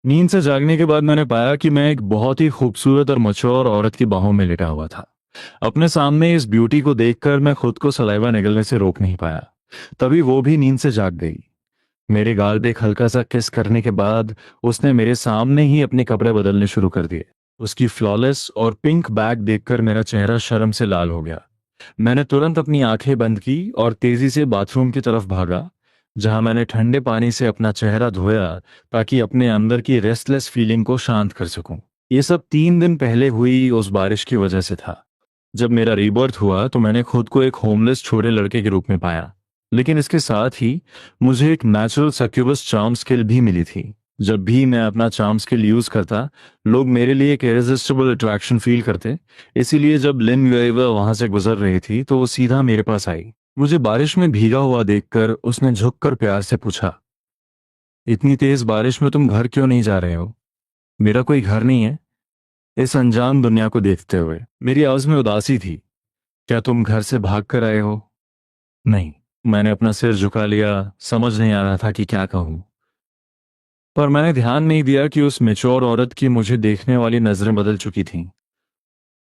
नींद से जागने के बाद मैंने पाया कि मैं एक बहुत ही खूबसूरत और मैच्योर औरत की बाहों में लेटा हुआ था। अपने सामने इस ब्यूटी को देखकर मैं खुद को सलाइवा निगलने से रोक नहीं पाया। तभी वो भी नींद से जाग गई। मेरे गाल पे एक हल्का सा किस करने के बाद उसने मेरे सामने ही अपने कपड़े बदलने शुरू कर दिए। उसकी फ्लॉलेस और पिंक बैग देखकर मेरा चेहरा शर्म से लाल हो गया। मैंने तुरंत अपनी आंखें बंद की और तेजी से बाथरूम की तरफ भागा, जहां मैंने ठंडे पानी से अपना चेहरा धोया ताकि अपने अंदर की रेस्टलेस फीलिंग को शांत कर सकूं। ये सब 3 दिन पहले हुई उस बारिश की वजह से था। जब मेरा रीबर्थ हुआ तो मैंने खुद को एक होमलेस छोटे लड़के के रूप में पाया, लेकिन इसके साथ ही मुझे एक नेचुरल सक्यूबस चार्म स्किल भी मिली थी। जब भी मैं अपना चार्म स्किल यूज करता, लोग मेरे लिए एक इरेजिस्टिबल अट्रैक्शन फील करते। इसीलिए जब लिन वेइवर वहां से गुजर रही थी तो वो सीधा मेरे पास आई। मुझे बारिश में भीगा हुआ देखकर उसने झुककर प्यार से पूछा, इतनी तेज बारिश में तुम घर क्यों नहीं जा रहे हो? मेरा कोई घर नहीं है। इस अनजान दुनिया को देखते हुए मेरी आवाज में उदासी थी। क्या तुम घर से भाग कर आए हो? नहीं। मैंने अपना सिर झुका लिया, समझ नहीं आ रहा था कि क्या कहूं। पर मैंने ध्यान नहीं दिया कि उस मेच्योर औरत की मुझे देखने वाली नजरें बदल चुकी थीं।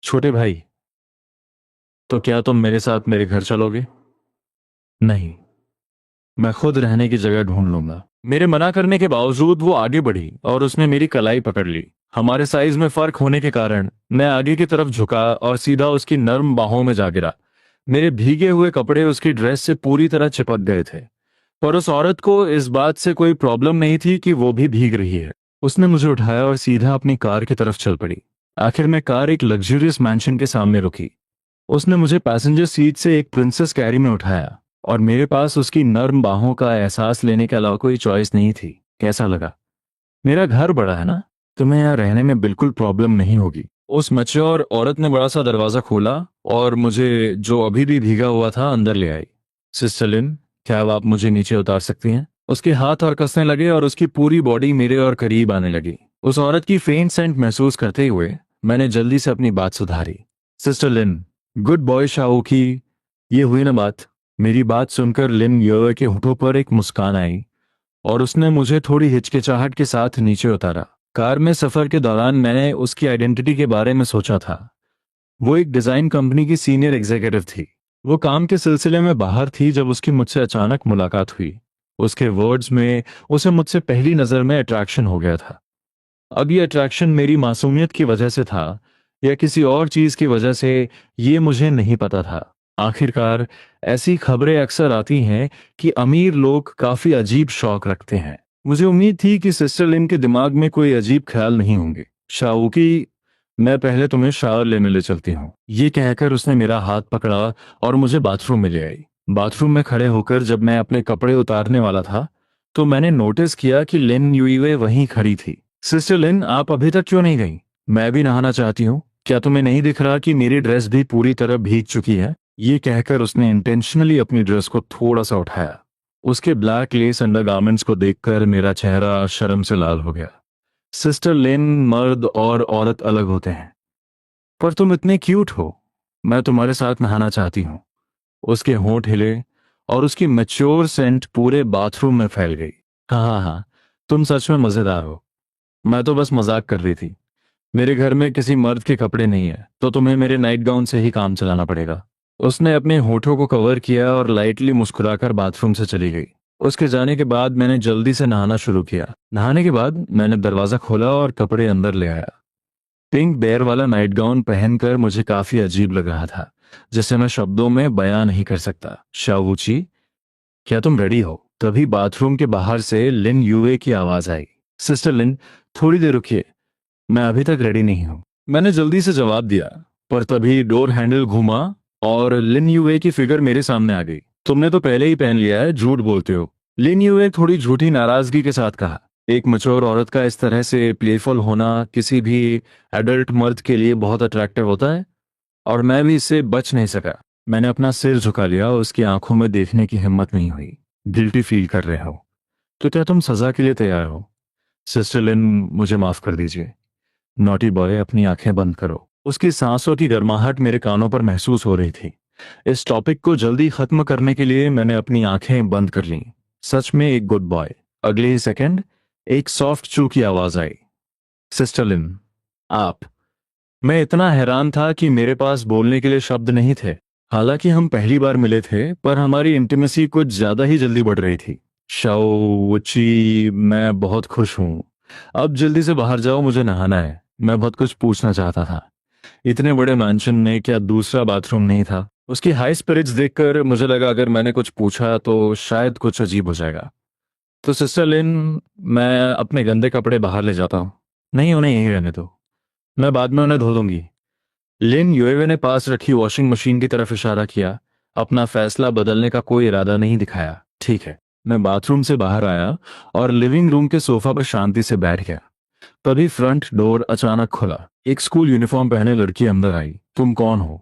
छोटे भाई, तो क्या तुम मेरे साथ मेरे घर चलोगे? नहीं, मैं खुद रहने की जगह ढूंढ लूंगा। मेरे मना करने के बावजूद वो आगे बढ़ी और उसने मेरी कलाई पकड़ ली। हमारे साइज में फर्क होने के कारण मैं आगे की तरफ झुका और सीधा उसकी नर्म बाहों में जा गिरा। मेरे भीगे हुए कपड़े उसकी ड्रेस से पूरी तरह चिपक गए थे, पर उस औरत को इस बात से कोई प्रॉब्लम नहीं थी कि वो भी भीग रही है। उसने मुझे उठाया और सीधा अपनी कार की तरफ चल पड़ी। आखिर में कार एक लग्जरियस मैंशन के सामने रुकी। उसने मुझे पैसेंजर सीट से एक प्रिंसेस कैरी में उठाया और मेरे पास उसकी नर्म बाहों का एहसास लेने के अलावा कोई चॉइस नहीं थी। कैसा लगा? मेरा घर बड़ा है ना, तुम्हें यहाँ रहने में बिल्कुल प्रॉब्लम नहीं होगी। उस मैच्योर औरत ने बड़ा सा दरवाजा खोला और मुझे, जो अभी भी भीगा हुआ था, अंदर ले आई। सिस्टर लिन, क्या अब आप मुझे नीचे उतार सकती हैं? उसके हाथ और कसने लगे और उसकी पूरी बॉडी मेरे और करीब आने लगी। उस औरत की फेंट सेंट महसूस करते हुए मैंने जल्दी से अपनी बात सुधारी। सिस्टर लिन, गुड बॉय शाओ की, ये हुई ना बात। मेरी बात सुनकर लिन योर के होठों पर एक मुस्कान आई और उसने मुझे थोड़ी हिचकिचाहट के साथ नीचे उतारा। कार में सफर के दौरान मैंने उसकी आइडेंटिटी के बारे में सोचा था। वो एक डिजाइन कंपनी की सीनियर एग्जीक्यूटिव थी। वो काम के सिलसिले में बाहर थी जब उसकी मुझसे अचानक मुलाकात हुई। उसके वर्ड्स में उसे मुझसे पहली नजर में अट्रैक्शन हो गया था। अब ये अट्रैक्शन मेरी मासूमियत की वजह से था या किसी और चीज की वजह से, ये मुझे नहीं पता था। आखिरकार ऐसी खबरें अक्सर आती हैं कि अमीर लोग काफी अजीब शौक रखते हैं। मुझे उम्मीद थी कि सिस्टर लिन के दिमाग में कोई अजीब ख्याल नहीं होंगे। शाओकी, मैं पहले तुम्हें शावर लेने ले चलती हूँ। ये कहकर उसने मेरा हाथ पकड़ा और मुझे बाथरूम में ले आई। बाथरूम में खड़े होकर जब मैं अपने कपड़े उतारने वाला था तो मैंने नोटिस किया कि लिन यूईवे वहीं खड़ी थी। सिस्टर लिन, आप अभी तक क्यों नहीं गई? मैं भी नहाना चाहती हूँ। क्या तुम्हें नहीं दिख रहा कि मेरी ड्रेस भी पूरी तरह भीग चुकी है? ये कहकर उसने इंटेंशनली अपनी ड्रेस को थोड़ा सा उठाया। उसके ब्लैक लेस अंडरगारमेंट्स को देखकर मेरा चेहरा शर्म से लाल हो गया। सिस्टर लिन, मर्द और औरत अलग होते हैं, पर तुम इतने क्यूट हो। मैं तुम्हारे साथ नहाना चाहती हूँ। उसके होंठ हिले और उसकी मैच्योर सेंट पूरे बाथरूम में फैल गई। हाँ हाँ हाँ, तुम सच में मजेदार हो। मैं तो बस मजाक कर रही थी। मेरे घर में किसी मर्द के कपड़े नहीं है, तो तुम्हें मेरे नाइट गाउन से ही काम चलाना पड़ेगा। उसने अपने होठों को कवर किया और लाइटली मुस्कुराकर बाथरूम से चली गई। उसके जाने के बाद मैंने जल्दी से नहाना शुरू किया। नहाने के बाद मैंने दरवाजा खोला और कपड़े अंदर ले आया। पिंक बेयर वाला नाइट गाउन पहनकर मुझे काफी अजीब लग रहा था, जिसे मैं शब्दों में बयां नहीं कर सकता। शावुची, क्या तुम रेडी हो? तभी बाथरूम के बाहर से लिन यूए की आवाज आई। सिस्टर लिन, थोड़ी देर रुकिए, मैं अभी तक रेडी नहीं हूं। मैंने जल्दी से जवाब दिया, पर तभी डोर हैंडल घूमा और लिन यूए की फिगर मेरे सामने आ गई। तुमने तो पहले ही पहन लिया है, झूठ बोलते हो। लिन यूए थोड़ी झूठी नाराजगी के साथ कहा। एक मैच्योर औरत का इस तरह से प्लेफुल होना किसी भी एडल्ट मर्द के लिए बहुत अट्रैक्टिव होता है, और मैं भी इससे बच नहीं सका। मैंने अपना सिर झुका लिया, उसकी आंखों में देखने की हिम्मत नहीं हुई। गिल्टी फील कर रहे हो? तो क्या तुम सजा के लिए तैयार हो? सिस्टर लिन, मुझे माफ कर दीजिए। नॉटी बॉय, अपनी आंखें बंद करो। उसकी सांसों की गर्माहट मेरे कानों पर महसूस हो रही थी। इस टॉपिक को जल्दी खत्म करने के लिए मैंने अपनी आंखें बंद कर लीं। सच में एक गुड बॉय। अगले ही सेकंड एक सॉफ्ट चू की आवाज आई। सिस्टर लिन, आप। मैं इतना हैरान था कि मेरे पास बोलने के लिए शब्द नहीं थे। हालांकि हम पहली बार मिले थे, पर हमारी इंटीमेसी कुछ ज्यादा ही जल्दी बढ़ रही थी। शाओची, मैं बहुत खुश हूँ। अब जल्दी से बाहर जाओ, मुझे नहाना है। मैं बहुत कुछ पूछना चाहता था। इतने बड़े मैंशन में क्या दूसरा बाथरूम नहीं था? उसकी हाई स्पिरिट्स देखकर मुझे लगा अगर मैंने कुछ पूछा तो शायद कुछ अजीब हो जाएगा। तो सिस्टर लिन, मैं अपने गंदे कपड़े बाहर ले जाता हूँ। नहीं, उन्हें यहीं रहने दो, मैं बाद में उन्हें धो दूंगी। लिन युएवे ने पास रखी वॉशिंग मशीन की तरफ इशारा किया। अपना फैसला बदलने का कोई इरादा नहीं दिखाया। ठीक है। मैं बाथरूम से बाहर आया और लिविंग रूम के सोफा पर शांति से बैठ गया। तभी फ्रंट डोर अचानक खुला। एक स्कूल यूनिफॉर्म पहने लड़की अंदर आई। तुम कौन हो?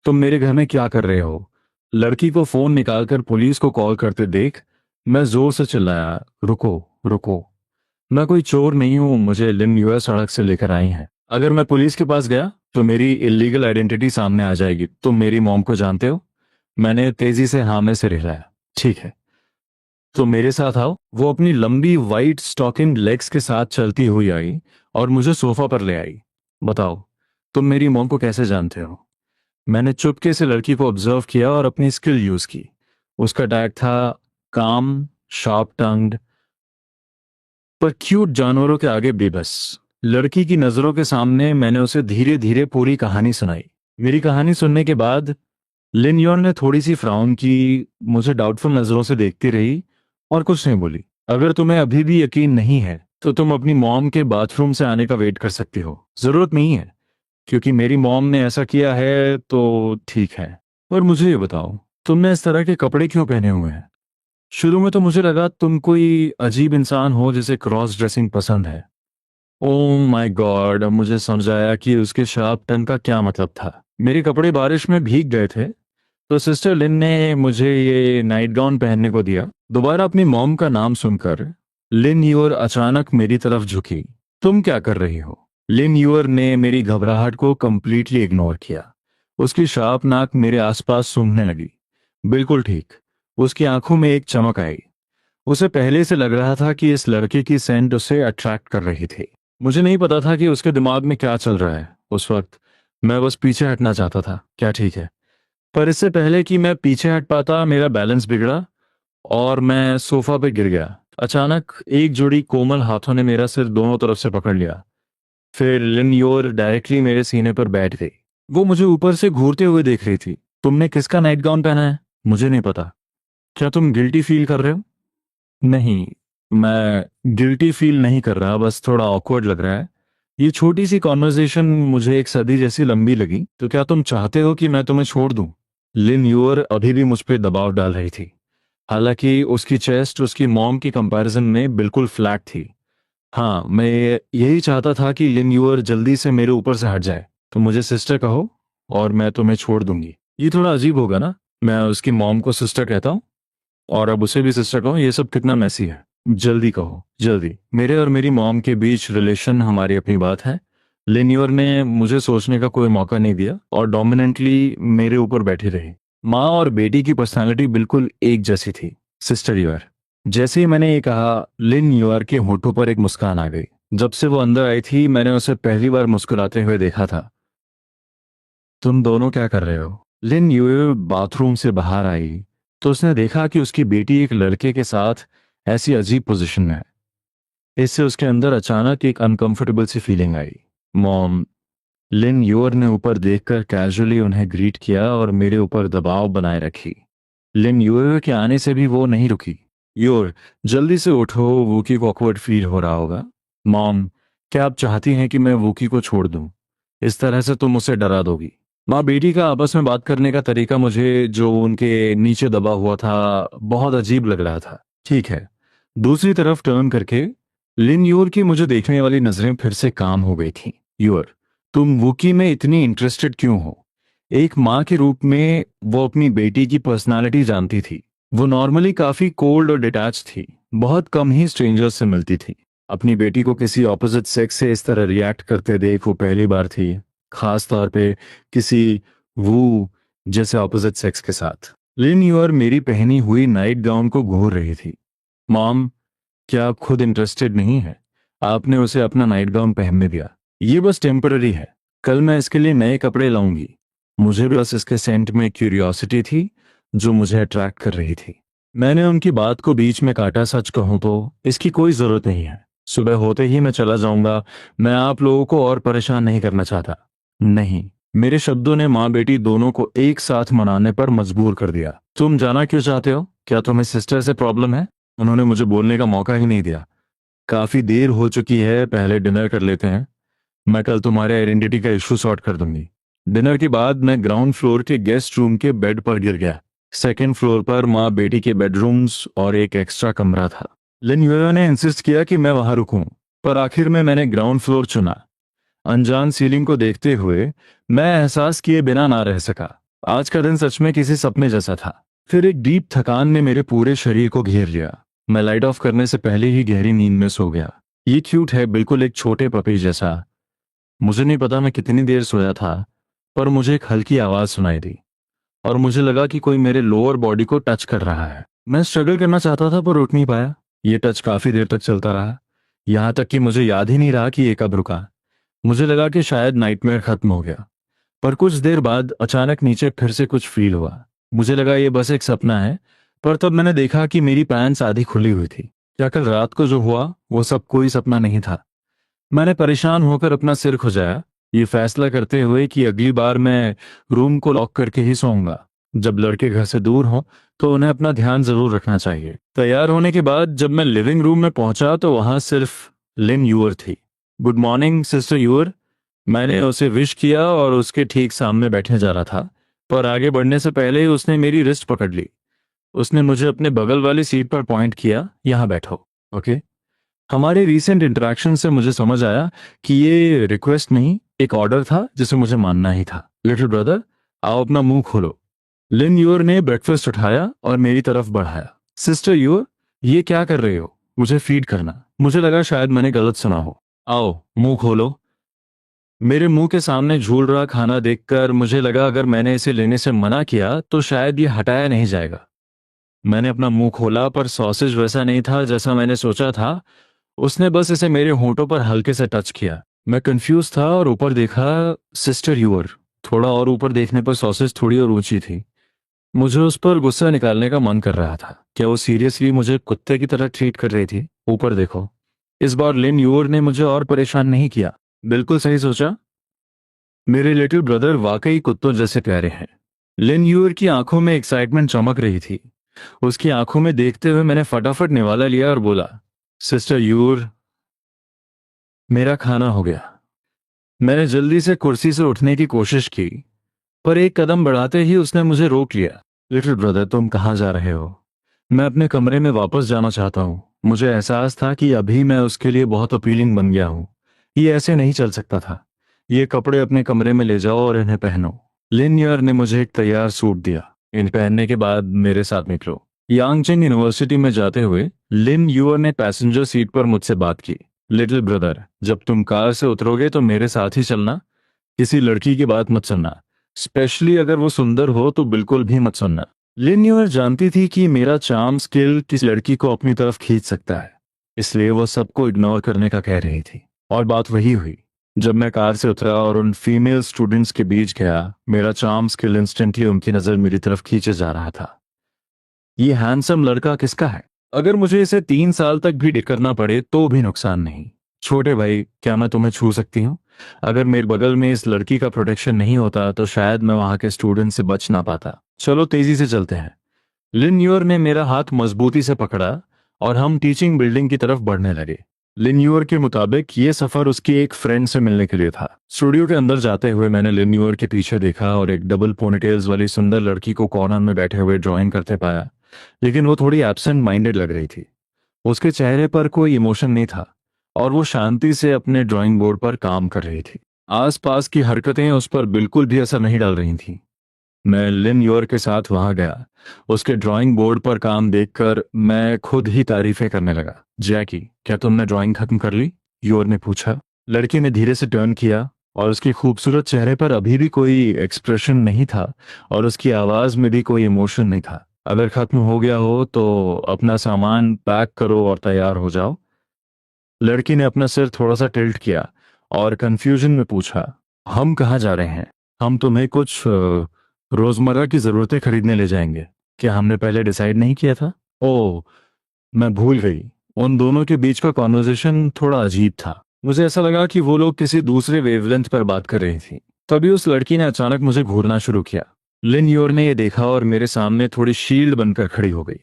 तुम मेरे घर में क्या कर रहे हो? लड़की को फोन निकालकर पुलिस को कॉल करते देख मैं जोर से चिल्लाया, रुको, रुको। मैं कोई चोर नहीं हूं, मुझे लिन यूएस सड़क से लेकर आई हैं। अगर मैं पुलिस के पास गया तो मेरी इलीगल आइडेंटिटी सामने आ जाएगी। तुम मेरी मॉम को जानते हो? मैंने तेजी से हाँ में सिर हिलाया। ठीक है, तो मेरे साथ आओ। वो अपनी लंबी वाइट स्टॉकिंग लेग्स के साथ चलती हुई आई और मुझे सोफा पर ले आई। बताओ, तुम मेरी मॉम को कैसे जानते हो? मैंने चुपके से लड़की को ऑब्जर्व किया और अपनी स्किल यूज की। उसका टैग था काम, शार्प टंग्ड, पर क्यूट जानवरों के आगे बेबस। लड़की की नजरों के सामने मैंने उसे धीरे धीरे पूरी कहानी सुनाई। मेरी कहानी सुनने के बाद लिन योन ने थोड़ी सी फ्राउन की, मुझे डाउटफुल नजरों से देखती रही और कुछ नहीं बोली। अगर तुम्हें अभी भी यकीन नहीं है तो तुम अपनी मॉम के बाथरूम से आने का वेट कर सकती हो। जरूरत नहीं है, क्योंकि मेरी मॉम ने ऐसा किया है तो ठीक है। और मुझे ये बताओ, तुमने इस तरह के कपड़े क्यों पहने हुए हैं? शुरू में तो मुझे लगा तुम कोई अजीब इंसान हो जिसे क्रॉस ड्रेसिंग पसंद है। ओह माय गॉड, अब मुझे समझ आया कि उसके शार्प टन का क्या मतलब था। मेरे कपड़े बारिश में भीग गए थे, तो सिस्टर लिन ने मुझे ये नाइट गाउन पहनने को दिया। दोबारा अपनी मॉम का नाम सुनकर लिन यूर अचानक मेरी तरफ झुकी। तुम क्या कर रही हो? लिन यूर ने मेरी घबराहट को कंप्लीटली इग्नोर किया। उसकी शार्प नाक मेरे आसपास सूंघने लगी। बिल्कुल ठीक। उसकी आंखों में एक चमक आई। उसे पहले से लग रहा था कि इस लड़के की सेंट उसे अट्रैक्ट कर रही थी। मुझे नहीं पता था कि उसके दिमाग में क्या चल रहा है उस वक्त। मैं बस पीछे हटना चाहता था। क्या ठीक है? पर इससे पहले कि मैं पीछे हट पाता, मेरा बैलेंस बिगड़ा और मैं सोफा पर गिर गया। अचानक एक जोड़ी कोमल हाथों ने मेरा सिर दोनों तरफ से पकड़ लिया। फिर लिन योर डायरेक्टली मेरे सीने पर बैठ गई। वो मुझे ऊपर से घूरते हुए देख रही थी। तुमने किसका नाइट गाउन पहना है? मुझे नहीं पता। क्या तुम गिल्टी फील कर रहे हो? नहीं, मैं गिल्टी फील नहीं कर रहा, बस थोड़ा ऑकवर्ड लग रहा है। ये छोटी सी कॉन्वर्जेशन मुझे एक सदी जैसी लंबी लगी। तो क्या तुम चाहते हो कि मैं तुम्हें छोड़ दूं? लिन यूअर अभी भी मुझ पर दबाव डाल रही थी। हालांकि उसकी चेस्ट उसकी मॉम की कंपैरिजन में बिल्कुल फ्लैट थी। हाँ, मैं यही चाहता था कि लिन यूअर जल्दी से मेरे ऊपर से हट जाए। तो मुझे सिस्टर कहो और मैं तुम्हें छोड़ दूंगी। ये थोड़ा अजीब होगा ना, मैं उसकी मॉम को सिस्टर कहता हूँ और अब उसे भी सिस्टर कहो। ये सब कितना मैसी है। जल्दी कहो, जल्दी। मेरे और मेरी मॉम के बीच रिलेशन हमारी अपनी बात है। लिन्योर ने मुझे सोचने का कोई मौका नहीं दिया और डोमिनेंटली मेरे ऊपर बैठी रही। माँ और बेटी की पर्सनालिटी बिल्कुल एक जैसी थी। Sister Yuer. जैसे ही मैंने ये कहा, लिन यूआर के होठों पर एक मुस्कान आ गई। जब से वो अंदर आई थी मैंने उसे पहली बार मुस्कुराते हुए देखा था। तुम दोनों क्या कर रहे हो? लिन यूए बाथरूम से बाहर आई तो उसने देखा कि उसकी बेटी एक लड़के के साथ ऐसी अजीब पोजीशन में है। इससे उसके अंदर अचानक एक अनकंफर्टेबल सी फीलिंग आई। मॉम। लिन यूअर ने ऊपर देखकर कैजुअली उन्हें ग्रीट किया और मेरे ऊपर दबाव बनाए रखी। लिन यूअर के आने से भी वो नहीं रुकी। यूअर, जल्दी से उठो, वूकी को ऑकवर्ड फील हो रहा होगा। मॉम, क्या आप चाहती हैं कि मैं वूकी को छोड़ दूं? इस तरह से तुम उसे डरा दोगी। माँ बेटी का आपस में बात करने का तरीका मुझे जो उनके नीचे दबा हुआ था बहुत अजीब लग रहा था। ठीक है। दूसरी तरफ टर्न करके लिन यूर की मुझे देखने वाली नजरें फिर से काम हो गई थीं। यूर, तुम वुकी में इतनी इंटरेस्टेड क्यों हो? एक माँ के रूप में वो अपनी बेटी की पर्सनालिटी जानती थी। वो नॉर्मली काफी कोल्ड और डिटैच थी। बहुत कम ही स्ट्रेंजर्स से मिलती थी। अपनी बेटी को किसी ऑपोजिट सेक्स से इस तरह रिएक्ट करते देख वो पहली बार थी, खास तौर पे किसी वो जैसे ऑपोजिट सेक्स के साथ। लिन यूर मेरी पहनी हुई नाइट गाउन को घूर रही थी। मॉम, क्या आप खुद इंटरेस्टेड नहीं है? आपने उसे अपना नाइट गाउन पहनने दिया। ये बस टेम्पररी है, कल मैं इसके लिए नए कपड़े लाऊंगी। मुझे बस इसके सेंट में क्यूरियोसिटी थी जो मुझे अट्रैक्ट कर रही थी। मैंने उनकी बात को बीच में काटा। सच कहूं तो इसकी कोई जरूरत नहीं है। सुबह होते ही मैं चला जाऊंगा। मैं आप लोगों को और परेशान नहीं करना चाहता। नहीं। मेरे शब्दों ने माँ बेटी दोनों को एक साथ मनाने पर मजबूर कर दिया। तुम जाना क्यों चाहते हो? क्या तुम्हें सिस्टर से प्रॉब्लम है? उन्होंने मुझे बोलने का मौका ही नहीं दिया। काफी देर हो चुकी है, पहले डिनर कर लेते हैं। मैं कल तुम्हारे आइडेंटिटी का इशू सॉर्ट कर दूंगी। डिनर के बाद मैं ग्राउंड फ्लोर के गेस्ट रूम के बेड पर गिर गया। सेकेंड फ्लोर पर माँ बेटी के बेडरूम्स और एक एक्स्ट्रा कमरा था। लिन ने इंसिस्ट किया कि मैं वहां रुकूं, पर आखिर में मैंने ग्राउंड फ्लोर चुना। अनजान सीलिंग को देखते हुए मैं एहसास किए बिना ना रह सका। आज का दिन सच में किसी सपने जैसा था। फिर एक डीप थकान ने मेरे पूरे शरीर को घेर लिया। मैं लाइट ऑफ करने से पहले ही गहरी नींद में सो गया। ये क्यूट है, बिल्कुल एक छोटे पपी जैसा। मुझे नहीं पता मैं कितनी देर सोया था, पर मुझे एक हल्की आवाज सुनाई दी और मुझे लगा कि कोई मेरे लोअर बॉडी को टच कर रहा है। मैं स्ट्रगल करना चाहता था पर रुक नहीं पाया। ये टच काफी देर तक चलता रहा, यहां तक कि मुझे याद ही नहीं रहा कि ये कब रुका। मुझे लगा कि शायद नाइटमेयर खत्म हो गया, पर कुछ देर बाद अचानक नीचे फिर से कुछ फील हुआ। मुझे लगा ये बस एक सपना है, पर तब मैंने देखा कि मेरी पैंट्स आधी खुली हुई थी। क्या कल रात को जो हुआ वो सब कोई सपना नहीं था? मैंने परेशान होकर अपना सिर खुजाया, ये फैसला करते हुए कि अगली बार मैं रूम को लॉक करके ही सोऊंगा। जब लड़के घर से दूर हों तो उन्हें अपना ध्यान जरूर रखना चाहिए। तैयार होने के बाद जब मैं लिविंग रूम में पहुंचा तो वहां सिर्फ लिन यूअर थी। Good morning sister your. मैंने उसे विश किया और उसके ठीक सामने बैठने जा रहा था, पर आगे बढ़ने से पहले ही उसने मेरी रिस्ट पकड़ ली। उसने मुझे अपने बगल वाली सीट पर पॉइंट किया, यहाँ बैठो। ओके। हमारे रीसेंट इंटरेक्शन से मुझे समझ आया कि ये रिक्वेस्ट नहीं, एक ऑर्डर था जिसे मुझे मानना ही था। लिटिल ब्रदर, आओ अपना मुंह खोलो। लिन यूर ने ब्रेकफास्ट उठाया और मेरी तरफ बढ़ाया। सिस्टर यूर, ये क्या कर रहे हो? मुझे फीड करना। मुझे लगा शायद मैंने गलत सुना हो। आओ मुंह खोलो। मेरे मुंह के सामने झूल रहा खाना देखकर मुझे लगा अगर मैंने इसे लेने से मना किया तो शायद ये हटाया नहीं जाएगा। मैंने अपना मुंह खोला, पर सॉसेज वैसा नहीं था जैसा मैंने सोचा था। उसने बस इसे मेरे होंठों पर हल्के से टच किया। मैं कंफ्यूज था और ऊपर देखा। Sister your. थोड़ा और ऊपर देखने पर सॉसेज थोड़ी और ऊंची थी। मुझे उस पर गुस्सा निकालने का मन कर रहा था। क्या वो सीरियसली मुझे कुत्ते की तरह ट्रीट कर रही थी? ऊपर देखो। इस बार लिन यूअर ने मुझे और परेशान नहीं किया। बिल्कुल सही सोचा। मेरे लिटिल ब्रदर वाकई कुत्तों जैसे प्यारे हैं। लिन यूअर की आंखों में एक्साइटमेंट चमक रही थी। उसकी आंखों में देखते हुए मैंने फटाफट निवाला लिया और बोला, सिस्टर यूअर, मेरा खाना हो गया। मैंने जल्दी से कुर्सी से उठने की कोशिश की, पर एक कदम बढ़ाते ही उसने मुझे रोक लिया। लिटिल ब्रदर, तुम कहाँ जा रहे हो? मैं अपने कमरे में वापस जाना चाहता हूँ। मुझे एहसास था कि अभी मैं उसके लिए बहुत अपीलिंग बन गया हूँ। ये ऐसे नहीं चल सकता था। ये कपड़े अपने कमरे में ले जाओ और इन्हें पहनो। लिनियर ने मुझे एक तैयार सूट दिया। इन पहनने के बाद मेरे साथ निकलो। यांगचेन यूनिवर्सिटी में जाते हुए लिन यूअर ने पैसेंजर सीट पर मुझसे बात की। लिटिल ब्रदर, जब तुम कार से उतरोगे तो मेरे साथ ही चलना। किसी लड़की की बात मत सुनना, स्पेशली अगर वो सुंदर हो तो बिल्कुल भी मत सुनना। लिन यूअर जानती थी कि मेरा चार्म स्किल किस लड़की को अपनी तरफ खींच सकता है, इसलिए वो सबको इग्नोर करने का कह रही थी। और बात वही हुई। जब मैं कार से उतरा और उन फीमेल स्टूडेंट्स के बीच गया, मेरा चार्म स्किल इंस्टेंटली उनकी नजर मेरी तरफ खींचे जा रहा था। ये हैंडसम लड़का किसका है? अगर मुझे इसे 3 साल तक भी करना पड़े तो भी नुकसान नहीं। छोटे भाई, क्या मैं तुम्हें छू सकती हूँ? अगर मेरे बगल में इस लड़की का प्रोटेक्शन नहीं होता तो शायद मैं वहां के स्टूडेंट से बच ना पाता। चलो तेजी से चलते हैं। लिन यूअर ने मेरा हाथ मजबूती से पकड़ा और हम टीचिंग बिल्डिंग की तरफ बढ़ने लगे। लिन यूअर के मुताबिक ये सफर उसकी एक फ्रेंड से मिलने के लिए था। स्टूडियो के अंदर जाते हुए मैंने लिन यूअर के पीछे देखा और एक डबल पोनीटेल्स वाली सुंदर लड़की को कॉर्नर में बैठे हुए ड्राइंग करते पाया, लेकिन वो थोड़ी एब्सेंट माइंडेड लग रही थी। उसके चेहरे पर कोई इमोशन नहीं था और वो शांति से अपने ड्राइंग बोर्ड पर काम कर रही थी। आसपास की हरकतें उस पर बिल्कुल भी असर नहीं डाल रही थीं। मैं लिन योर के साथ वहां गया। उसके ड्राइंग बोर्ड पर काम देखकर मैं खुद ही तारीफें करने लगा। जैकी, क्या तुमने ड्राइंग खत्म कर ली? योर ने पूछा। लड़की ने धीरे से टर्न किया और उसकी खूबसूरत चेहरे पर अभी भी कोई एक्सप्रेशन नहीं था और उसकी आवाज में भी कोई इमोशन नहीं था। अगर खत्म हो गया हो तो अपना सामान पैक करो और तैयार हो जाओ। लड़की ने अपना सिर थोड़ा सा टिल्ट किया और कंफ्यूजन में पूछा, हम कहाँ जा रहे हैं? हम तुम्हें कुछ रोजमर्रा की जरूरतें खरीदने ले जाएंगे। क्या हमने पहले डिसाइड नहीं किया था? ओह, मैं भूल गई। उन दोनों के बीच का कॉन्वर्जेशन थोड़ा अजीब था। मुझे ऐसा लगा कि वो लोग किसी दूसरे वेवलेंथ पर बात कर रही थी। तभी उस लड़की ने अचानक मुझे घूरना शुरू किया। लिन योर ने ये देखा और मेरे सामने थोड़ी शील्ड बनकर खड़ी हो गई।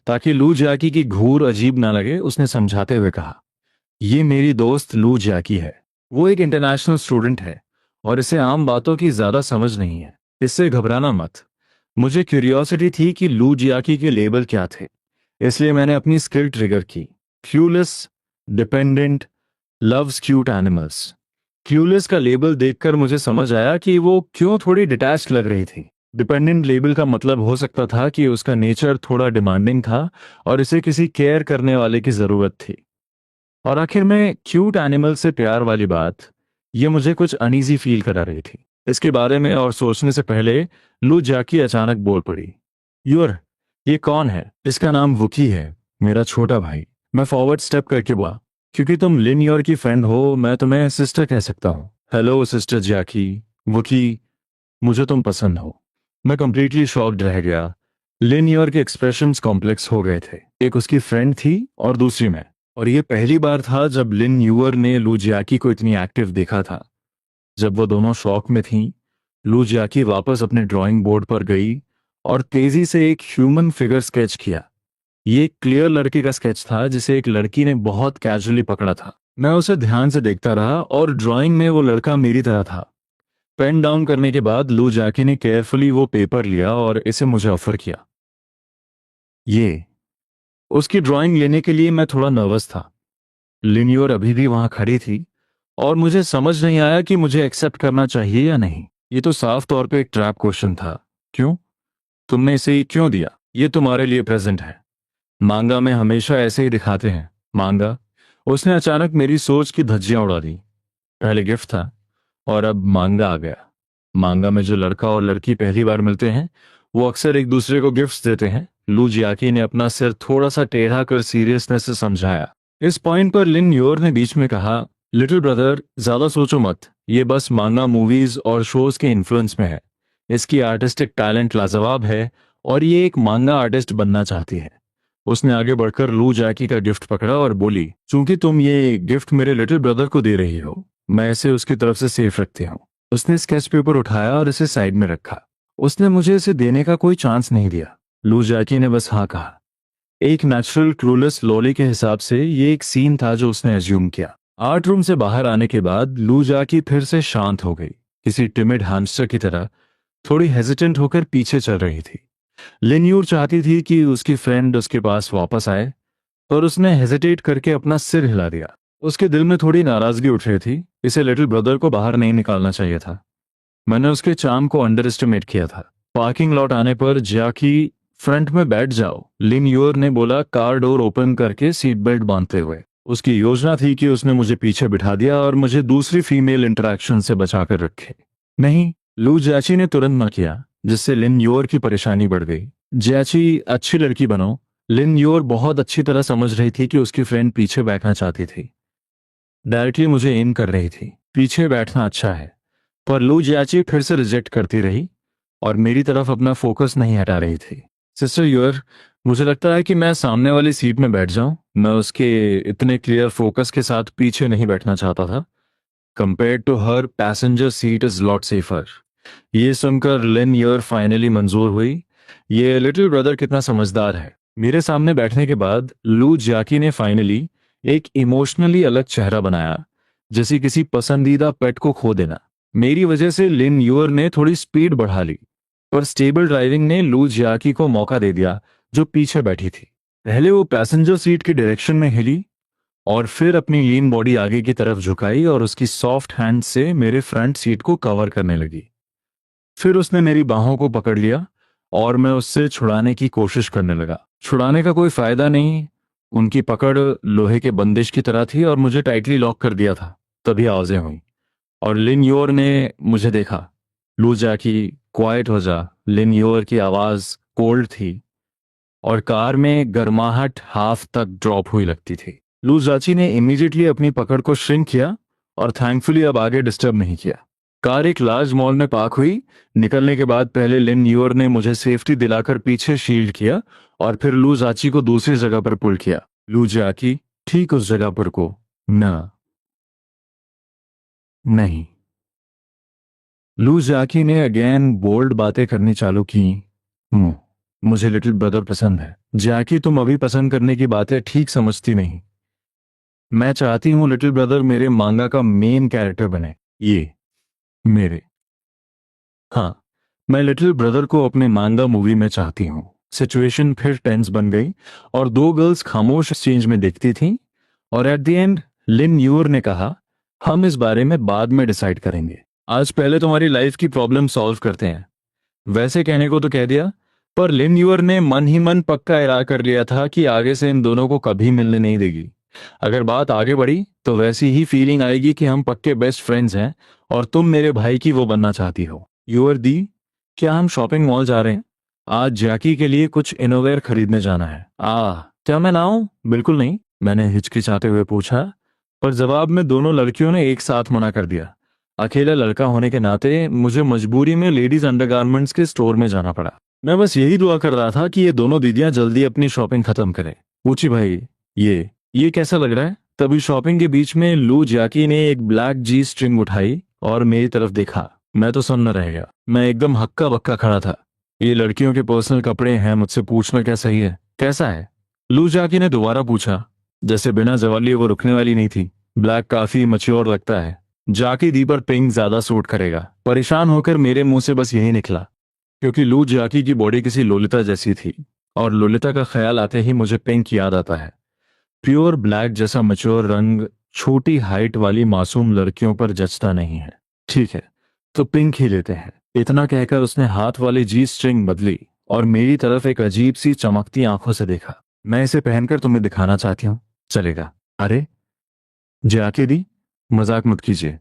ताकि लू जाकी की घूर अजीब ना लगे, उसने समझाते हुए कहा, ये मेरी दोस्त लू जाकी है। वो एक इंटरनेशनल स्टूडेंट है और इसे आम बातों की ज्यादा समझ नहीं है। इससे घबराना मत। मुझे क्यूरियोसिटी थी कि लू जियाकी के लेबल क्या थे, इसलिए मैंने अपनी स्किल ट्रिगर की। Queueless, dependent, loves cute animals. Queueless का लेबल देखकर मुझे समझ आया कि वो क्यों थोड़ी डिटैच्ड लग रही थी। डिपेंडेंट लेबल का मतलब हो सकता था कि उसका नेचर थोड़ा डिमांडिंग था और इसे किसी केयर करने वाले की जरूरत थी। और आखिर में क्यूट एनिमल से प्यार वाली बात, ये मुझे कुछ अनईजी फील करा रही थी। इसके बारे में और सोचने से पहले लू जाकी अचानक बोल पड़ी, यूर, ये कौन है? इसका नाम वुकी है, मेरा छोटा भाई। मैं फॉरवर्ड स्टेप करके बोला, क्योंकि तुम लिन योर की फ्रेंड हो मैं तुम्हें सिस्टर कह सकता हूँ। हेलो सिस्टर जाकी। वुकी, मुझे तुम पसंद हो। मैं कंप्लीटली शॉक्ड रह गया। लिन योर के एक्सप्रेशंस कॉम्प्लेक्स हो गए थे। एक उसकी फ्रेंड थी और दूसरी मैं। और ये पहली बार था जब लिन यूअर ने लू जियाकी को इतनी एक्टिव देखा था। जब वो दोनों शॉक में थीं, लू जियाकी वापस अपने ड्राइंग बोर्ड पर गई और तेजी से एक ह्यूमन फिगर स्केच किया। ये एक क्लियर लड़के का स्केच था जिसे एक लड़की ने बहुत कैजुअली पकड़ा था। मैं उसे ध्यान से देखता रहा और ड्राइंग में वो लड़का मेरी तरह था। पेन डाउन करने के बाद लू जैकी ने केयरफुली वो पेपर लिया और इसे मुझे ऑफर किया। ये उसकी ड्राइंग लेने के लिए मैं थोड़ा नर्वस था। लिनियोर अभी भी वहां खड़ी थी और मुझे समझ नहीं आया कि मुझे एक्सेप्ट करना चाहिए या नहीं। ये तो साफ तौर पे एक ट्रैप क्वेश्चन था। क्यों? तुमने इसे क्यों दिया? ये तुम्हारे लिए प्रेजेंट है। मांगा में हमेशा ऐसे ही दिखाते हैं। मांगा। उसने अचानक मेरी सोच की धज्जियां उड़ा दी। पहले गिफ्ट था और अब मांगा आ गया। मांगा में जो लड़का और लड़की पहली बार मिलते हैं वो अक्सर एक दूसरे को गिफ्ट्स देते हैं। लू जियाकी ने अपना सिर थोड़ा सा टेढ़ा कर सीरियसनेस से समझाया। इस पॉइंट पर लिन योर ने बीच में कहा, लिटिल ब्रदर, ज्यादा सोचो मत। ये बस मांगा मूवीज और शोज के इन्फ्लुएंस में है। इसकी आर्टिस्टिक टैलेंट लाजवाब है और ये एक मांगा आर्टिस्ट बनना चाहती है। उसने आगे बढ़कर लू जैकी का गिफ्ट पकड़ा और बोली, चूंकि तुम ये गिफ्ट मेरे लिटिल ब्रदर को दे रही हो, मैं इसे उसकी तरफ से सेफ रखती हूँ। उसने स्केच पेपर उठाया और इसे साइड में रखा। उसने मुझे इसे देने का कोई चांस नहीं दिया। लू जैकी ने बस हाँ कहा। एक नेचुरल क्लूलेस लॉली के हिसाब से ये एक सीन था जो उसने एज्यूम किया। आर्ट रूम से बाहर आने के बाद लू जाकी फिर से शांत हो गई, किसी टिमिड हैमस्टर की तरह थोड़ी हेजिटेंट होकर पीछे चल रही थी। लिन्यूर चाहती थी कि उसकी फ्रेंड उसके पास वापस आए, पर उसने हेजिटेट करके अपना सिर हिला दिया। उसके दिल में थोड़ी नाराजगी उठ रही थी। इसे लिटिल ब्रदर को बाहर नहीं निकालना चाहिए था। मैंने उसके चार्म को अंडर एस्टिमेट किया था। पार्किंग लॉट आने पर जाकी, फ्रंट में बैठ जाओ, लिन यूर ने बोला, कार डोर ओपन करके सीट बेल्ट बांधते हुए। उसकी योजना थी कि उसने मुझे पीछे बिठा दिया और मुझे दूसरी फीमेल इंटरेक्शन से बचाकर रखे। नहीं, लू जैची ने तुरंत न किया, जिससे लिन योर की परेशानी बढ़ गई। जैची, अच्छी लड़की बनो। लिन योर बहुत अच्छी तरह समझ रही थी कि उसकी फ्रेंड पीछे बैठना चाहती थी। डायरेक्टली मुझे एम कर रही थी। पीछे बैठना अच्छा है। पर लू जैची फिर से रिजेक्ट करती रही और मेरी तरफ अपना फोकस नहीं हटा रही थी। सिस्टर यूर, मुझे लगता है कि मैं सामने वाली सीट में बैठ जाऊं। मैं उसके इतने क्लियर फोकस के साथ पीछे नहीं बैठना चाहता था। Compare to her, passenger seat is lot safer. ये सुनकर लिन ईयर फाइनली मंजूर हुई। ये लिटिल ब्रदर कितना समझदार है। मेरे सामने बैठने के बाद लू जाकी ने फाइनली एक इमोशनली अलग चेहरा बनाया, जैसे किसी पसंदीदा पेट को खो देना। मेरी वजह से लिन यूर ने थोड़ी स्पीड बढ़ा ली, पर स्टेबल ड्राइविंग ने लू जियाकी को मौका दे दिया, जो पीछे बैठी थी। पहले वो पैसेंजर सीट की डायरेक्शन में हिली और फिर अपनी लीन बॉडी आगे की तरफ झुकाई और उसकी सॉफ्ट हैंड से मेरे फ्रंट सीट को कवर करने लगी। फिर उसने मेरी बाहों को पकड़ लिया और मैं उससे छुड़ाने की कोशिश करने लगा। छुड़ाने का कोई फायदा नहीं। उनकी पकड़ लोहे के बंदिश की तरह थी और मुझे टाइटली लॉक कर दिया था। तभी आवाजें हुई और लिन योर ने मुझे देखा। लू जैकी, क्वाइट हो जा। लिन योर की आवाज कोल्ड थी और कार में गर्माहट हाफ तक ड्रॉप हुई लगती थी। लू जाची ने इमीडिएटली अपनी पकड़ को श्रिंक किया और थैंकफुली अब आगे डिस्टर्ब नहीं किया। कार एक लार्ज मॉल में पार्क हुई। निकलने के बाद पहले लिन न्यूअर ने मुझे सेफ्टी दिलाकर पीछे शील्ड किया और फिर लू जाची को दूसरी जगह पर पुल किया। लू जाकी ठीक उस जगह पर को न नहीं। लू जाकी ने अगेन बोल्ड बातें करनी चालू की। मुझे लिटिल ब्रदर पसंद है। जैकी तुम अभी पसंद करने की बातें ठीक समझती नहीं। मैं चाहती हूँ लिटिल ब्रदर मेरे मांगा का मेन कैरेक्टर बने। ये मेरे हाँ, मैं लिटिल ब्रदर को अपने मांगा मूवी में चाहती हूँ। सिचुएशन फिर टेंस बन गई और दो गर्ल्स खामोश एक्सचेंज में देखती थीं और at the end Lin Yuer ने कहा, हम इस बारे में बाद में डिसाइड करेंगे। आज पहले तुम्हारी लाइफ की प्रॉब्लम सॉल्व करते हैं। वैसे कहने को तो कह दिया, पर लिन यूर ने मन ही मन पक्का इरादा कर लिया था कि आगे से इन दोनों को कभी मिलने नहीं देगी। अगर बात आगे बढ़ी तो वैसी ही फीलिंग आएगी कि हम पक्के बेस्ट फ्रेंड्स हैं और तुम मेरे भाई की वो बनना चाहती हो। यूर दी, क्या हम शॉपिंग मॉल जा रहे हैं? आज जैकी के लिए कुछ इनोवेयर खरीदने जाना है। क्या मैं ना आऊं? बिल्कुल नहीं, मैंने हिचकिचाते हुए पूछा, पर जवाब में दोनों लड़कियों ने एक साथ मना कर दिया। अकेला लड़का होने के नाते मुझे मजबूरी में लेडीज अंडरगारमेंट्स के स्टोर में जाना पड़ा। मैं बस यही दुआ कर रहा था कि ये दोनों दीदियां जल्दी अपनी शॉपिंग खत्म करें। पूछी, भाई ये कैसा लग रहा है? तभी शॉपिंग के बीच में लू जैकी ने एक ब्लैक जी स्ट्रिंग उठाई और मेरी तरफ देखा। मैं तो सन्न रह गया। मैं एकदम हक्का बक्का खड़ा था। ये लड़कियों के पर्सनल कपड़े हैं, मुझसे पूछना क्या सही है? कैसा है? लू जाकी ने दोबारा पूछा। जैसे बिना जवाब लिए वो रुकने वाली नहीं थी। ब्लैक काफी मच्योर लगता है। जाकी दी पर पिंक ज्यादा सूट करेगा। परेशान होकर मेरे मुंह से बस यही निकला, क्योंकि लू जाकी की बॉडी किसी लोलिता जैसी थी और लोलिता का ख्याल आते ही मुझे पिंक याद आता है। प्योर ब्लैक जैसा मच्योर रंग छोटी हाइट वाली मासूम लड़कियों पर जचता नहीं है। ठीक है, तो पिंक ही लेते हैं। इतना कहकर उसने हाथ वाली जी स्ट्रिंग बदली और मेरी तरफ एक अजीब सी चमकती आंखों से देखा। मैं इसे पहनकर तुम्हें दिखाना चाहती हूँ, चलेगा? अरे जाके दी, मजाक मत कीजिए।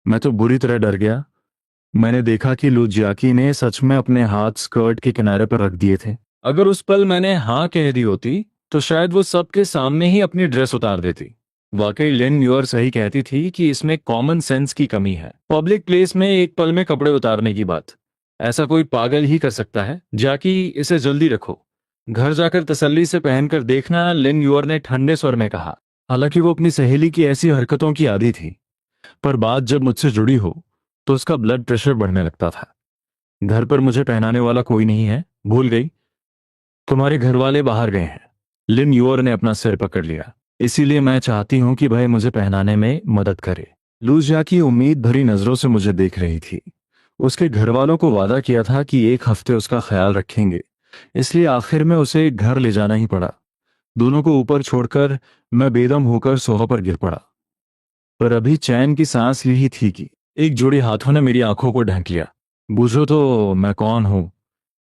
मैं तो बुरी तरह डर गया। मैंने देखा कि लू जाकी ने सच में अपने हाथ स्कर्ट के किनारे पर रख दिए थे। अगर उस पल मैंने हाँ कह दी होती तो शायद वो सबके सामने ही अपनी ड्रेस उतार देती। वाकई लिन यूर सही कहती थी कि इसमें कॉमन सेंस की कमी है। पब्लिक प्लेस में एक पल में कपड़े उतारने की बात, ऐसा कोई पागल ही कर सकता है। जाकी इसे जल्दी रखो, घर जाकर तसल्ली से पहनकर देखना, लिन यूर ने ठंडे स्वर में कहा। हालांकि वो अपनी सहेली की ऐसी हरकतों की आदी थी, पर बात जब मुझसे जुड़ी हो तो उसका ब्लड प्रेशर बढ़ने लगता था। घर पर मुझे पहनाने वाला कोई नहीं है, भूल गई? तुम्हारे घर वाले बाहर गए हैं। लिन यूर ने अपना सिर पकड़ लिया। इसीलिए मैं चाहती हूं कि भाई मुझे पहनाने में मदद करे। लूजिया की उम्मीद भरी नजरों से मुझे देख रही थी। उसके घर वालों को वादा किया था कि एक हफ्ते उसका ख्याल रखेंगे, इसलिए आखिर में उसे घर ले जाना ही पड़ा। दोनों को ऊपर छोड़कर मैं बेदम होकर सोफा पर गिर पड़ा। पर अभी चैन की सांस यही थी कि एक जोड़ी हाथों ने मेरी आंखों को ढक लिया। बूझो तो मैं कौन हूं?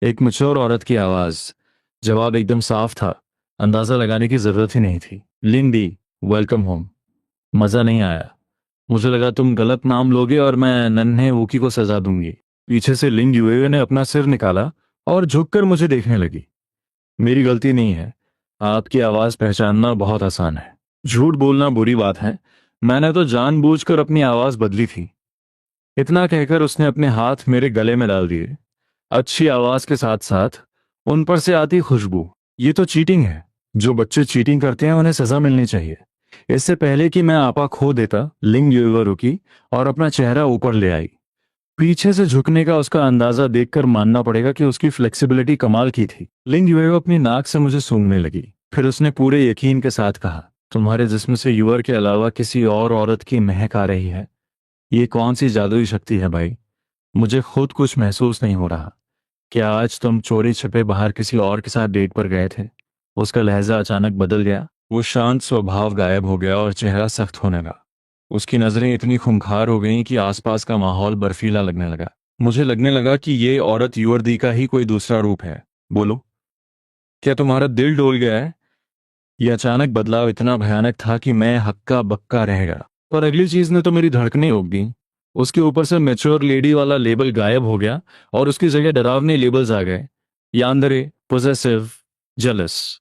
एक मैच्योर औरत की आवाज। जवाब एकदम साफ था, अंदाजा लगाने की जरूरत ही नहीं थी। Lindy, welcome home. मजा नहीं आया। मुझे लगा तुम गलत नाम लोगे और मैं नन्हे वूकी को सजा दूंगी। पीछे से लिंग युए ने अपना सिर निकाला और झुककर मुझे देखने लगी। मेरी गलती नहीं है, आपकी आवाज पहचानना बहुत आसान है। झूठ बोलना बुरी बात है, मैंने तो जानबूझकर अपनी आवाज बदली थी। इतना कहकर उसने अपने हाथ मेरे गले में डाल दिए। अच्छी आवाज के साथ साथ उन पर से आती खुशबू। ये तो चीटिंग है। जो बच्चे चीटिंग करते हैं उन्हें सजा मिलनी चाहिए। इससे पहले कि मैं आपा खो देता, लिंग युवा रुकी और अपना चेहरा ऊपर ले आई। पीछे से झुकने का उसका अंदाजा देखकर मानना पड़ेगा कि उसकी फ्लेक्सिबिलिटी कमाल की थी। लिंग युवा अपनी नाक से मुझे सूंघने लगी। फिर उसने पूरे यकीन के साथ कहा, तुम्हारे जिस्म से युवर के अलावा किसी और औरत की महक आ रही है। ये कौन सी जादुई शक्ति है भाई? मुझे खुद कुछ महसूस नहीं हो रहा। क्या आज तुम चोरी छिपे बाहर किसी और के साथ डेट पर गए थे? उसका लहजा अचानक बदल गया। वो शांत स्वभाव गायब हो गया और चेहरा सख्त होने लगा। उसकी नजरें इतनी खूंखार हो गईं कि आसपास का माहौल बर्फीला लगने लगा। मुझे लगने लगा कि ये औरत युवर्दी का ही कोई दूसरा रूप है। बोलो, क्या तुम्हारा दिल डोल गया है? यह अचानक बदलाव इतना भयानक था कि मैं हक्का बक्का रह गया। पर अगली चीज ने तो मेरी धड़कनें रोक दी। उसके ऊपर से मैच्योर लेडी वाला लेबल गायब हो गया और उसकी जगह डरावने लेबल्स आ गए। यान्दरे, पोजेसिव, जेलस।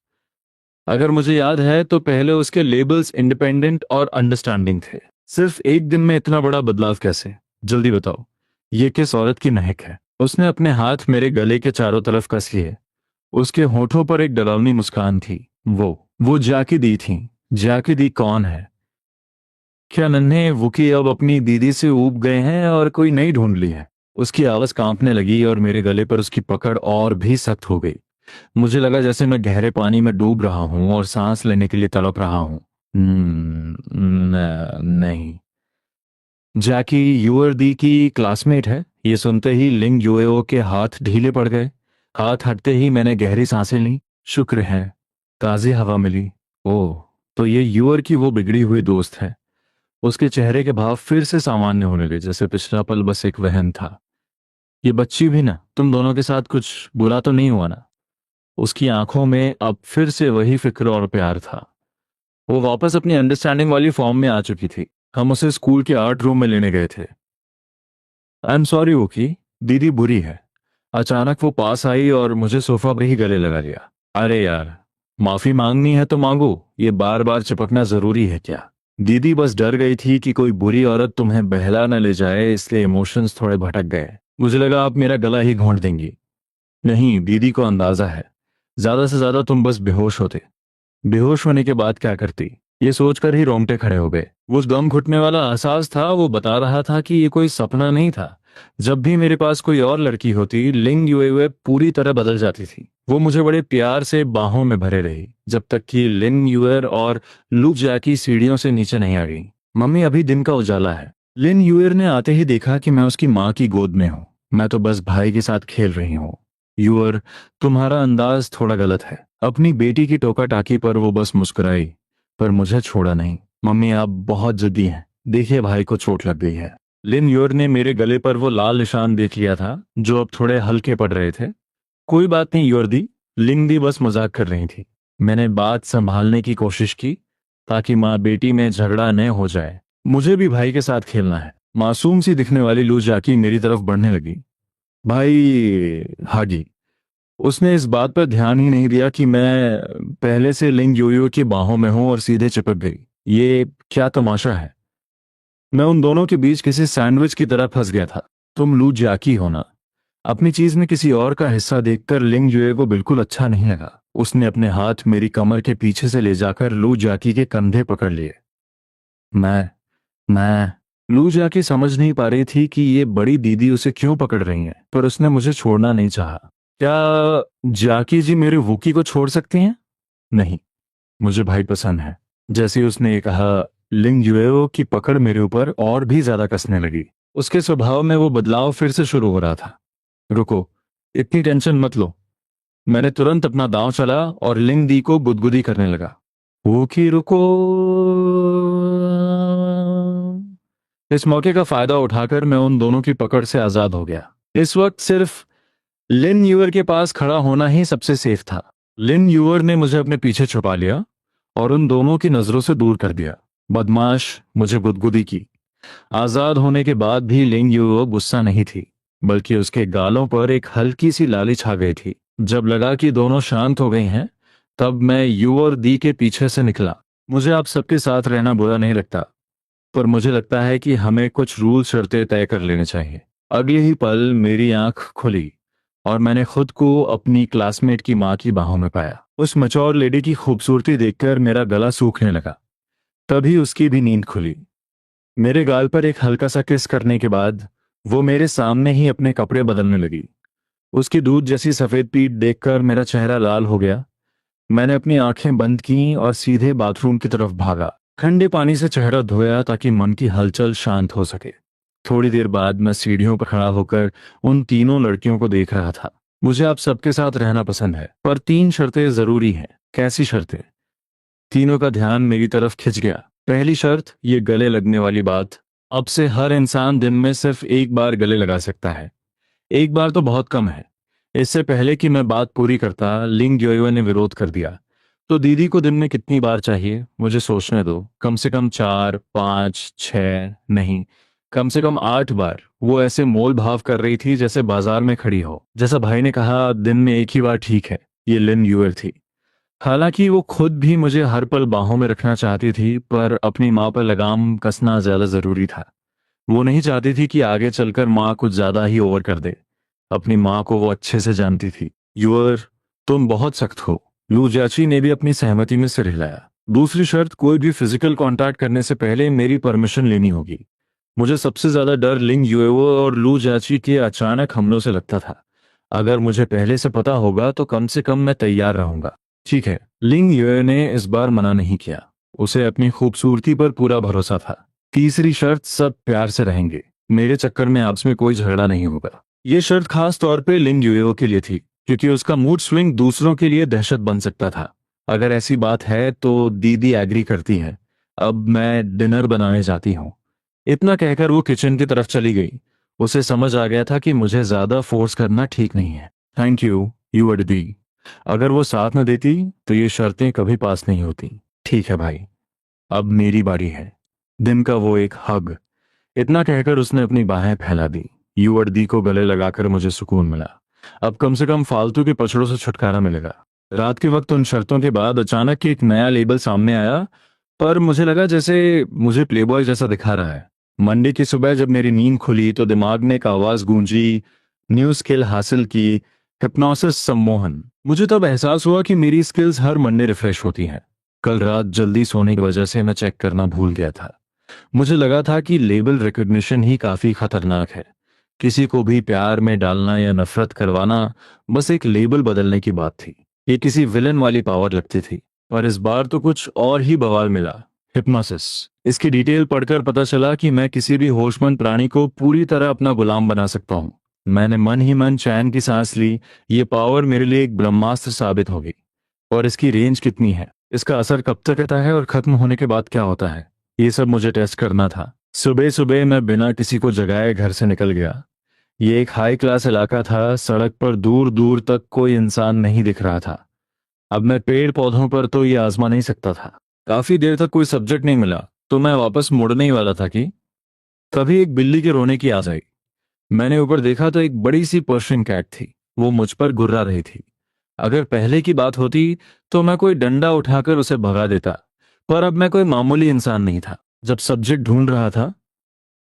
अगर मुझे याद है तो पहले उसके लेबल्स इंडिपेंडेंट और अंडरस्टैंडिंग थे। सिर्फ एक दिन में इतना बड़ा बदलाव कैसे? जल्दी बताओ, ये किस औरत की महक है? उसने अपने हाथ मेरे गले के चारों तरफ कस लिए। उसके होठों पर एक डरावनी मुस्कान थी। वो जाकी दी थी। जाकी दी कौन है? क्या नन्हे वुकी अब अपनी दीदी से ऊब गए हैं और कोई नई ढूंढ ली है? उसकी आवाज कांपने लगी और मेरे गले पर उसकी पकड़ और भी सख्त हो गई। मुझे लगा जैसे मैं गहरे पानी में डूब रहा हूं और सांस लेने के लिए तड़प रहा हूं। नहीं। जैकी यूअर दी की क्लासमेट है? ये सुनते ही लिंग युएओ के हाथ ढीले पड़ गए। हाथ हटते ही मैंने गहरी सांसें ली। शुक्र है, ताज़ी हवा मिली। ओह, तो ये यूअर की वो बिगड़ी हुई दोस्त है। उसके चेहरे के भाव फिर से सामान्य होने लगे, जैसे पिछला पल बस एक वहम था। ये बच्ची भी ना, तुम दोनों के साथ कुछ बुरा तो नहीं हुआ ना? उसकी आंखों में अब फिर से वही फिक्र और प्यार था। वो वापस अपनी अंडरस्टैंडिंग वाली फॉर्म में आ चुकी थी। हम उसे स्कूल के आर्ट रूम में लेने गए थे। आई एम सॉरी ओकी, दीदी बुरी है। अचानक वो पास आई और मुझे सोफा पर ही गले लगा लिया। अरे यार, माफी मांगनी है तो मांगो, ये बार बार चिपकना जरूरी है क्या? दीदी बस डर गई थी कि कोई बुरी औरत तुम्हें बहला न ले जाए, इसलिए इमोशंस थोड़े भटक गए। मुझे लगा आप मेरा गला ही घोंट देंगी। नहीं, दीदी को अंदाजा है। ज्यादा से ज्यादा तुम बस बेहोश होते। बेहोश होने के बाद क्या करती? ये सोचकर ही रोंगटे खड़े हो गए। वो दम घुटने वाला एहसास था। वो बता रहा था कि ये कोई सपना नहीं था। जब भी मेरे पास कोई और लड़की होती, लिंग युए पूरी तरह बदल जाती थी। वो मुझे बड़े प्यार से बाहों में भरे रही, जब तक कि लिन यूएर और लू जैकी सीढ़ियों से नीचे नहीं आ गई। मम्मी, अभी दिन का उजाला है। लिन यूएर ने आते ही देखा कि मैं उसकी माँ की गोद में हूँ। मैं तो बस भाई के साथ खेल रही हूँ। यूएर, तुम्हारा अंदाज थोड़ा गलत है। अपनी बेटी की टोका टाकी पर वो बस मुस्कुराई, पर मुझे छोड़ा नहीं। मम्मी, आप बहुत जिद्दी हैं। देखिए, भाई को चोट लग गई है। लिन योर ने मेरे गले पर वो लाल निशान देख लिया था, जो अब थोड़े हल्के पड़ रहे थे। कोई बात नहीं योर दी, लिंग दी बस मजाक कर रही थी। मैंने बात संभालने की कोशिश की, ताकि माँ बेटी में झगड़ा न हो जाए। मुझे भी भाई के साथ खेलना है। मासूम सी दिखने वाली लू जाकी मेरी तरफ बढ़ने लगी। भाई हागी। उसने इस बात पर ध्यान ही नहीं दिया कि मैं पहले से लिंग योयो की बाहों में हूं और सीधे चिपक गई। ये क्या तमाशा है? मैं उन दोनों के बीच किसी सैंडविच की तरह फंस गया था। तुम लू जाकी हो ना? अपनी चीज में किसी और का हिस्सा देखकर लिंग जुए को बिल्कुल अच्छा नहीं लगा। उसने अपने हाथ मेरी कमर के पीछे से ले जाकर लू जाकी के कंधे पकड़ लिए। मैं मैं लू जाकी समझ नहीं पा रही थी कि ये बड़ी दीदी उसे क्यों पकड़ रही है, पर उसने मुझे छोड़ना नहीं चाहा। क्या जाकी जी मेरे वुकी को छोड़ सकती हैं? नहीं, मुझे भाई पसंद है। जैसे ही उसने ये कहा, लिंग युएओ की पकड़ मेरे ऊपर और भी ज्यादा कसने लगी। उसके स्वभाव में वो बदलाव फिर से शुरू हो रहा था। रुको, इतनी टेंशन मत लो। मैंने तुरंत अपना दांव चला और लिंग दी को गुदगुदी करने लगा। वो कि रुको। इस मौके का फायदा उठाकर मैं उन दोनों की पकड़ से आजाद हो गया। इस वक्त सिर्फ लिन यूअर के पास खड़ा होना ही सबसे सेफ था। लिन यूअर ने मुझे अपने पीछे छुपा लिया और उन दोनों की नजरों से दूर कर दिया। बदमाश, मुझे गुदगुदी की। आजाद होने के बाद भी लिंग यूअर गुस्सा नहीं थी, बल्कि उसके गालों पर एक हल्की सी लाली छा गई थी। जब लगा कि दोनों शांत हो गई हैं, तब मैं यूअर दी के पीछे से निकला। मुझे आप सबके साथ रहना बुरा नहीं लगता, पर मुझे लगता है कि हमें कुछ रूल शर्तें तय कर लेने चाहिए। अगले ही पल मेरी आंख खुली और मैंने खुद को अपनी क्लासमेट की माँ की बाहों में पाया। उस मचौर लेडी की खूबसूरती देखकर मेरा गला सूखने लगा। तभी उसकी भी नींद खुली। मेरे गाल पर एक हल्का सा किस करने के बाद वो मेरे सामने ही अपने कपड़े बदलने लगी। उसकी दूध जैसी सफेद पीठ देखकर मेरा चेहरा लाल हो गया। मैंने अपनी आंखें बंद की और सीधे बाथरूम की तरफ भागा। ठंडे पानी से चेहरा धोया ताकि मन की हलचल शांत हो सके। थोड़ी देर बाद मैं सीढ़ियों पर खड़ा होकर उन तीनों लड़कियों को देख रहा था। मुझे आप सबके साथ रहना पसंद है, पर 3 शर्तें जरूरी हैं। कैसी शर्तें? तीनों का ध्यान मेरी तरफ खिंच गया। पहली शर्त, ये गले लगने वाली बात। अब से हर इंसान दिन में सिर्फ एक बार गले लगा सकता है। एक बार तो बहुत कम है। इससे पहले कि मैं बात पूरी करता, लिंग योयो ने विरोध कर दिया। तो दीदी को दिन में कितनी बार चाहिए? मुझे सोचने दो। कम से कम 4, 5, 6, नहीं, कम से कम 8 बार। वो ऐसे मोल भाव कर रही थी जैसे बाजार में खड़ी हो। जैसा भाई ने कहा, दिन में एक ही बार ठीक है। ये लिन यूअर थी। हालांकि वो खुद भी मुझे हर पल बाहों में रखना चाहती थी, पर अपनी माँ पर लगाम कसना ज्यादा जरूरी था। वो नहीं चाहती थी कि आगे चलकर माँ कुछ ज्यादा ही ओवर कर दे। अपनी माँ को वो अच्छे से जानती थी। यूर, तुम बहुत सख्त हो। लू जाची ने भी अपनी सहमति में सिर हिलाया। दूसरी शर्त, कोई भी फिजिकल कांटेक्ट करने से पहले मेरी परमिशन लेनी होगी। मुझे सबसे ज्यादा डर लिंग युएवो और लू जाची के अचानक हमलों से लगता था। अगर मुझे पहले से पता होगा तो कम से कम मैं तैयार रहूंगा। ठीक है, लिंग युए ने इस बार मना नहीं किया। उसे अपनी खूबसूरती पर पूरा भरोसा था। तीसरी शर्त, सब प्यार से रहेंगे। मेरे चक्कर में आपस में कोई झगड़ा नहीं होगा। ये शर्त खास तौर पे लिंग युएओ के लिए थी, क्योंकि उसका मूड स्विंग दूसरों के लिए दहशत बन सकता था। अगर ऐसी बात है तो दीदी एग्री करती है। अब मैं डिनर बनाने जाती हूँ। इतना कहकर वो किचन की तरफ चली गई। उसे समझ आ गया था कि मुझे ज्यादा फोर्स करना ठीक नहीं है। थैंक यू, यू दी। अगर वो साथ न देती तो ये शर्तें कभी पास नहीं होती। ठीक है भाई, अब मेरी बारी है। दिन का वो एक हग। इतना कहकर उसने अपनी बाहें फैला दी। दी को गले लगाकर मुझे सुकून मिला। अब कम से कम फालतू के पछड़ों से छुटकारा मिलेगा। रात के वक्त उन शर्तों के बाद अचानक एक नया लेबल सामने आया, पर मुझे लगा जैसे मुझे प्लेबॉय जैसा दिखा रहा है। मंडे की सुबह जब मेरी नींद खुली तो दिमाग में एक आवाज गूंजी, न्यू स्किल हासिल की, हिप्नोसिस सम्मोहन। मुझे तब एहसास हुआ कि मेरी स्किल्स हर मंडे रिफ्रेश होती हैं। कल रात जल्दी सोने की वजह से मैं चेक करना भूल गया था। मुझे लगा था कि लेबल रिकॉग्निशन ही काफी खतरनाक है। किसी को भी प्यार में डालना या नफरत करवाना बस एक लेबल बदलने की बात थी। ये किसी विलन वाली पावर लगती थी। और इस बार तो कुछ और ही बवाल मिला। हिप्नोसिस। इसकी डिटेल पढ़कर पता चला कि मैं किसी भी होशमंद प्राणी को पूरी तरह अपना गुलाम बना सकता हूँ। मैंने मन ही मन चैन की सांस ली। ये पावर मेरे लिए एक ब्रह्मास्त्र साबित होगी। और इसकी रेंज कितनी है, इसका असर कब तक रहता है और खत्म होने के बाद क्या होता है, ये सब मुझे टेस्ट करना था। सुबह सुबह मैं बिना किसी को जगाए घर से निकल गया। ये एक हाई क्लास इलाका था। सड़क पर दूर दूर तक कोई इंसान नहीं दिख रहा था। अब मैं पेड़ पौधों पर तो ये आजमा नहीं सकता था। काफी देर तक कोई सब्जेक्ट नहीं मिला तो मैं वापस मुड़ने ही वाला था कि तभी एक बिल्ली के रोने की आवाज आई। मैंने ऊपर देखा तो एक बड़ी सी पर्शियन कैट थी। वो मुझ पर गुर्रा रही थी। अगर पहले की बात होती तो मैं कोई डंडा उठाकर उसे भगा देता, पर अब मैं कोई मामूली इंसान नहीं था। जब सब्जेक्ट ढूंढ रहा था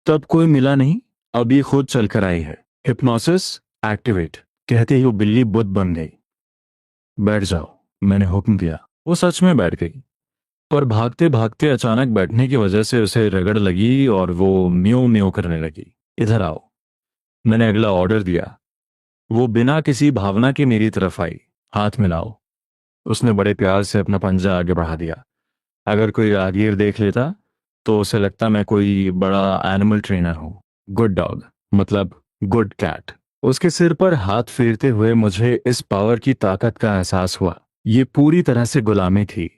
तब कोई मिला नहीं। अब ये खुद चलकर आई है। हिप्नोसिस एक्टिवेट कहते ही वो बिल्ली बुद्ध बन गई। बैठ जाओ, मैंने हुक्म दिया। वो सच में बैठ गई, पर भागते भागते अचानक बैठने की वजह से उसे रगड़ लगी और वो म्यो म्यो करने लगी। इधर आओ, मैंने अगला ऑर्डर दिया। वो बिना किसी भावना के मेरी तरफ आई। हाथ मिलाओ। उसने बड़े प्यार से अपना पंजा आगे बढ़ा दिया। अगर कोई राहगीर देख लेता तो उसे लगता मैं कोई बड़ा एनिमल ट्रेनर हूँ। गुड डॉग, मतलब गुड कैट। उसके सिर पर हाथ फेरते हुए मुझे इस पावर की ताकत का एहसास हुआ। ये पूरी तरह से गुलामी थी।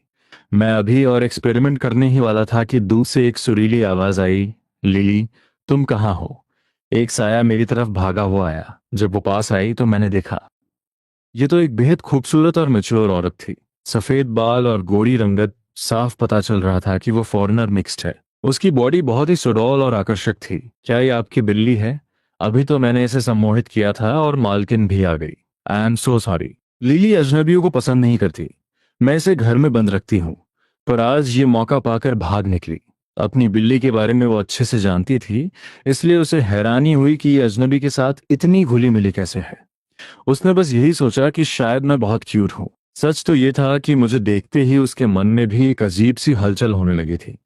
मैं अभी और एक्सपेरिमेंट करने ही वाला था कि दूर से एक सुरीली आवाज आई, लिली, तुम कहाँ हो। एक साया मेरी तरफ भागा हुआ आया। जब वो पास आई तो मैंने देखा, ये तो एक बेहद खूबसूरत और मैच्योर औरत थी। सफेद बाल और गोरी रंगत, साफ पता चल रहा था कि वो फॉरेनर मिक्स्ड है। उसकी बॉडी बहुत ही सुडौल और आकर्षक थी। क्या ये आपकी बिल्ली है? अभी तो मैंने इसे सम्मोहित किया था और मालकिन भी आ गई। I am so sorry. Lily अजनबियों को पसंद नहीं करती। मैं इसे घर में बंद रखती हूँ, पर आज ये मौका पाकर भाग निकली। अपनी बिल्ली के बारे में वो अच्छे से जानती थी, इसलिए उसे हैरानी हुई कि ये अजनबी के साथ इतनी घुली मिली कैसे है। उसने बस यही सोचा कि शायद मैं बहुत क्यूट हूँ। सच तो ये था कि मुझे देखते ही उसके मन में भी एक अजीब सी हलचल होने लगी थी।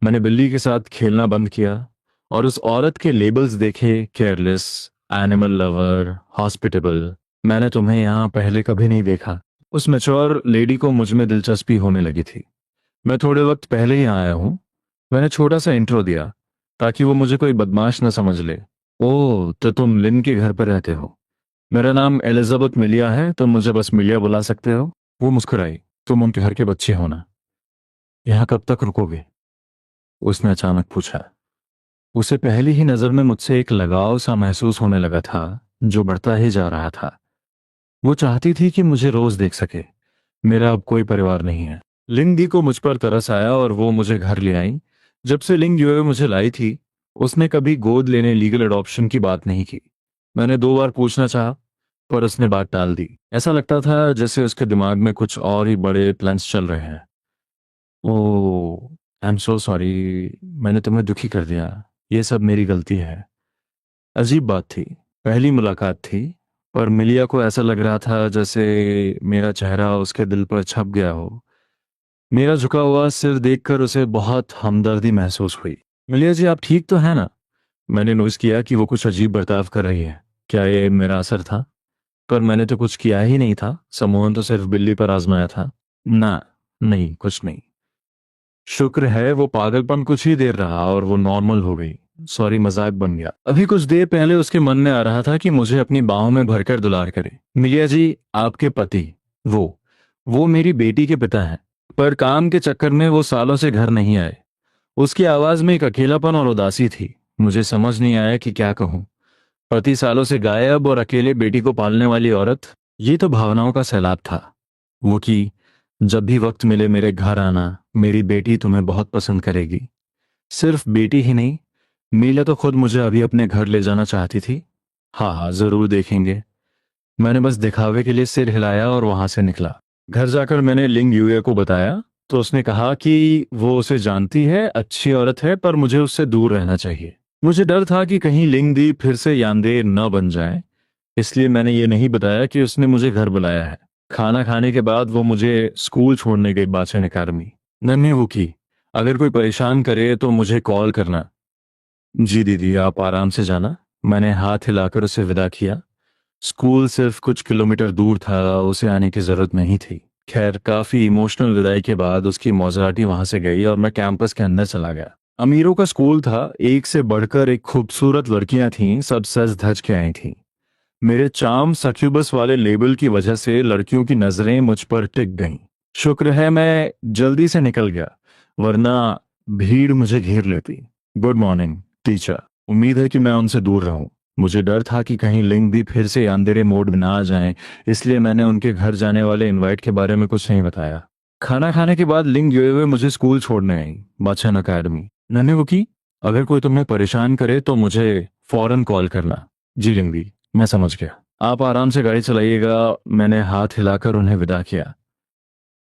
मैंने बिल्ली के साथ खेलना बंद किया और उस औरत के लेबल्स देखे, केयरलेस, एनिमल लवर, हॉस्पिटेबल। मैंने तुम्हें यहाँ पहले कभी नहीं देखा। उस मैच्योर लेडी को मुझ में दिलचस्पी होने लगी थी। मैं थोड़े वक्त पहले ही आया हूँ। मैंने छोटा सा इंट्रो दिया ताकि वो मुझे कोई बदमाश न समझ ले। ओह, तो तुम लिन के घर पर रहते हो। मेरा नाम एलिजाबेथ मिलिया है, तुम मुझे बस मिलिया बुला सकते हो। वो मुस्कुराई। तुम उनके घर के बच्चे हो ना? यहाँ कब तक रुकोगे? उसने अचानक पूछा। उसे पहली ही नजर में मुझसे एक लगाव सा महसूस होने लगा था, जो बढ़ता ही जा रहा था। वो चाहती थी कि मुझे रोज देख सके। मेरा अब कोई परिवार नहीं है। लिंग दी को मुझ पर तरस आया और वो मुझे घर ले आई। जब से लिंग युए मुझे लाई थी, उसने कभी गोद लेने, लीगल अडॉप्शन की बात नहीं की। मैंने 2 बार पूछना चाहा, पर उसने बात टाल दी। ऐसा लगता था जैसे उसके दिमाग में कुछ और ही बड़े प्लान्स चल रहे हैं। ओ, आई एम सो सॉरी, मैंने तुम्हें दुखी कर दिया। ये सब मेरी गलती है। अजीब बात थी, पहली मुलाकात थी, पर मिलिया को ऐसा लग रहा था जैसे मेरा चेहरा उसके दिल पर छप गया हो। मेरा झुका हुआ सिर देखकर उसे बहुत हमदर्दी महसूस हुई। मिलिया जी, आप ठीक तो है ना? मैंने नोटिस किया कि वो कुछ अजीब बर्ताव कर रही है। क्या ये मेरा असर था? पर मैंने तो कुछ किया ही नहीं था, समोहन तो सिर्फ बिल्ली पर आजमाया था। ना, नहीं, कुछ नहीं। शुक्र है वो पागलपन कुछ ही देर रहा और वो नॉर्मल हो गई। सॉरी, मजाक बन गया। अभी कुछ देर पहले उसके मन में आ रहा था कि मुझे अपनी बाहों में भरकर दुलार करे। मिलिया जी, आपके पति, वो वो मेरी बेटी के पिता हैं। पर काम के चक्कर में वो सालों से घर नहीं आए। उसकी आवाज में एक अकेलापन और उदासी थी। मुझे समझ नहीं आया कि क्या कहूँ। पति सालों से गायब और अकेले बेटी को पालने वाली औरत, ये तो भावनाओं का सैलाब था। वो कि जब भी वक्त मिले मेरे घर आना, मेरी बेटी तुम्हें बहुत पसंद करेगी। सिर्फ बेटी ही नहीं, मीला तो खुद मुझे अभी अपने घर ले जाना चाहती थी। हाँ हाँ, जरूर देखेंगे। मैंने बस दिखावे के लिए सिर हिलाया और वहां से निकला। घर जाकर मैंने लिंग यूए को बताया तो उसने कहा कि वो उसे जानती है, अच्छी औरत है, पर मुझे उससे दूर रहना चाहिए। मुझे डर था कि कहीं लिंग दी फिर से यानदेर न बन जाए, इसलिए मैंने ये नहीं बताया कि उसने मुझे घर बुलाया है। खाना खाने के बाद वो मुझे स्कूल छोड़ने गई बाचन अकादमी। नन्हे वो की, अगर कोई परेशान करे तो मुझे कॉल करना। जी दीदी, आप आराम से जाना। मैंने हाथ हिलाकर उसे विदा किया। स्कूल सिर्फ कुछ किलोमीटर दूर था, उसे आने की जरूरत नहीं थी। खैर, काफी इमोशनल विदाई के बाद उसकी मौजराती वहां से गई और मैं कैंपस के अंदर चला गया। अमीरों का स्कूल था, एक से बढ़कर एक खूबसूरत लड़कियां थीं, सब सज धज के आई थीं। मेरे चार्म सक्यूबस वाले लेबल की वजह से लड़कियों की नजरें मुझ पर टिक गईं। शुक्र है मैं जल्दी से निकल गया, वरना भीड़ मुझे घेर लेती। Good morning teacher. उम्मीद है कि मैं उनसे दूर रहूं। मुझे डर था कि कहीं लिंग भी फिर से अंधेरे मोड में ना आ जाएं, इसलिए मैंने उनके घर जाने वाले इनवाइट के बारे में कुछ नहीं बताया। खाना खाने के बाद लिंग गए हुए मुझे स्कूल छोड़ने आई, बच्चन अकेडमी। नन्हे वो की, अगर कोई तुम्हें परेशान करे तो मुझे फौरन कॉल करना। जी लिंगी, मैं समझ गया। आप आराम से गाड़ी चलाइएगा। मैंने हाथ हिलाकर उन्हें विदा किया।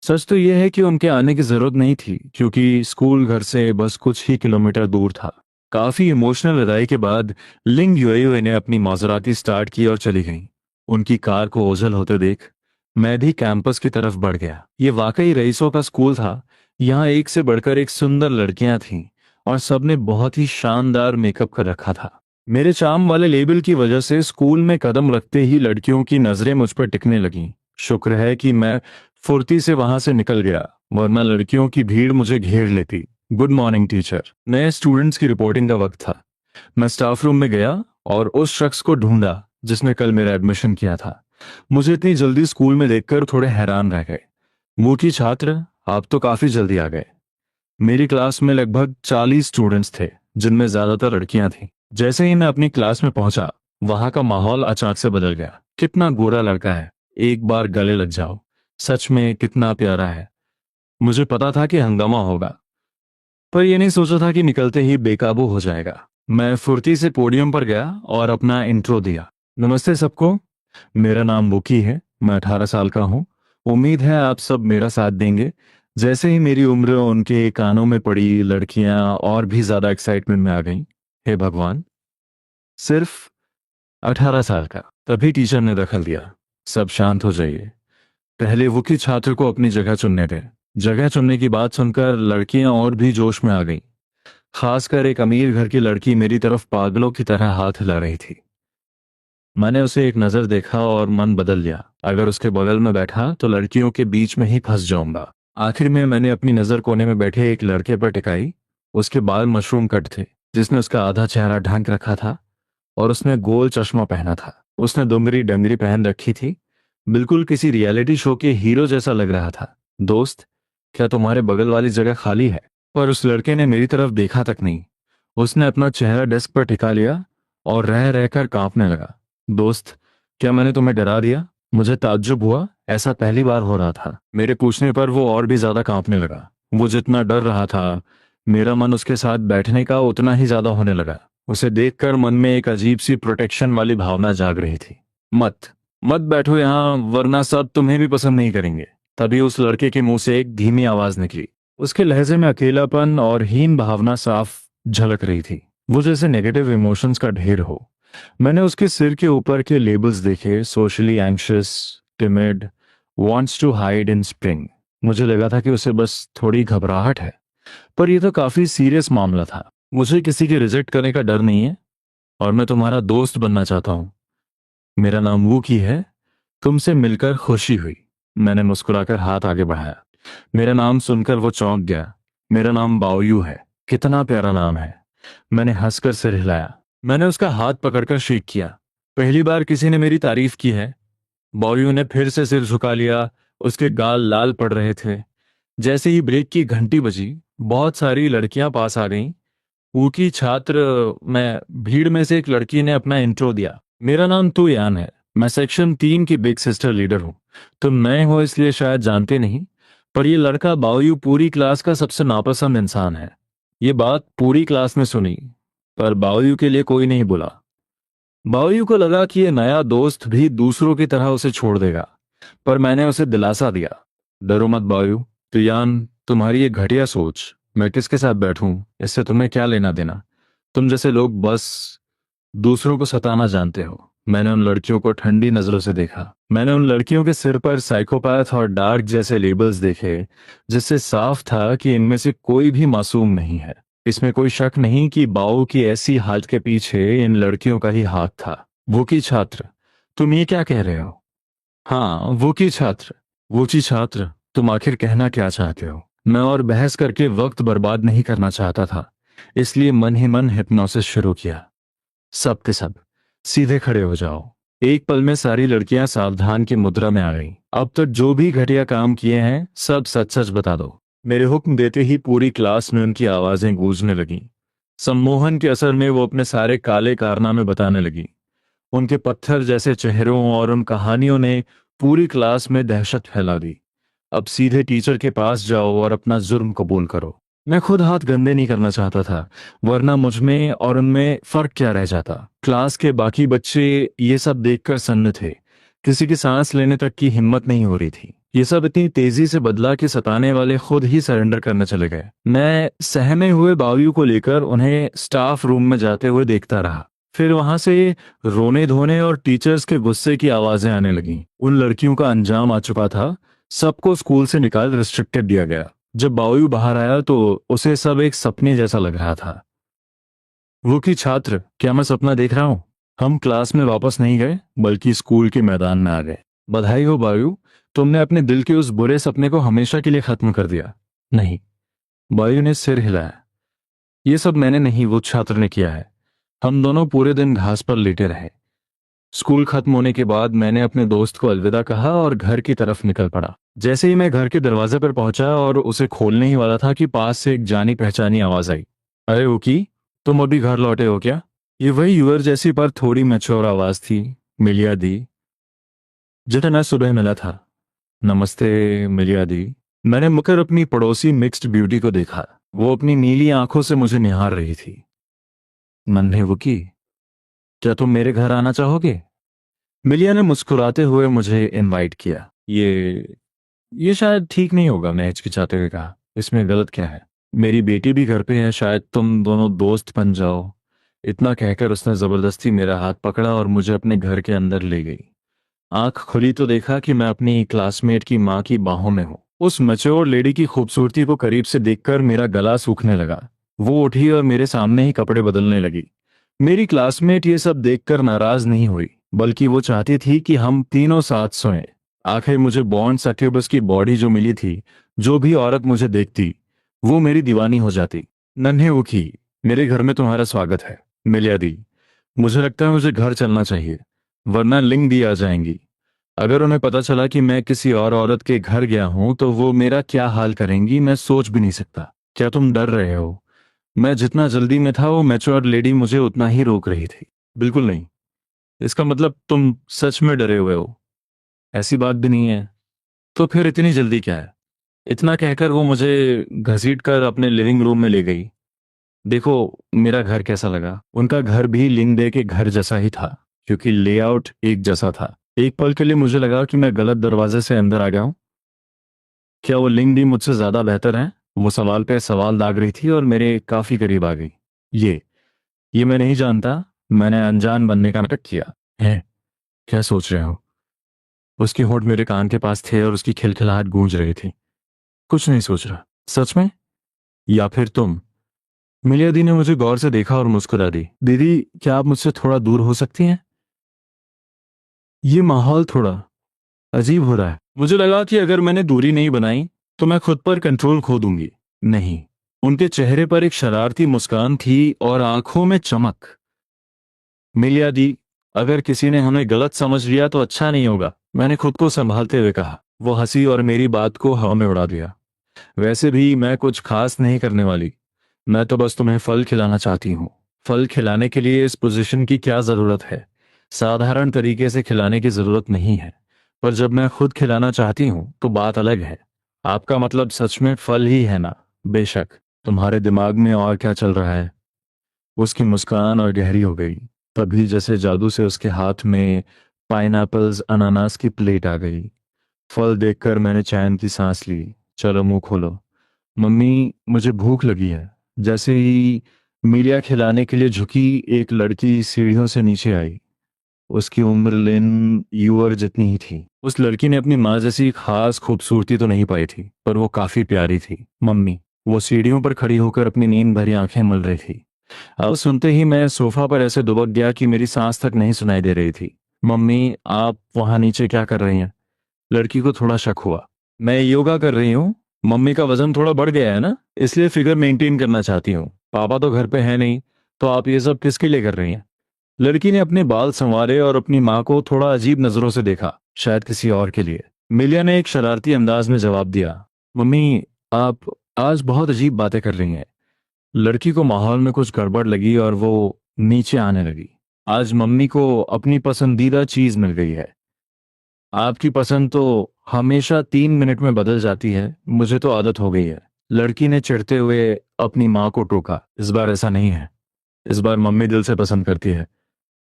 सच तो यह है कि उनके आने की जरूरत नहीं थी, क्योंकि स्कूल घर से बस कुछ ही किलोमीटर दूर था। काफी इमोशनल विदाई के बाद लिंग यूएयू ने अपनी माजराती स्टार्ट की और चली गई। उनकी कार को ओझल होते देख मैं भी कैंपस की तरफ बढ़ गया। ये वाकई रईसों का स्कूल था। यहाँ एक से बढ़कर एक सुंदर लड़कियां थीं और सबने बहुत ही शानदार मेकअप कर रखा था। मेरे चार्म वाले लेबल की वजह से स्कूल में कदम रखते ही लड़कियों की नजरें मुझ पर टिकने लगीं। शुक्र है कि मैं फुर्ती से वहां से निकल गया, वरना लड़कियों की भीड़ मुझे घेर लेती। Good morning teacher. नए स्टूडेंट्स की रिपोर्टिंग का वक्त था। मैं स्टाफ रूम में गया और उस शख्स को ढूंढा जिसने कल मेरा एडमिशन किया था। मुझे इतनी जल्दी स्कूल में देखकर थोड़े हैरान रह गए। मूर्ति छात्र, आप तो काफी जल्दी आ गए। मेरी क्लास में लगभग 40 स्टूडेंट्स थे, जिनमें ज्यादातर लड़कियां थीं। जैसे ही मैं अपनी क्लास में पहुंचा, वहां का माहौल अचानक से बदल गया। कितना गोरा लड़का है, एक बार गले लग जाओ। सच में कितना प्यारा है। मुझे पता था कि हंगामा होगा, पर यह नहीं सोचा था कि निकलते ही बेकाबू हो जाएगा। मैं फुर्ती से पोडियम पर गया और अपना इंट्रो दिया। नमस्ते सबको, मेरा नाम बुकी है, मैं 18 साल का हूँ। उम्मीद है आप सब मेरा साथ देंगे। जैसे ही मेरी उम्र उनके कानों में पड़ी, लड़कियां और भी ज्यादा एक्साइटमेंट में आ गईं। हे भगवान, सिर्फ 18 साल का। तभी टीचर ने दखल दिया। सब शांत हो जाइए, पहले वो की छात्र को अपनी जगह चुनने दें। जगह चुनने की बात सुनकर लड़कियां और भी जोश में आ गईं। खासकर एक अमीर घर की लड़की मेरी तरफ पागलों की तरह हाथ हिला रही थी। मैंने उसे एक नजर देखा और मन बदल लिया। अगर उसके बगल में बैठा तो लड़कियों के बीच में ही फंस जाऊंगा। आखिर में मैंने अपनी नजर कोने में बैठे एक लड़के पर टिकाई। उसके बाल मशरूम कट थे, जिसने उसका आधा चेहरा ढक रखा था, और उसने गोल चश्मा पहना था। उसने दुमरी डमरी पहन रखी थी, बिल्कुल किसी रियलिटी शो के हीरो जैसा लग रहा था। दोस्त, क्या तुम्हारे बगल वाली जगह खाली है? पर उस लड़के ने मेरी तरफ देखा तक नहीं। उसने अपना चेहरा डेस्क पर टिका लिया और रह रहकर कांपने लगा। दोस्त, क्या मैंने तुम्हें डरा दिया? मुझे ताज्जुब हुआ, ऐसा पहली बार हो रहा था। मेरे पूछने पर वो और भी ज्यादा कांपने लगा। वो जितना डर रहा था, मेरा मन उसके साथ बैठने का उतना ही ज्यादा होने लगा। उसे देखकर मन में एक अजीब सी प्रोटेक्शन वाली भावना जाग रही थी। मत, मत बैठो यहाँ, वरना सब तुम्हें भी पसंद नहीं करेंगे। तभी उस लड़के के मुंह से एक धीमी आवाज निकली। उसके लहजे में अकेलापन और हीन भावना साफ झलक रही थी, वो जैसे नेगेटिव इमोशंस का ढेर हो। मैंने उसके सिर के ऊपर के लेबल्स देखे, socially anxious, timid, wants to hide in spring. मुझे लगा था कि उसे बस थोड़ी घबराहट है, पर यह तो काफी सीरियस मामला था। मुझे किसी के रिजेक्ट करने का डर नहीं है, और मैं तुम्हारा दोस्त बनना चाहता हूँ। मेरा नाम वूकी है, तुमसे मिलकर खुशी हुई। मैंने मुस्कुराकर हाथ आगे बढ़ाया। मेरा नाम सुनकर वो चौंक गया। मेरा नाम बाओयू है। कितना प्यारा नाम है। मैंने हंसकर सिर हिलाया। मैंने उसका हाथ पकड़कर शेक किया। पहली बार किसी ने मेरी तारीफ की है। बाओयू ने फिर से सिर झुका लिया। उसके गाल लाल पड़ रहे थे। जैसे ही ब्रेक की घंटी बजी, बहुत सारी लड़कियां पास आ गईं। ऊकी छात्र, मैं भीड़ में से एक लड़की ने अपना इंट्रो दिया। मेरा नाम तू यान है, मैं सेक्शन 3 की बिग सिस्टर लीडर हूँ। तुम नए हो इसलिए शायद जानते नहीं, पर ये लड़का बाओयू पूरी क्लास का सबसे नापसंद इंसान है। ये बात पूरी क्लास में सुनी, पर बाओयू के लिए कोई नहीं बोला। बाओयू को लगा कि ये नया दोस्त भी दूसरों की तरह उसे छोड़ देगा, पर मैंने उसे दिलासा दिया, डरो मत बाओयू। तो यान, तुम्हारी ये घटिया सोच, मैं किसके साथ बैठूं, इससे तुम्हें क्या लेना देना। तुम जैसे लोग बस दूसरों को सताना जानते हो। मैंने उन लड़कियों को ठंडी नजरों से देखा। मैंने उन लड़कियों के सिर पर साइकोपैथ और डार्क जैसे लेबल्स देखे, जिससे साफ था कि इनमें से कोई भी मासूम नहीं है। इसमें कोई शक नहीं कि बाओ की ऐसी हालत के पीछे इन लड़कियों का ही हाथ था। वो की छात्र, तुम ये क्या कह रहे हो? हाँ, वो की छात्र। वोची छात्र, तुम आखिर कहना क्या चाहते हो? मैं और बहस करके वक्त बर्बाद नहीं करना चाहता था, इसलिए मन ही मन हिप्नोसिस शुरू किया। सब के सब सीधे खड़े हो जाओ। एक पल में सारी लड़कियां सावधान की मुद्रा में आ गईं। अब तक जो भी घटिया काम किए हैं, सब सच सच बता दो। मेरे हुक्म देते ही पूरी क्लास में उनकी आवाजें गूंजने लगीं। सम्मोहन के असर में वो अपने सारे काले कारनामे बताने लगी। उनके पत्थर जैसे चेहरों और उन कहानियों ने पूरी क्लास में दहशत फैला दी। अब सीधे टीचर के पास जाओ और अपना जुर्म कबूल करो। मैं खुद हाथ गंदे नहीं करना चाहता था, वरना मुझ में और उनमें फर्क क्या रह जाता। क्लास के बाकी बच्चे ये सब देखकर सन्न थे। किसी की सांस लेने तक की हिम्मत नहीं हो रही थी। ये सब इतनी तेजी से बदला कि सताने वाले खुद ही सरेंडर करने चले गए। मैं सहमे हुए बावरियों को लेकर उन्हें स्टाफ रूम में जाते हुए देखता रहा। फिर वहां से रोने धोने और टीचर्स के गुस्से की आवाजें आने लगीं। उन लड़कियों का अंजाम आ चुका था। सबको स्कूल से निकाल रिस्ट्रिक्टेड दिया गया। जब बावयू बाहर आया तो उसे सब एक सपने जैसा लग रहा था। वो की छात्र, क्या मैं सपना देख रहा हूँ? हम क्लास में वापस नहीं गए, बल्कि स्कूल के मैदान में आ गए। बधाई हो बायू, तुमने अपने दिल के उस बुरे सपने को हमेशा के लिए खत्म कर दिया। नहीं, बायू ने सिर हिलाया। ये सब मैंने नहीं, वो छात्र ने किया है। हम दोनों पूरे दिन घास पर लेटे रहे। स्कूल खत्म होने के बाद मैंने अपने दोस्त को अलविदा कहा और घर की तरफ निकल पड़ा। जैसे ही मैं घर के दरवाजे पर पहुंचा और उसे खोलने ही वाला था कि पास से एक जानी पहचानी आवाज आई। अरे ओकी, तुम अभी घर लौटे हो क्या? ये वही यूअर जैसी पर थोड़ी मैच्योर आवाज थी। मिलिया दी, जिसे मैं सुबह मिला था। नमस्ते मिलिया दी। मैंने मुकर अपनी पड़ोसी मिक्स्ड ब्यूटी को देखा। वो अपनी नीली आंखों से मुझे निहार रही थी। नन्हे वुकी, क्या तुम मेरे घर आना चाहोगे? मिलिया ने मुस्कुराते हुए मुझे इनवाइट किया। ये शायद ठीक नहीं होगा, मैं हिचकिचाते हुए कहा। इसमें गलत क्या है? मेरी बेटी भी घर पे है, शायद तुम दोनों दोस्त बन जाओ। इतना कहकर उसने जबरदस्ती मेरा हाथ पकड़ा और मुझे अपने घर के अंदर ले गई। आंख खुली तो देखा कि मैं अपनी क्लासमेट की माँ की बाहों में हूँ। उस मैच्योर लेडी की खूबसूरती को करीब से देखकर मेरा गला सूखने लगा। वो उठी और मेरे सामने ही कपड़े बदलने लगी। मेरी क्लासमेट ये सब देखकर नाराज नहीं हुई, बल्कि वो चाहती थी कि हम तीनों साथ सोएं। आखिर मुझे बॉन्ड सक्यूबस की बॉडी जो मिली थी, जो भी औरत मुझे देखती वो मेरी दीवानी हो जाती। नन्हे उखी, मेरे घर में तुम्हारा स्वागत है। मिलिया दी, मुझे लगता है मुझे घर चलना चाहिए, वरना लिंग दी आ जाएंगी। अगर उन्हें पता चला कि मैं किसी और औरत के घर गया हूं तो वो मेरा क्या हाल करेंगी, मैं सोच भी नहीं सकता। क्या तुम डर रहे हो? मैं जितना जल्दी में था, वो मैच्योर लेडी मुझे उतना ही रोक रही थी। बिल्कुल नहीं। इसका मतलब तुम सच में डरे हुए हो? ऐसी बात भी नहीं है। तो फिर इतनी जल्दी क्या है? इतना कहकर वो मुझे घसीट कर अपने लिविंग रूम में ले गई। देखो मेरा घर कैसा लगा। उनका घर भी लिंगडे के घर जैसा ही था, क्योंकि लेआउट एक जैसा था। एक पल के लिए मुझे लगा कि मैं गलत दरवाजे से अंदर आ गया हूं। क्या वो लिंगडी मुझसे ज्यादा बेहतर है? वो सवाल पे सवाल दाग रही थी और मेरे काफी करीब आ गई। ये ये मैं नहीं जानता। मैंने अनजान बनने का नाटक किया है। क्या सोच रहे हो? उसके होंठ मेरे कान के पास थे और उसकी खिलखिलाहट गूंज रही थी। कुछ नहीं सोच रहा। सच में? या फिर तुम? मिलियादी ने मुझे गौर से देखा और मुस्कुरा दी। दीदी, क्या आप मुझसे थोड़ा दूर हो सकती हैं? ये माहौल थोड़ा अजीब हो रहा है। मुझे लगा कि अगर मैंने दूरी नहीं बनाई तो मैं खुद पर कंट्रोल खो दूंगी। नहीं। उनके चेहरे पर एक शरारती मुस्कान थी और आंखों में चमक। मिलियादी, अगर किसी ने हमें गलत समझ लिया तो अच्छा नहीं होगा, मैंने खुद को संभालते हुए कहा। वो हंसी और मेरी बात को हवा में उड़ा दिया। वैसे भी मैं कुछ खास नहीं करने वाली। मैं तो बस तुम्हें फल खिलाना चाहती हूँ। फल खिलाने के लिए इस पोजीशन की क्या जरूरत है? साधारण तरीके से खिलाने की जरूरत नहीं है। पर जब मैं खुद खिलाना चाहती हूँ तो बात अलग है। आपका मतलब सच में फल ही है ना? बेशक। तुम्हारे दिमाग में और क्या चल रहा है? उसकी मुस्कान और गहरी हो गई। तभी जैसे जादू से उसके हाथ में पाइनएप्पल्स अनानास की प्लेट आ गई। फल देखकर मैंने चैन की सांस ली। चलो मुंह खोलो। मम्मी, मुझे भूख लगी है। जैसे ही मीडिया खिलाने के लिए झुकी, एक लड़की सीढ़ियों से नीचे आई। उसकी उम्र लिन यूअर जितनी ही थी। उस लड़की ने अपनी माँ जैसी खास खूबसूरती तो नहीं पाई थी, पर वो काफी प्यारी थी। मम्मी। वो सीढ़ियों पर खड़ी होकर अपनी नींद भरी आंखें मल रही थी। अब सुनते ही मैं सोफा पर ऐसे दुबक गया कि मेरी सांस तक नहीं सुनाई दे रही थी। मम्मी, आप वहां नीचे क्या कर रही हैं? लड़की को थोड़ा शक हुआ। मैं योगा कर रही हूँ। मम्मी का वजन थोड़ा बढ़ गया है ना, इसलिए फिगर मेंटेन करना चाहती हूँ। पापा तो घर पे है नहीं, तो आप ये सब किसके लिए कर रही हैं? लड़की ने अपने बाल संवारे और अपनी माँ को थोड़ा अजीब नजरों से देखा, शायद किसी और के लिए। मिलिया ने एक शरारती अंदाज में जवाब दिया। मम्मी, आप आज बहुत अजीब बातें कर रही हैं। लड़की को माहौल में कुछ गड़बड़ लगी और वो नीचे आने लगी। आज मम्मी को अपनी पसंदीदा चीज मिल गई है। आपकी पसंद तो हमेशा 3 मिनट में बदल जाती है, मुझे तो आदत हो गई है। लड़की ने चिढ़ते हुए अपनी माँ को टोका। इस बार ऐसा नहीं है। इस बार मम्मी दिल से पसंद करती है।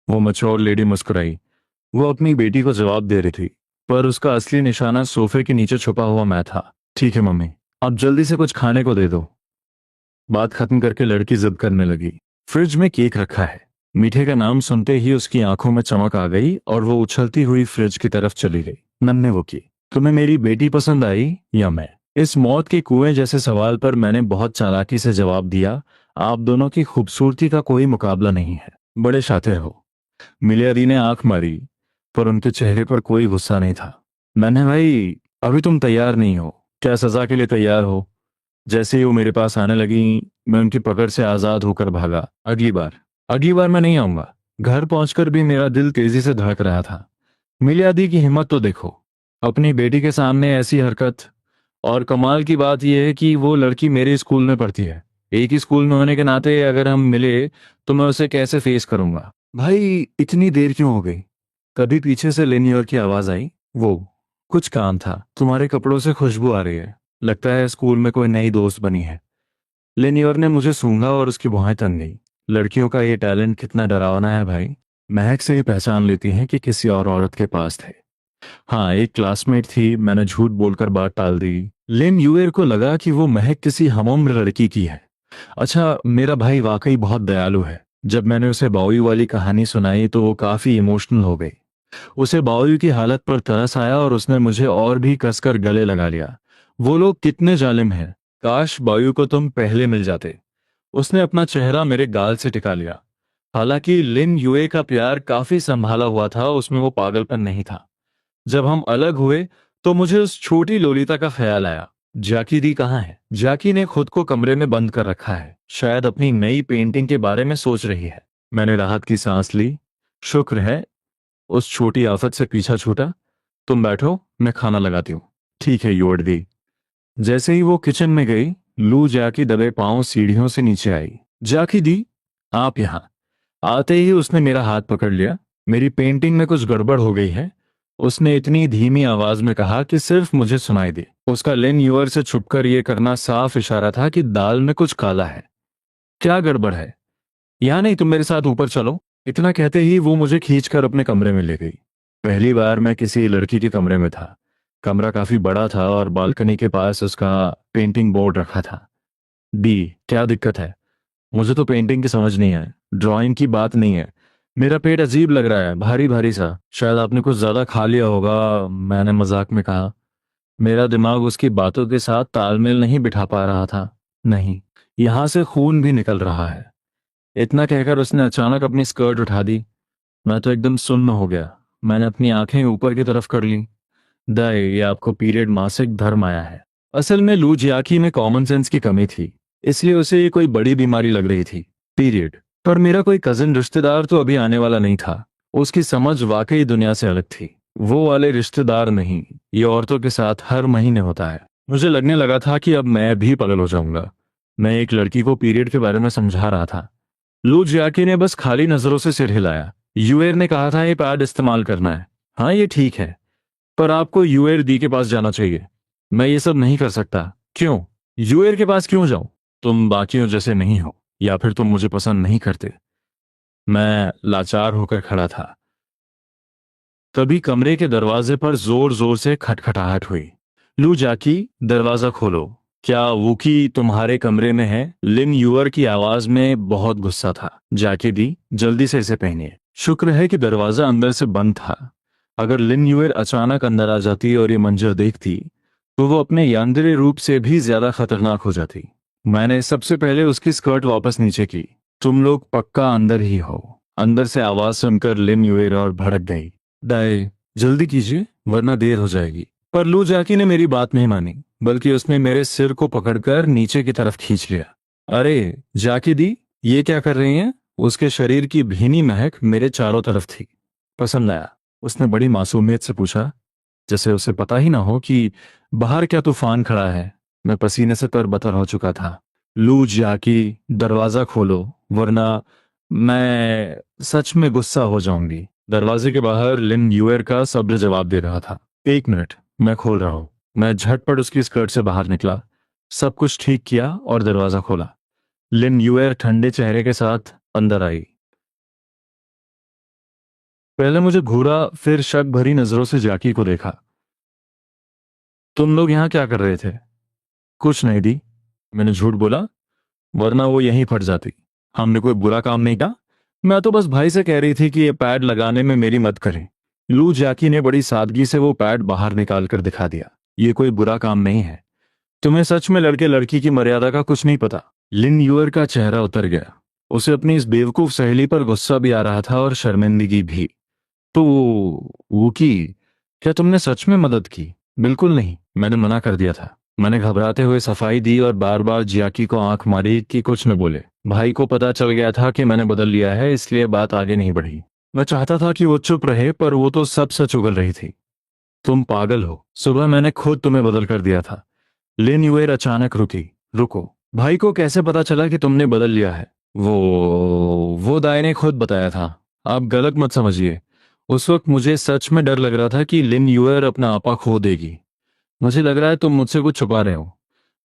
वो मैच्योर लेडी मुस्कुराई। वो अपनी बेटी को जवाब दे रही थी, पर उसका असली निशाना सोफे के नीचे छुपा हुआ मैं था। ठीक है मम्मी, आप जल्दी से कुछ खाने को दे दो। बात खत्म करके लड़की जिद करने लगी। फ्रिज में केक रखा है। मीठे का नाम सुनते ही उसकी आंखों में चमक आ गई और वो उछलती हुई फ्रिज की तरफ चली गई। नन्हे वो की, तुम्हें मेरी बेटी पसंद आई या मैं? इस मौत के कुएं जैसे सवाल पर मैंने बहुत चालाकी से जवाब दिया। आप दोनों की खूबसूरती का कोई मुकाबला नहीं है। बड़े शातिर हो। मिलियरी ने आंख मारी, पर उनके चेहरे पर कोई गुस्सा नहीं था। मैंने भाई, अभी तुम तैयार नहीं हो। क्या सजा के लिए तैयार हो? जैसे ही वो मेरे पास आने लगी, मैं उनकी पकड़ से आजाद होकर भागा। अगली बार मैं नहीं आऊंगा। घर पहुंचकर भी मेरा दिल तेजी से धड़क रहा था। मिलियादी की हिम्मत तो देखो, अपनी बेटी के सामने ऐसी हरकत। और कमाल की बात यह है कि वो लड़की मेरे स्कूल में पढ़ती है। एक ही स्कूल में होने के नाते अगर हम मिले तो मैं उसे कैसे फेस करूंगा? भाई, इतनी देर क्यों हो गई? तभी पीछे से लेनियर की आवाज आई। वो कुछ काम था। तुम्हारे कपड़ों से खुशबू आ रही है। लगता है स्कूल में कोई नई दोस्त बनी है। लेनियर ने मुझे सूंघा और उसकी भौहें तन गई। लड़कियों का ये टैलेंट कितना डरावना है भाई। महक से ही पहचान लेती हैं कि किसी और औरत के पास थे। हाँ, एक क्लासमेट थी, मैंने झूठ बोलकर बात टाल दी। लिन यूएर को लगा कि वो महक किसी हमउम्र लड़की की है। अच्छा, मेरा भाई वाकई बहुत दयालु है। जब मैंने उसे बाओई वाली कहानी सुनाई तो वो काफी इमोशनल हो गई। उसे बाओई की हालत पर तरस आया और उसने मुझे और भी कसकर गले लगा लिया। वो लोग कितने जालिम हैं। काश बायू को तुम पहले मिल जाते। उसने अपना चेहरा मेरे गाल से टिका लिया। हालांकि लिन यूए का प्यार काफी संभाला हुआ था, उसमें वो पागलपन नहीं था। जब हम अलग हुए तो मुझे उस छोटी लोलिता का ख्याल आया। जाकी दी कहाँ है? जाकी ने खुद को कमरे में बंद कर रखा है, शायद अपनी नई पेंटिंग के बारे में सोच रही है। मैंने राहत की सांस ली। शुक्र है उस छोटी आफत से पीछा छूटा। तुम बैठो, मैं खाना लगाती हूँ। ठीक है योड़ दी। जैसे ही वो किचन में गई, लू जाकी दबे पांव सीढ़ियों से नीचे आई। जाकी दी, आप यहाँ। आते ही उसने मेरा हाथ पकड़ लिया। मेरी पेंटिंग में कुछ गड़बड़ हो गई है, उसने इतनी धीमी आवाज में कहा कि सिर्फ मुझे सुनाई दे। उसका लेन यूअर से छुपकर यह करना साफ इशारा था कि दाल में कुछ काला है। क्या गड़बड़ है? यहाँ नहीं, तुम मेरे साथ ऊपर चलो। इतना कहते ही वो मुझे खींचकर अपने कमरे में ले गई। पहली बार मैं किसी लड़की के कमरे में था। कमरा काफी बड़ा था और बालकनी के पास उसका पेंटिंग बोर्ड रखा था। बी, क्या दिक्कत है? मुझे तो पेंटिंग की समझ नहीं है, ड्राइंग की बात नहीं है। मेरा पेट अजीब लग रहा है, भारी भारी सा। शायद आपने कुछ ज्यादा खा लिया होगा, मैंने मजाक में कहा। मेरा दिमाग उसकी बातों के साथ तालमेल नहीं बिठा पा रहा था। नहीं, यहां से खून भी निकल रहा है। इतना कहकर उसने अचानक अपनी स्कर्ट उठा दी। मैं तो एकदम सुन्न हो गया। मैंने अपनी आंखें ऊपर की तरफ कर ली। दाई, ये आपको पीरियड मासिक धर्म आया है। असल में लू जियाकी में कॉमन सेंस की कमी थी, इसलिए उसे ये कोई बड़ी बीमारी लग रही थी, पीरियड। पर मेरा कोई कजिन रिश्तेदार तो अभी आने वाला नहीं था। उसकी समझ वाकई दुनिया से अलग थी। वो वाले रिश्तेदार नहीं, ये औरतों के साथ हर महीने होता है। मुझे लगने लगा था कि अब मैं भी पागल हो जाऊंगा। मैं एक लड़की को पीरियड के बारे में समझा रहा था। लू जियाकी ने बस खाली नजरों से सिर हिलाया। यूएर ने कहा था ये पैड इस्तेमाल करना है। हाँ, ये ठीक है, पर आपको यूएर दी के पास जाना चाहिए। मैं ये सब नहीं कर सकता। क्यों? यूएर के पास क्यों जाऊं? तुम बाकियों जैसे नहीं हो, या फिर तुम मुझे पसंद नहीं करते। मैं लाचार होकर खड़ा था। तभी कमरे के दरवाजे पर जोर जोर से खटखटाहट हुई। लू जाकी, दरवाजा खोलो। क्या वूकी तुम्हारे कमरे में है? लिन यूअर की आवाज में बहुत गुस्सा था। जाके दी, जल्दी से इसे पहनिए। शुक्र है कि दरवाजा अंदर से बंद था। अगर लिन यूअर अचानक अंदर आ जाती और ये मंजर देखती, तो वो अपने यानदरे रूप से भी ज्यादा खतरनाक हो जाती। मैंने सबसे पहले उसकी स्कर्ट वापस नीचे की। तुम लोग पक्का अंदर ही हो। अंदर से आवाज सुनकर लिन यूअर और भड़क गई। दाई, जल्दी कीजिए वरना देर हो जाएगी। पर लू जाकी ने मेरी बात नहीं मानी, बल्कि उसने मेरे सिर को पकड़कर नीचे की तरफ खींच लिया। अरे जाकी दी, ये क्या कर रही हैं? उसके शरीर की भीनी महक मेरे चारों तरफ थी। पसंद आया? उसने बड़ी मासूमियत से पूछा, जैसे उसे पता ही ना हो कि बाहर क्या तूफान खड़ा है। मैं पसीने से तरबतर हो चुका था। लू जाकी, दरवाजा खोलो, वरना मैं सच में गुस्सा हो जाऊंगी। दरवाजे के बाहर लिन यूएर का सब्र जवाब दे रहा था। एक मिनट, मैं खोल रहा हूं। मैं झटपट उसकी स्कर्ट से बाहर निकला, सब कुछ ठीक किया और दरवाजा खोला। लिन यूएर ठंडे चेहरे के साथ अंदर आई। पहले मुझे घूरा, फिर शक भरी नजरों से जाकी को देखा। तुम लोग यहाँ क्या कर रहे थे? कुछ नहीं दी। मैंने झूठ बोला, वरना वो यहीं फट जाती। हमने कोई बुरा काम नहीं किया। मैं तो बस भाई से कह रही थी कि ये पैड लगाने में मेरी मदद करे। लू जैकी ने बड़ी सादगी से वो पैड बाहर निकाल कर दिखा दिया। ये कोई बुरा काम नहीं है। तुम्हें सच में लड़के लड़की की मर्यादा का कुछ नहीं पता। लिन यूअर का चेहरा उतर गया। उसे अपनी इस बेवकूफ सहेली पर गुस्सा भी आ रहा था और शर्मिंदगी भी। तो वो की, क्या तुमने सच में मदद की? बिल्कुल नहीं, मैंने मना कर दिया था। मैंने घबराते हुए सफाई दी और बार बार जियाकी को आंख मारी कि कुछ न बोले। भाई को पता चल गया था कि मैंने बदल लिया है, इसलिए बात आगे नहीं बढ़ी। मैं चाहता था कि वो चुप रहे, पर वो तो सब सच उगल रही थी। तुम पागल हो, सुबह मैंने खुद तुम्हें बदल कर दिया था। लिन यूएर अचानक रुकी। रुको, भाई को कैसे पता चला कि तुमने बदल लिया है? वो दाई ने खुद बताया था। आप गलत मत समझिए। उस वक्त मुझे सच में डर लग रहा था कि लिन यूएर अपना आपा खो देगी। मुझे लग रहा है तुम मुझसे कुछ छुपा रहे हो।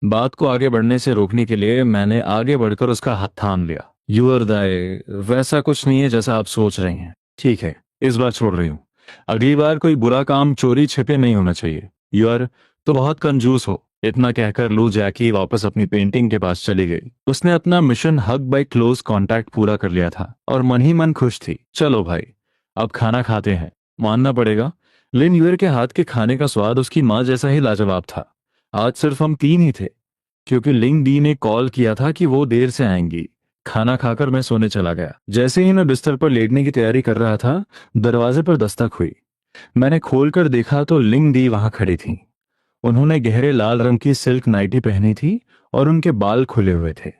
बात को आगे बढ़ने से रोकने के लिए मैंने आगे बढ़कर उसका हाथ थाम लिया। यूअर दाई, वैसा कुछ नहीं है जैसा आप सोच रहे हैं। ठीक है, इस बार छोड़ रही हूँ। अगली बार कोई बुरा काम चोरी छिपे नहीं होना चाहिए। यूअर, तो बहुत कंजूस हो। इतना कहकर लू जैकी वापस अपनी पेंटिंग के पास चली गई। उसने अपना मिशन हग बाय क्लोज कांटेक्ट पूरा कर लिया था और मन ही मन खुश थी। चलो भाई, अब खाना खाते हैं। मानना पड़ेगा, लिन यूर के हाथ के खाने का स्वाद उसकी माँ जैसा ही लाजवाब था। आज सिर्फ हम तीन ही थे, क्योंकि लिंग डी ने कॉल किया था कि वो देर से आएंगी। खाना खाकर मैं सोने चला गया। जैसे ही मैं बिस्तर पर लेटने की तैयारी कर रहा था, दरवाजे पर दस्तक हुई। मैंने खोलकर देखा तो लिंग डी वहां खड़ी थी। उन्होंने गहरे लाल रंग की सिल्क नाइटी पहनी थी और उनके बाल खुले हुए थे,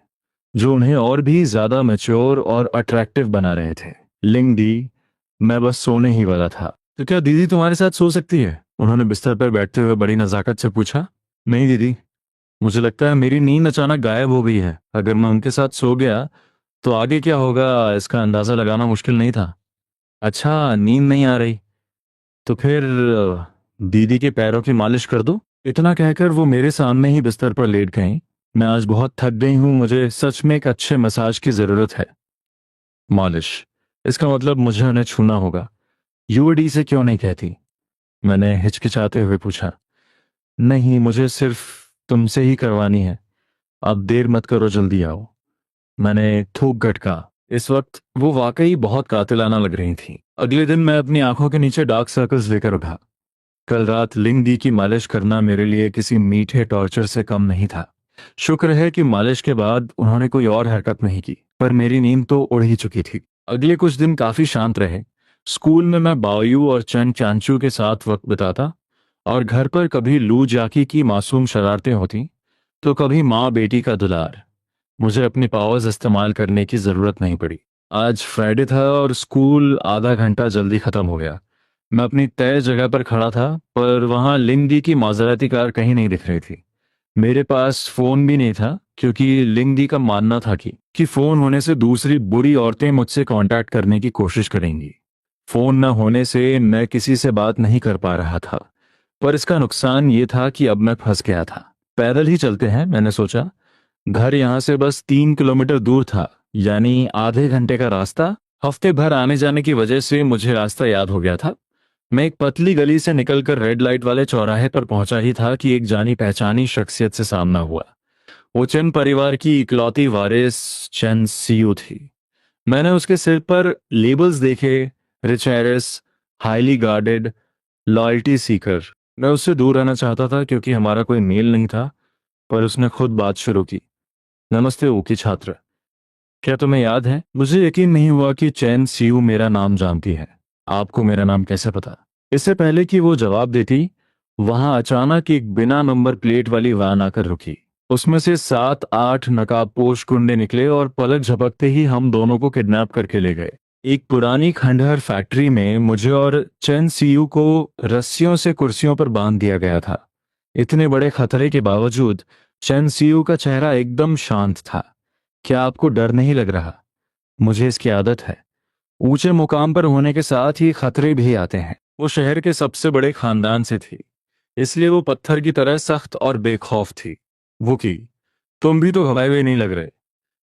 जो उन्हें और भी ज्यादा मैच्योर और अट्रैक्टिव बना रहे थे। लिंग डी, मैं बस सोने ही वाला था। तो क्या दीदी तुम्हारे साथ सो सकती है? उन्होंने बिस्तर पर बैठते हुए बड़ी नजाकत से पूछा। नहीं दीदी, मुझे लगता है मेरी नींद अचानक गायब हो गई है। अगर मैं उनके साथ सो गया तो आगे क्या होगा इसका अंदाजा लगाना मुश्किल नहीं था। अच्छा, नींद नहीं आ रही? तो फिर दीदी के पैरों की मालिश कर दो। इतना कहकर वो मेरे सामने ही बिस्तर पर लेट गईं। मैं आज बहुत थक गई हूँ, मुझे सच में एक अच्छे मसाज की जरूरत है। मालिश? इसका मतलब मुझे उन्हें छूना होगा। यूडी से क्यों नहीं कहती? मैंने हिचकिचाते हुए पूछा। नहीं, मुझे सिर्फ तुमसे ही करवानी है। अब देर मत करो, जल्दी आओ, मैंने थूक गटका। इस वक्त वो वाकई बहुत कातिलाना लग रही थी। अगले दिन मैं अपनी आंखों के नीचे डार्क सर्कल्स लेकर उठा। कल रात लिंग दी की मालिश करना मेरे लिए किसी मीठे टॉर्चर से कम नहीं था। शुक्र है कि मालिश के बाद उन्होंने कोई और हरकत नहीं की, पर मेरी नींद तो उड़ ही चुकी थी। अगले कुछ दिन काफी शांत रहे। स्कूल में मैं बायू और चंद चांचू के साथ वक्त बिताता, और घर पर कभी लू जाकी की मासूम शरारतें होती, तो कभी माँ बेटी का दुलार। मुझे अपनी पावर्स इस्तेमाल करने की जरूरत नहीं पड़ी। आज फ्राइडे था और स्कूल आधा घंटा जल्दी खत्म हो गया। मैं अपनी तय जगह पर खड़ा था, पर वहां लिंगदी की माजराती कार कहीं नहीं दिख रही थी। मेरे पास फोन भी नहीं था, क्योंकि लिंगदी का मानना था कि फोन होने से दूसरी बुरी औरतें मुझसे कांटेक्ट करने की कोशिश करेंगी। फोन न होने से मैं किसी से बात नहीं कर पा रहा था, पर इसका नुकसान ये था कि अब मैं फंस गया था। पैदल ही चलते हैं, मैंने सोचा। घर यहां से बस 3 किलोमीटर दूर था, यानी आधे घंटे का रास्ता। हफ्ते भर आने जाने की वजह से मुझे रास्ता याद हो गया था। मैं एक पतली गली से निकलकर रेड लाइट वाले चौराहे पर पहुंचा ही था कि एक जानी पहचानी शख्सियत से सामना हुआ। वो चंद परिवार की इकलौती वारिस चंद सीयू थी। मैंने उसके सिर पर लेबल्स देखे, rich Harris, highly guarded, loyalty Sikar. मैं उससे दूर रहना चाहता था क्योंकि हमारा कोई मेल नहीं था, पर उसने खुद बात शुरू की। नमस्ते ऊकी छात्र, क्या तुम्हें याद है? मुझे यकीन नहीं हुआ कि चैन सीयू मेरा नाम जानती है। आपको मेरा नाम कैसे पता? इससे पहले कि वो जवाब देती, वहां अचानक एक बिना नंबर प्लेट वाली वैन आकर रुकी। उसमें से 7-8 नकाबपोश गुंडे निकले और पलक झपकते ही हम दोनों को किडनैप करके ले गए। एक पुरानी खंडहर फैक्ट्री में मुझे और चैन सीयू को रस्सियों से कुर्सियों पर बांध दिया गया था। इतने बड़े खतरे के बावजूद चैन सीयू का चेहरा एकदम शांत था। क्या आपको डर नहीं लग रहा? मुझे इसकी आदत है। ऊंचे मुकाम पर होने के साथ ही खतरे भी आते हैं। वो शहर के सबसे बड़े खानदान से थी, इसलिए वो पत्थर की तरह सख्त और बेखौफ थी। वो की, तुम भी तो घबराए हुए नहीं लग रहे।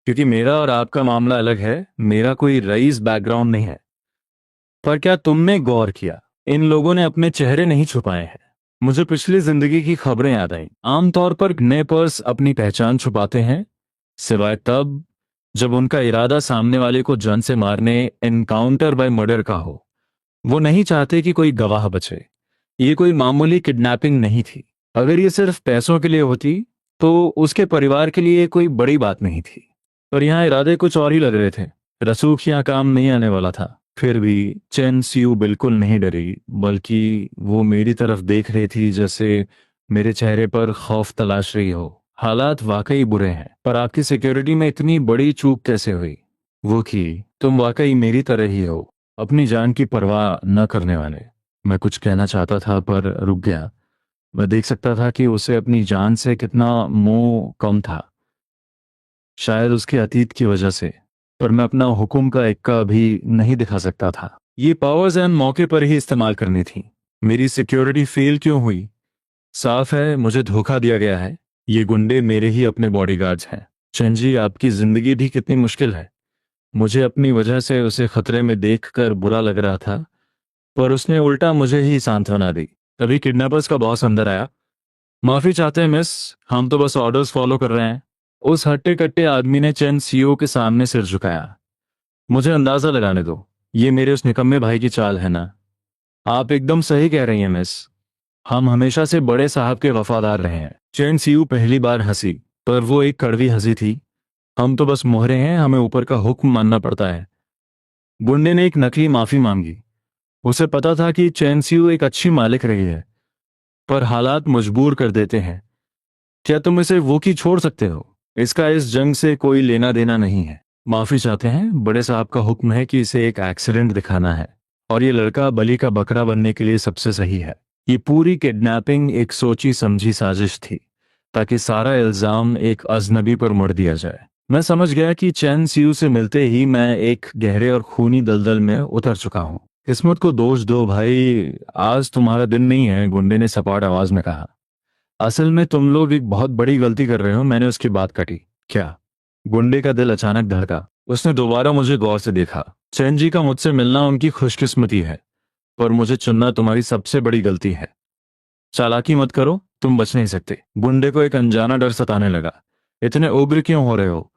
क्योंकि मेरा और आपका मामला अलग है। मेरा कोई रईस बैकग्राउंड नहीं है। पर क्या तुमने गौर किया, इन लोगों ने अपने चेहरे नहीं छुपाए हैं। मुझे पिछली जिंदगी की खबरें याद आईं। आमतौर पर किडनैपर्स अपनी पहचान छुपाते हैं, सिवाय तब जब उनका इरादा सामने वाले को जान से मारने, एनकाउंटर बाय मर्डर का हो। वो नहीं चाहते कि कोई गवाह बचे। ये कोई मामूली किडनैपिंग नहीं थी। अगर ये सिर्फ पैसों के लिए होती, तो उसके परिवार के लिए कोई बड़ी बात नहीं थी। पर यहाँ इरादे कुछ और ही लग रहे थे। रसूख यहाँ काम नहीं आने वाला था। फिर भी चेन सियू बिल्कुल नहीं डरी, बल्कि वो मेरी तरफ देख रही थी, जैसे मेरे चेहरे पर खौफ तलाश रही हो। हालात वाकई बुरे हैं, पर आपकी सिक्योरिटी में इतनी बड़ी चूक कैसे हुई? वो की, तुम वाकई मेरी तरह ही हो, अपनी जान की परवाह न करने वाले। मैं कुछ कहना चाहता था, पर रुक गया। मैं देख सकता था कि उसे अपनी जान से कितना मोह कम था। शायद उसके अतीत की वजह से, पर मैं अपना हुक्म का इक्का भी नहीं दिखा सकता था। ये पावर्स एंड मौके पर ही इस्तेमाल करनी थी। मेरी सिक्योरिटी फेल क्यों हुई? साफ है, मुझे धोखा दिया गया है। ये गुंडे मेरे ही अपने बॉडीगार्ड्स हैं। चंजी, आपकी जिंदगी भी कितनी मुश्किल है। मुझे अपनी वजह से उसे खतरे में देखकर बुरा लग रहा था, पर उसने उल्टा मुझे ही सांत्वना दी। तभी किडनैपर्स का बॉस अंदर आया। माफी चाहते हैं मिस, हम तो बस ऑर्डर्स फॉलो कर रहे हैं। उस हट्टे कट्टे आदमी ने चैन सीईओ के सामने सिर झुकाया। मुझे अंदाजा लगाने दो, ये मेरे उस निकम्मे भाई की चाल है ना? आप एकदम सही कह रही हैं मिस। हम हमेशा से बड़े साहब के वफादार रहे हैं। चैन सीयू पहली बार हंसी, पर वो एक कड़वी हंसी थी। हम तो बस मोहरे हैं, हमें ऊपर का हुक्म मानना पड़ता है। गुंडे ने एक नकली माफी मांगी। उसे पता था कि चैन सीयू एक अच्छी मालिक रही है, पर हालात मजबूर कर देते हैं। क्या तुम इसे वो की छोड़ सकते हो? इसका इस जंग से कोई लेना देना नहीं है। माफी चाहते हैं, बड़े साहब का हुक्म है कि इसे एक एक्सीडेंट दिखाना है, और ये लड़का बलि का बकरा बनने के लिए सबसे सही है। ये पूरी किडनैपिंग एक सोची समझी साजिश थी, ताकि सारा इल्जाम एक अजनबी पर मुड़ दिया जाए। मैं समझ गया कि चैन सीयू से मिलते ही मैं एक गहरे और खूनी दलदल में उतर चुका हूँ। किस्मत को दोष दो भाई, आज तुम्हारा दिन नहीं है, गुंडे ने सपाट आवाज में कहा। असल में तुम लोग एक बहुत बड़ी गलती कर रहे हो। मैंने उसकी बात काटी। क्या? गुंडे का दिल अचानक धड़का। उसने दोबारा मुझे गौर से देखा। चैन जी का मुझसे मिलना उनकी खुशकिस्मती है। पर मुझे चुनना तुम्हारी सबसे बड़ी गलती है। चालाकी मत करो, तुम बच नहीं सकते। बुंडे को एक अनजाना डर सताने लगा। इतने उग्र क्यों हो रहे हो?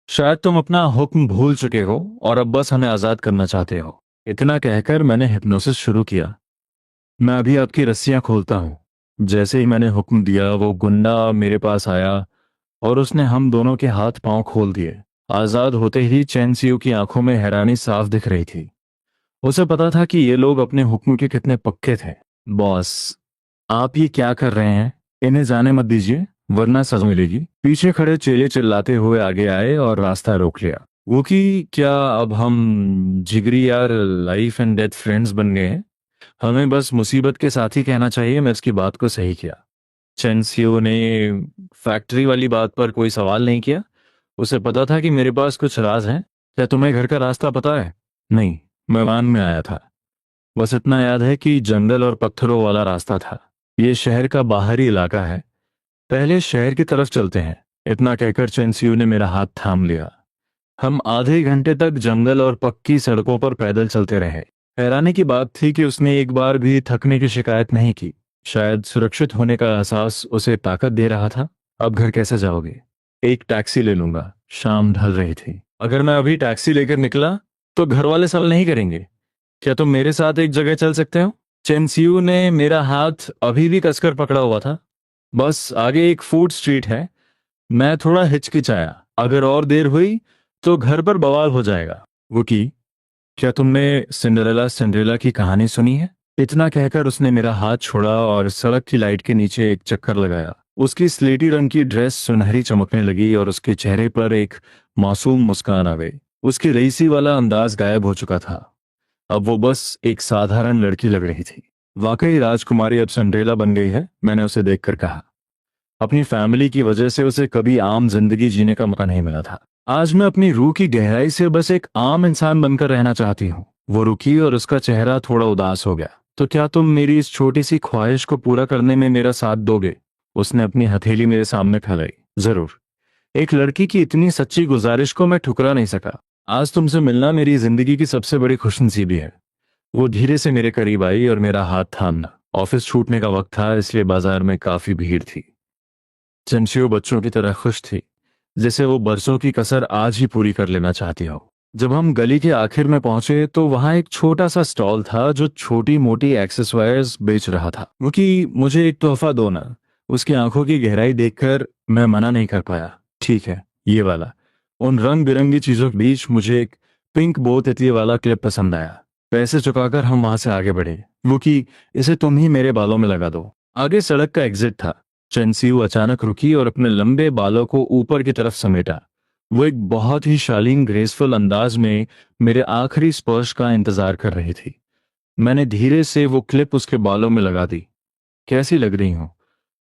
शायद तुम अपना हुक्म भूल चुके हो और अब बस हमें आजाद करना चाहते हो। इतना कहकर मैंने हिप्नोसिस शुरू किया। मैं अभी आपकी रस्सियां खोलता हूं। जैसे ही मैंने हुक्म दिया वो गुंडा मेरे पास आया और उसने हम दोनों के हाथ पांव खोल दिए। आजाद होते ही चैन सियो की आंखों में हैरानी साफ दिख रही थी। उसे पता था कि ये लोग अपने हुक्म के कितने पक्के थे। बॉस, आप ये क्या कर रहे हैं? इन्हें जाने मत दीजिए, वरना सजा मिलेगी। पीछे खड़े चेले चिल्लाते हुए आगे आए और रास्ता रोक लिया। वो कि क्या अब हम जिगरी यार, लाइफ एंड डेथ फ्रेंड्स बन गए हैं? हमें बस मुसीबत के साथ ही कहना चाहिए। मैं इसकी बात को सही किया। चेंसियो ने फैक्ट्री वाली बात पर कोई सवाल नहीं किया। उसे पता था कि मेरे पास कुछ राज है। क्या तुम्हें घर का रास्ता पता है? नहीं, मैं वान में आया था। बस इतना याद है कि जंगल और पत्थरों वाला रास्ता था। ये शहर का बाहरी इलाका है। पहले शहर की तरफ चलते हैं। इतना कहकर चेंसियो ने मेरा हाथ थाम लिया। हम आधे घंटे तक जंगल और पक्की सड़कों पर पैदल चलते रहे। हैरानी की बात थी कि उसने एक बार भी थकने की शिकायत नहीं की। शायद सुरक्षित होने का एहसास उसे ताकत दे रहा था। अब घर कैसे जाओगे? एक टैक्सी ले लूंगा। शाम ढल रही थी। अगर मैं अभी टैक्सी लेकर निकला तो घर वाले सवाल नहीं करेंगे। क्या तुम मेरे साथ एक जगह चल सकते हो? चेंसियो ने मेरा हाथ अभी भी कसकर पकड़ा हुआ था। बस आगे एक फूड स्ट्रीट है। मैं थोड़ा हिचकिचाया। अगर और देर हुई तो घर पर बवाल हो जाएगा। वो की, क्या तुमने सिंड्रेला सिंड्रेला की कहानी सुनी है? इतना कहकर उसने मेरा हाथ छोड़ा और सड़क की लाइट के नीचे एक चक्कर लगाया। उसकी स्लेटी रंग की ड्रेस सुनहरी चमकने लगी और उसके चेहरे पर एक मासूम मुस्कान आ गई। उसकी रईसी वाला अंदाज गायब हो चुका था। अब वो बस एक साधारण लड़की लग रही थी। वाकई राजकुमारी अब सिंड्रेला बन गई है, मैंने उसे देखकर कहा। अपनी फैमिली की वजह से उसे कभी आम जिंदगी जीने का मौका नहीं मिला था। आज मैं अपनी रूह की गहराई से बस एक आम इंसान बनकर रहना चाहती हूँ। वो रुकी और उसका चेहरा थोड़ा उदास हो गया। तो क्या तुम मेरी इस छोटी सी ख्वाहिश को पूरा करने में मेरा साथ दोगे? उसने अपनी हथेली मेरे सामने फैलाई। जरूर। एक लड़की की इतनी सच्ची गुजारिश को मैं ठुकरा नहीं सका। आज तुमसे मिलना मेरी जिंदगी की सबसे बड़ी खुशनसीबी है। वो धीरे से मेरे करीब आई और मेरा हाथ थामा। ऑफिस छूटने का वक्त था, इसलिए बाजार में काफी भीड़ थी। चंशियो बच्चों की तरह खुश थी, जैसे वो बरसों की कसर आज ही पूरी कर लेना चाहती हो। जब हम गली के आखिर में पहुंचे तो वहां एक छोटा सा स्टॉल था जो छोटी मोटी एक्सेसरीज बेच रहा था। वो कि मुझे एक तोहफा दो ना। उसकी आंखों की गहराई देखकर मैं मना नहीं कर पाया। ठीक है, ये वाला। उन रंग बिरंगी चीजों के बीच मुझे एक पिंक बो तितली वाला क्लिप पसंद आया। पैसे चुकाकर हम वहां से आगे बढ़े। वो कि इसे तुम ही मेरे बालों में लगा दो। आगे सड़क का एग्जिट था। चेंसियो अचानक रुकी और अपने लंबे बालों को ऊपर की तरफ समेटा। वो एक बहुत ही शालीन ग्रेसफुल अंदाज में मेरे आखिरी स्पर्श का इंतजार कर रही थी। मैंने धीरे से वो क्लिप उसके बालों में लगा दी। कैसी लग रही हूं?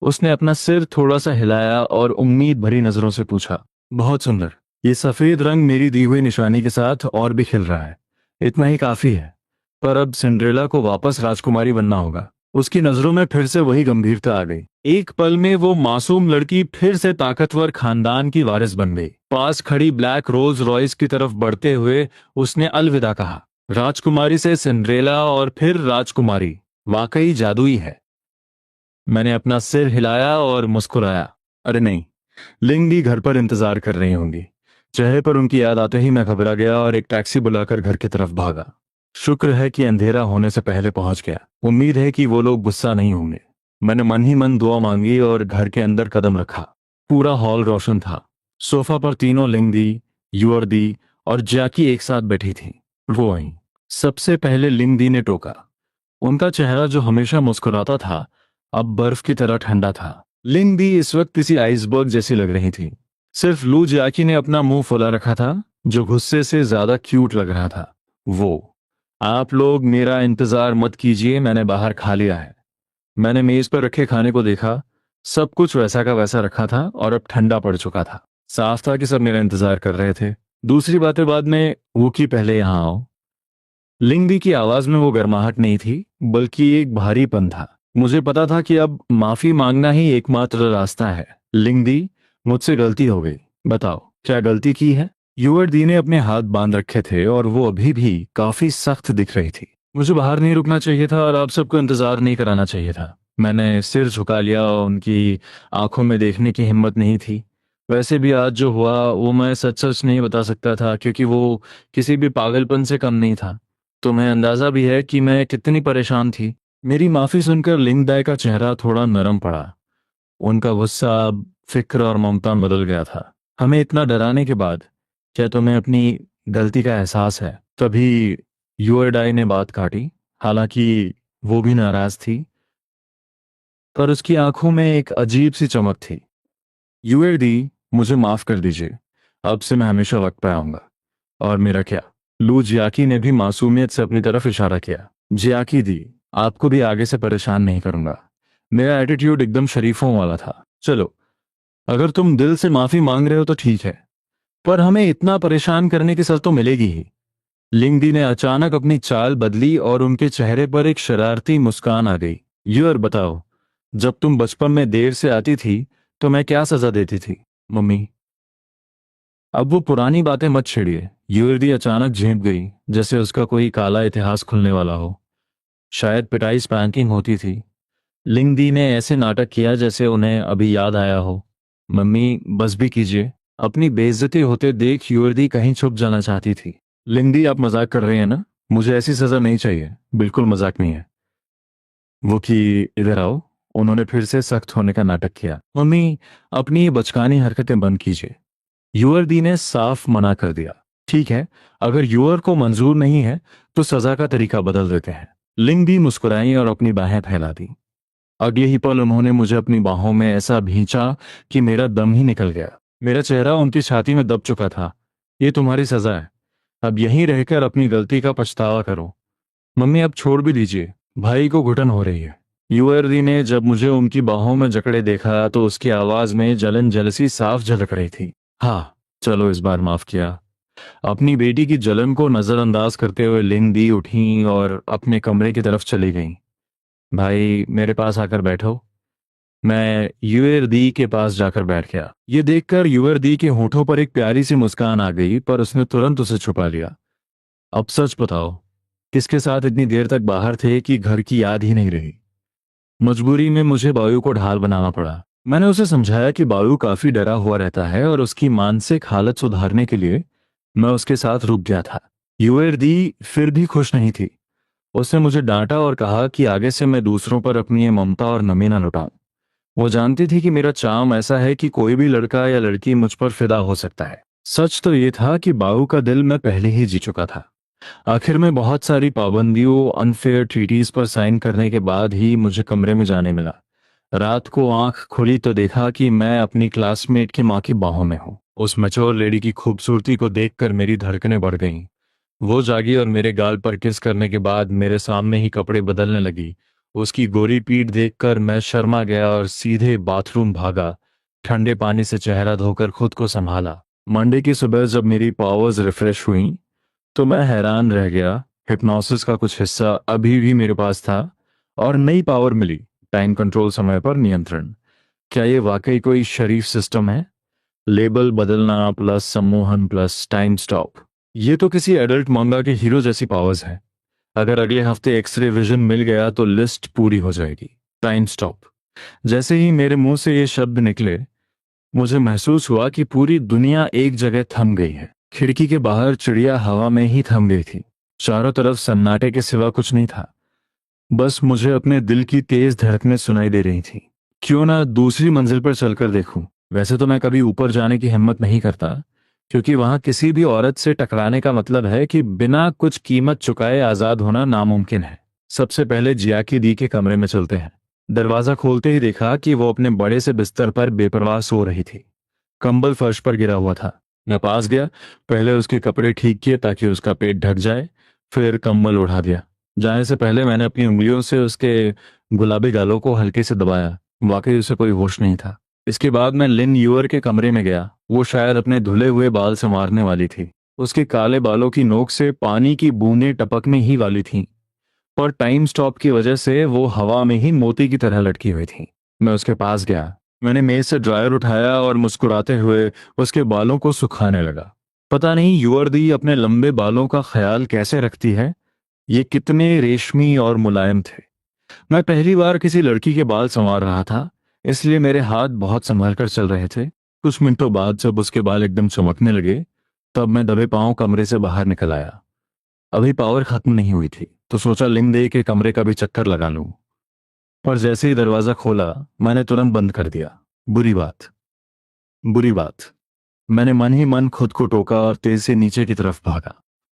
उसने अपना सिर थोड़ा सा हिलाया और उम्मीद भरी नजरों से पूछा। बहुत सुंदर। ये सफेद रंग मेरी दी हुई निशानी के साथ और भी खिल रहा है। इतना ही काफी है। पर अब सिंड्रेला को वापस राजकुमारी बनना होगा। उसकी नजरों में फिर से वही गंभीरता आ गई। एक पल में वो मासूम लड़की फिर से ताकतवर खानदान की वारिस बन गई। पास खड़ी ब्लैक रोल्स रॉयस की तरफ बढ़ते हुए उसने अलविदा कहा। राजकुमारी से सिंड्रेला और फिर राजकुमारी, वाकई जादुई है। मैंने अपना सिर हिलाया और मुस्कुराया। अरे नहीं, लिंगी घर पर इंतजार कर रही होंगी। चेहरे पर उनकी याद आते ही मैं घबरा गया और एक टैक्सी बुलाकर घर की तरफ भागा। शुक्र है कि अंधेरा होने से पहले पहुंच गया। उम्मीद है कि वो लोग गुस्सा नहीं होंगे। मैंने मन ही मन दुआ मांगी और घर के अंदर कदम रखा। पूरा हॉल रोशन था। सोफा पर तीनों लिंगदी, युवर्दी और जैकी एक साथ बैठी थी। वो आई। सबसे पहले लिंगदी ने टोका। उनका चेहरा जो हमेशा मुस्कुराता था अब बर्फ की तरह ठंडा था। लिंगदी इस वक्त किसी आइसबर्ग जैसी लग रही थी। सिर्फ लू जैकी ने अपना मुंह फुला रखा था, जो गुस्से से ज्यादा क्यूट लग रहा था। वो, आप लोग मेरा इंतजार मत कीजिए, मैंने बाहर खा लिया है। मैंने मेज पर रखे खाने को देखा। सब कुछ वैसा का वैसा रखा था और अब ठंडा पड़ चुका था। साफ था कि सब मेरा इंतजार कर रहे थे। दूसरी बातें बाद में, वो की पहले यहां आओ। लिंगदी की आवाज में वो गर्माहट नहीं थी, बल्कि एक भारीपन था। मुझे पता था कि अब माफी मांगना ही एकमात्र रास्ता है। लिंगदी, मुझसे गलती हो गई। बताओ, क्या गलती की है? युवर्दी ने अपने हाथ बांध रखे थे और वो अभी भी काफी सख्त दिख रही थी। मुझे बाहर नहीं रुकना चाहिए था और आप सबको इंतजार नहीं कराना चाहिए था। मैंने सिर झुका लिया और उनकी आंखों में देखने की हिम्मत नहीं थी। वैसे भी आज जो हुआ वो मैं सच सच नहीं बता सकता था, क्योंकि वो किसी भी पागलपन से कम नहीं था। तुम्हें अंदाजा भी है कि मैं कितनी परेशान थी। मेरी माफी सुनकर लिंगदाय का चेहरा थोड़ा नरम पड़ा। उनका गुस्सा अब फिक्र और ममता में बदल गया था। हमें इतना डराने के बाद क्या तुम्हें अपनी गलती का एहसास है? तभी यूएडाई ने बात काटी। हालांकि वो भी नाराज थी, पर उसकी आंखों में एक अजीब सी चमक थी। यूएडी, मुझे माफ कर दीजिए। अब से मैं हमेशा वक्त पे आऊंगा। और मेरा क्या? लू जियाकी ने भी मासूमियत से अपनी तरफ इशारा किया। जियाकी दी, आपको भी आगे से परेशान नहीं करूंगा। मेरा एटीट्यूड एकदम शरीफों वाला था। चलो, अगर तुम दिल से माफी मांग रहे हो तो ठीक है, पर हमें इतना परेशान करने की सजा तो मिलेगी ही। लिंगडी ने अचानक अपनी चाल बदली और उनके चेहरे पर एक शरारती मुस्कान आ गई। यूर, बताओ, जब तुम बचपन में देर से आती थी तो मैं क्या सजा देती थी? मम्मी, अब वो पुरानी बातें मत छेड़िए। यूरदी अचानक झेंप गई, जैसे उसका कोई काला इतिहास खुलने वाला हो। शायद पिटाई स्पैंकिंग होती थी। लिंगदी ने ऐसे नाटक किया जैसे उन्हें अभी याद आया हो। मम्मी, बस भी कीजिए। अपनी बेइज्जती होते देख युवती कहीं छुप जाना चाहती थी। लिंगदी, आप मजाक कर रहे हैं ना? मुझे ऐसी सजा नहीं चाहिए। बिल्कुल मजाक नहीं है। वो कि इधर आओ। उन्होंने फिर से सख्त होने का नाटक किया। मम्मी, अपनी ये बचकानी हरकतें बंद कीजिए। युवरदी ने साफ मना कर दिया। ठीक है, अगर युवर को मंजूर नहीं है तो सजा का तरीका बदल देते हैं। लिंगदी मुस्कुराई और अपनी बाहें फैला दी। अगले ही पल उन्होंने मुझे अपनी बाहों में ऐसा भींचा कि मेरा दम ही निकल गया। मेरा चेहरा उनकी छाती में दब चुका था। ये तुम्हारी सजा है। अब यहीं रहकर अपनी गलती का पछतावा करो। मम्मी, अब छोड़ भी दीजिए। भाई को घुटन हो रही है। युवरदी ने जब मुझे उनकी बाहों में जकड़े देखा तो उसकी आवाज में जलन जलसी साफ झलक रही थी। हाँ, चलो इस बार माफ किया। अपनी बेटी की जलन को नजरअंदाज करते हुए लिंगदी उठी और अपने कमरे की तरफ चली गई। भाई, मेरे पास आकर बैठो। मैं यूएरदी के पास जाकर बैठ गया। ये देखकर यूएरदी के होठों पर एक प्यारी सी मुस्कान आ गई, पर उसने तुरंत उसे छुपा लिया। अब सच बताओ, किसके साथ इतनी देर तक बाहर थे कि घर की याद ही नहीं रही? मजबूरी में मुझे बायू को ढाल बनाना पड़ा। मैंने उसे समझाया कि बायू काफी डरा हुआ रहता है और उसकी मानसिक हालत सुधारने के लिए मैं उसके साथ रुक गया था। यूएरदी फिर भी खुश नहीं थी। उसने मुझे डांटा और कहा कि आगे से मैं दूसरों पर अपनी ये ममता और नमी ना लुटाऊं। वो जानती थी कि मेरा चार्म ऐसा है कि कोई भी लड़का या लड़की मुझ पर फिदा हो सकता है। सच तो ये था कि बाऊ का दिल मैं पहले ही जी चुका था। आखिर में बहुत सारी पाबंदियों, अनफेयर ट्रीटीज पर साइन करने के बाद ही मुझे कमरे में जाने मिला। रात को आंख खुली तो देखा कि मैं अपनी क्लासमेट की माँ की बाहों में हूँ। उस मैच्योर लेडी की खूबसूरती को देखकर मेरी धड़कनें बढ़ गईं। वो जागी और मेरे गाल पर किस करने के बाद मेरे सामने ही कपड़े बदलने लगी। उसकी गोरी पीठ देखकर मैं शर्मा गया और सीधे बाथरूम भागा। ठंडे पानी से चेहरा धोकर खुद को संभाला। मंडे की सुबह जब मेरी पावर्स रिफ्रेश हुई तो मैं हैरान रह गया। हिप्नोसिस का कुछ हिस्सा अभी भी मेरे पास था और नई पावर मिली, टाइम कंट्रोल, समय पर नियंत्रण। क्या ये वाकई कोई शरीफ सिस्टम है? लेबल बदलना प्लस सम्मोहन प्लस टाइम स्टॉप, ये तो किसी एडल्ट मांगा के हीरो जैसी पावर्स है। अगर अगले हफ्ते एक्सरे विजन मिल गया तो लिस्ट पूरी हो जाएगी। Time stop. जैसे ही मेरे मुंह से ये शब्द निकले मुझे महसूस हुआ कि पूरी दुनिया एक जगह थम गई है। खिड़की के बाहर चिड़िया हवा में ही थम गई थी। चारों तरफ सन्नाटे के सिवा कुछ नहीं था। बस मुझे अपने दिल की तेज धड़कनें सुनाई दे रही थी। क्यों ना दूसरी मंजिल पर चलकर देखूं। वैसे तो मैं कभी ऊपर जाने की हिम्मत नहीं करता, क्योंकि वहां किसी भी औरत से टकराने का मतलब है कि बिना कुछ कीमत चुकाए आजाद होना नामुमकिन है। सबसे पहले जियाकी दी के कमरे में चलते हैं। दरवाजा खोलते ही देखा कि वो अपने बड़े से बिस्तर पर बेपरवाह सो रही थी। कंबल फर्श पर गिरा हुआ था। मैं पास गया, पहले उसके कपड़े ठीक किए ताकि उसका पेट ढक जाए, फिर कंबल उठा दिया। जाने से पहले मैंने अपनी उंगलियों से उसके गुलाबी गालों को हल्के से दबाया। वाकई उसे कोई होश नहीं था। इसके बाद मैं लिन यूअर के कमरे में गया। वो शायद अपने धुले हुए बाल संवारने वाली थी। उसके काले बालों की नोक से पानी की बूंदें टपकने ही वाली थीं, पर टाइम स्टॉप की वजह से वो हवा में ही मोती की तरह लटकी हुई थी। मैं उसके पास गया। मैंने मेज से ड्रायर उठाया और मुस्कुराते हुए उसके बालों को सुखाने लगा। पता नहीं युवर्दी अपने लंबे बालों का ख्याल कैसे रखती है, ये कितने रेशमी और मुलायम थे। मैं पहली बार किसी लड़की के बाल संवार रहा था, इसलिए मेरे हाथ बहुत संभल कर चल रहे थे। कुछ मिनटों बाद जब उसके बाल एकदम चमकने लगे, तब मैं दबे पांव कमरे से बाहर निकल आया। अभी पावर खत्म नहीं हुई थी, तो सोचा लिंग दे के कमरे का भी चक्कर लगा लूं। पर जैसे ही दरवाजा खोला, मैंने तुरंत बंद कर दिया। बुरी बात, बुरी बात। मैंने मन ही मन खुद को टोका और तेज से नीचे की तरफ भागा।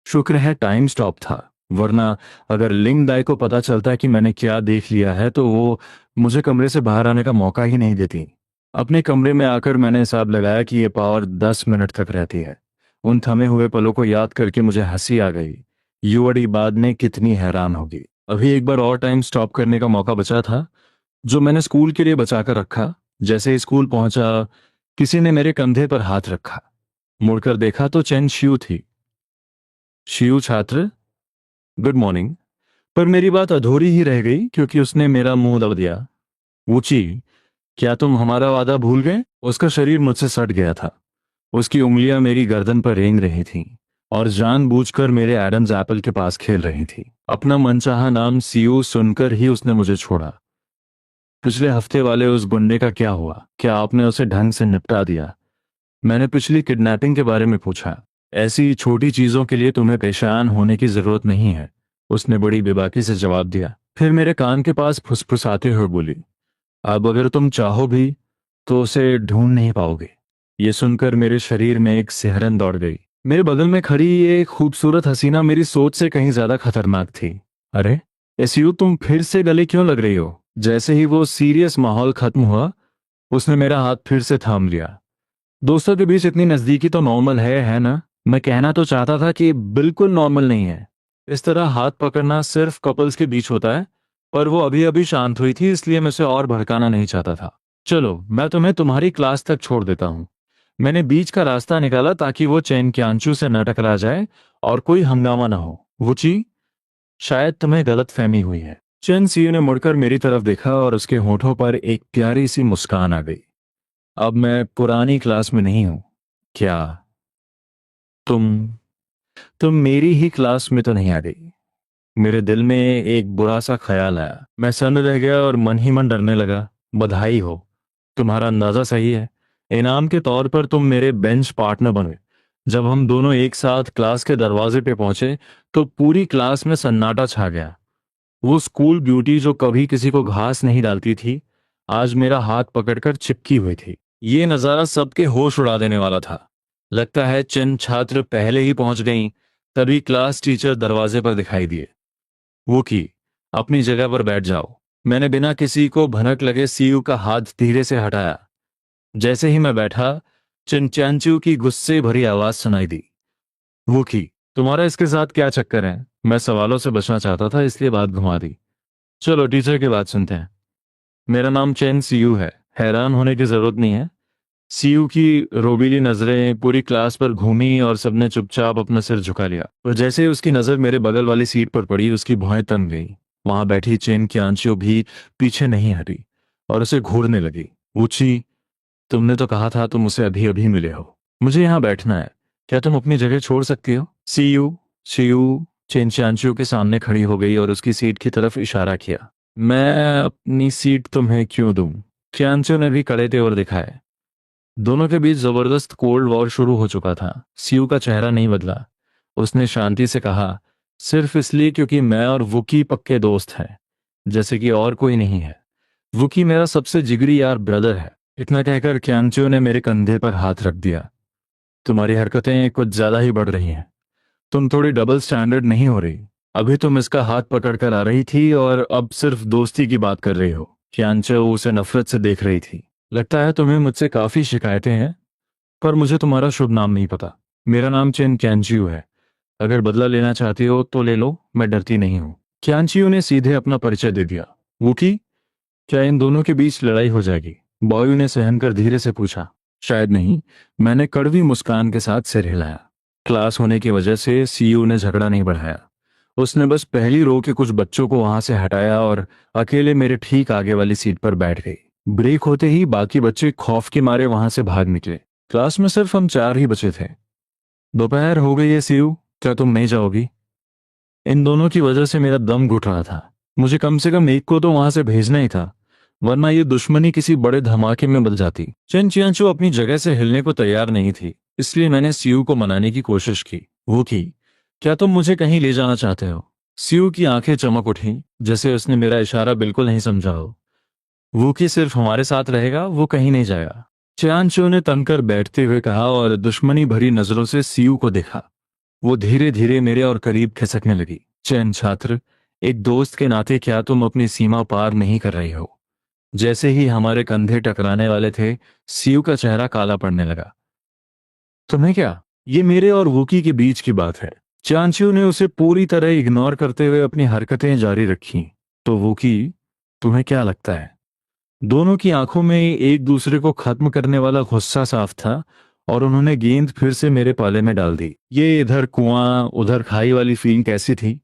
शुक्र है टाइम स्टॉप था, वरना अगर लिंग दाई को पता चलता कि मैंने क्या देख लिया है तो वो मुझे कमरे से बाहर आने का मौका ही नहीं देती। अपने कमरे में आकर मैंने हिसाब लगाया कि ये पावर 10 मिनट तक रहती है। उन थमे हुए पलों को याद करके मुझे हंसी आ गई। युवड़ी बाद में कितनी हैरान होगी। अभी एक बार और टाइम स्टॉप करने का मौका बचा था, जो मैंने स्कूल के लिए बचा कर रखा। जैसे ही स्कूल पहुंचा, किसी ने मेरे कंधे पर हाथ रखा। मुड़कर देखा तो चेन शियू थी। शियू छात्र, गुड मॉर्निंग। पर मेरी बात अधूरी ही रह गई क्योंकि उसने मेरा मुंह दबा दिया। वूची, क्या तुम हमारा वादा भूल गए? उसका शरीर मुझसे सट गया था। उसकी उंगलियां मेरी गर्दन पर रेंग रही थीं और जानबूझकर मेरे एडम्स एप्पल के पास खेल रही थी। अपना मनचाहा नाम सीयू सुनकर ही उसने मुझे छोड़ा। पिछले हफ्ते वाले उस गुंडे का क्या हुआ? क्या आपने उसे ढंग से निपटा दिया? मैंने पिछली किडनैपिंग के बारे में पूछा। ऐसी छोटी चीजों के लिए तुम्हें परेशान होने की जरूरत नहीं है, उसने बड़ी बेबाकी से जवाब दिया। फिर मेरे कान के पास फुसफुसाते हुए बोली, अब अगर तुम चाहो भी तो उसे ढूंढ नहीं पाओगे। ये सुनकर मेरे शरीर में एक सिहरन दौड़ गई। मेरे बगल में खड़ी ये खूबसूरत हसीना मेरी सोच से कहीं ज्यादा खतरनाक थी। अरे एसयू, तुम फिर से गले क्यों लग रही हो? जैसे ही वो सीरियस माहौल खत्म हुआ, उसने मेरा हाथ फिर से थाम लिया। दोस्तों के बीच इतनी नजदीकी तो नॉर्मल है ना? मैं कहना तो चाहता था कि बिल्कुल नॉर्मल नहीं है। इस तरह हाथ पकड़ना सिर्फ कपल्स के बीच होता है। पर वो अभी अभी शांत हुई थी, इसलिए मैं उसे और भड़काना नहीं चाहता था। चलो, मैं तुम्हें तुम्हारी क्लास तक छोड़ देता हूँ। मैंने बीच का रास्ता निकाला ताकि वो चैन क्यांचू से न टकरा जाए और कोई हंगामा ना हो। वुची, शायद तुम्हें गलत फहमी हुई है। चेन सीयू ने मुड़कर मेरी तरफ देखा और उसके होठों पर एक प्यारी सी मुस्कान आ गई। अब मैं पुरानी क्लास में नहीं हूं। क्या तुम तुम मेरी ही क्लास में तो नहीं आ गई? मेरे दिल में एक बुरा सा ख्याल आया। मैं सन्न रह गया और मन ही मन डरने लगा। बधाई हो, तुम्हारा अंदाजा सही है। इनाम के तौर पर तुम मेरे बेंच पार्टनर बने। जब हम दोनों एक साथ क्लास के दरवाजे पे पहुंचे तो पूरी क्लास में सन्नाटा छा गया। वो स्कूल ब्यूटी जो कभी किसी को घास नहीं डालती थी, आज मेरा हाथ पकड़कर चिपकी हुई थी। ये नजारा सबके होश उड़ा देने वाला था। लगता है चंद छात्र पहले ही पहुंच गईं, तभी क्लास टीचर दरवाजे पर दिखाई दिए। वो की, अपनी जगह पर बैठ जाओ। मैंने बिना किसी को भनक लगे सीयू का हाथ धीरे से हटाया। जैसे ही मैं बैठा, चिंचांचू की गुस्से भरी आवाज सुनाई दी। वो की, तुम्हारा इसके साथ क्या चक्कर है? मैं सवालों से बचना चाहता था, इसलिए बात घुमा दी। चलो टीचर की बात सुनते हैं। मेरा नाम चेन सीयू है। हैरान होने की जरूरत नहीं है। सीयू की रोबीली नजरें पूरी क्लास पर घूमी और सबने चुपचाप अपना सिर झुका लिया। और जैसे ही उसकी नजर मेरे बगल वाली सीट पर पड़ी, उसकी भौहें तन गई। वहां बैठी चेन की आंशियों भी पीछे नहीं हटी और उसे घूरने लगी। ऊंची, तुमने तो कहा था तुम उसे अभी अभी मिले हो। मुझे यहाँ बैठना है। क्या तुम अपनी जगह छोड़ सकती हो? सीयू सीयू चेन चांचू के सामने खड़ी हो गई और उसकी सीट की तरफ इशारा किया। मैं अपनी सीट तुम्हें क्यों दूं? चांचू ने भी कड़े तेवर दिखाए। दोनों के बीच जबरदस्त कोल्ड वॉर शुरू हो चुका था। सीयू का चेहरा नहीं बदला। उसने शांति से कहा, सिर्फ इसलिए क्योंकि मैं और वुकी पक्के दोस्त हैं, जैसे कि और कोई नहीं है। वुकी मेरा सबसे जिगरी यार ब्रदर है। इतना कहकर क्यांचो ने मेरे कंधे पर हाथ रख दिया। तुम्हारी हरकतें कुछ ज्यादा ही बढ़ रही हैं। तुम थोड़ी डबल स्टैंडर्ड नहीं हो रही? अभी तुम इसका हाथ पकड़ कर आ रही थी और अब सिर्फ दोस्ती की बात कर रही हो। क्यांचो उसे नफरत से देख रही थी। लगता है तुम्हें मुझसे काफी शिकायतें हैं, पर मुझे तुम्हारा शुभ नाम नहीं पता। मेरा नाम चेन कैंचियो है। अगर बदला लेना चाहती हो तो ले लो, मैं डरती नहीं हूँ। क्यांचियो ने सीधे अपना परिचय दे दिया। वुकी, क्या इन दोनों के बीच लड़ाई हो जाएगी? बॉय ने सहन कर धीरे से पूछा। शायद नहीं, मैंने कड़वी मुस्कान के साथ सिर हिलाया। क्लास होने की वजह से सीयू ने झगड़ा नहीं बढ़ाया। उसने बस पहली रो के कुछ बच्चों को वहां से हटाया और अकेले मेरे ठीक आगे वाली सीट पर बैठ गई। ब्रेक होते ही बाकी बच्चे खौफ के मारे वहां से भाग निकले। क्लास में सिर्फ हम चार ही बचे थे। दोपहर हो गई है सीयू, क्या तुम नहीं जाओगी? इन दोनों की वजह से मेरा दम घुट रहा था। मुझे कम से कम एक को तो वहां से भेजना ही था, वरना ये दुश्मनी किसी बड़े धमाके में बदल जाती। चेन चियांचू अपनी जगह से हिलने को तैयार नहीं थी, इसलिए मैंने सीयू को मनाने की कोशिश की। वो की, क्या तुम मुझे कहीं ले जाना चाहते हो? सीयू की आंखें चमक उठी, जैसे उसने मेरा इशारा बिल्कुल नहीं समझा हो। वो की सिर्फ हमारे साथ रहेगा, वो कहीं नहीं जाएगा। चियांचू ने तनकर बैठते हुए कहा और दुश्मनी भरी नजरों से सीयू को देखा। वो धीरे धीरे मेरे और करीब खिसकने लगी। चैन छात्र, एक दोस्त के नाते क्या तुम अपनी सीमा पार नहीं कर रही हो? जैसे ही हमारे कंधे टकराने वाले थे, सीयू का चेहरा काला पड़ने लगा। तुम्हें क्या? ये मेरे और वूकी के बीच की बात है। चांचू ने उसे पूरी तरह इग्नोर करते हुए अपनी हरकतें जारी रखी। तो वूकी, तुम्हें क्या लगता है? दोनों की आंखों में एक दूसरे को खत्म करने वाला गुस्सा साफ था, और उन्होंने गेंद फिर से मेरे पाले में डाल दी। ये इधर कुआं उधर खाई वाली फीलिंग कैसी थी?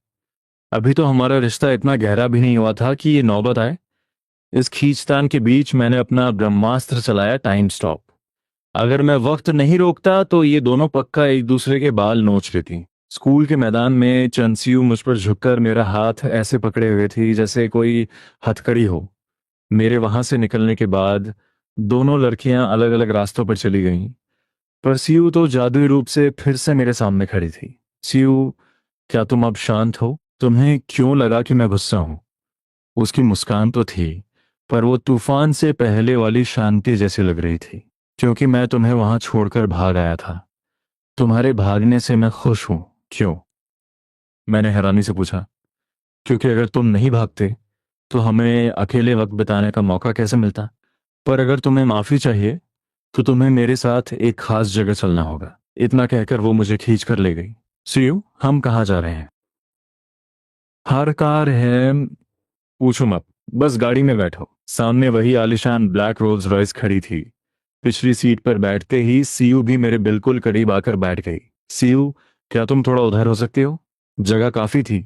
अभी तो हमारा रिश्ता इतना गहरा भी नहीं हुआ था कि ये नौबत आए। इस खींचतान के बीच मैंने अपना ब्रह्मास्त्र चलाया, टाइम स्टॉप। अगर मैं वक्त नहीं रोकता तो ये दोनों पक्का एक दूसरे के बाल नोच लेती। स्कूल के मैदान में चंसियू मुझ पर झुककर मेरा हाथ ऐसे पकड़े हुए थी जैसे कोई हथकड़ी हो। मेरे वहां से निकलने के बाद दोनों लड़कियां अलग अलग रास्तों पर चली गईं, पर सीयू तो जादुई रूप से फिर से मेरे सामने खड़ी थी। सीयू, क्या तुम अब शांत हो? तुम्हें क्यों लगा कि मैं गुस्सा हूं? उसकी मुस्कान तो थी, पर वो तूफान से पहले वाली शांति जैसी लग रही थी। क्योंकि मैं तुम्हें वहां छोड़कर भाग आया था। तुम्हारे भागने से मैं खुश हूं। क्यों? मैंने हैरानी से पूछा। क्योंकि अगर तुम नहीं भागते तो हमें अकेले वक्त बिताने का मौका कैसे मिलता? पर अगर तुम्हें माफी चाहिए तो तुम्हें मेरे साथ एक खास जगह चलना होगा। इतना कहकर वो मुझे खींच कर ले गई। सीयू, हम कहाँ जा रहे हैं? हर कार है। पूछो मत, बस गाड़ी में बैठो। सामने वही आलिशान ब्लैक रोल्स रॉयस खड़ी थी। पिछली सीट पर बैठते ही सीयू भी मेरे बिल्कुल करीब आकर बैठ गई। सीयू, क्या तुम थोड़ा उधर हो सकती हो? जगह काफी थी,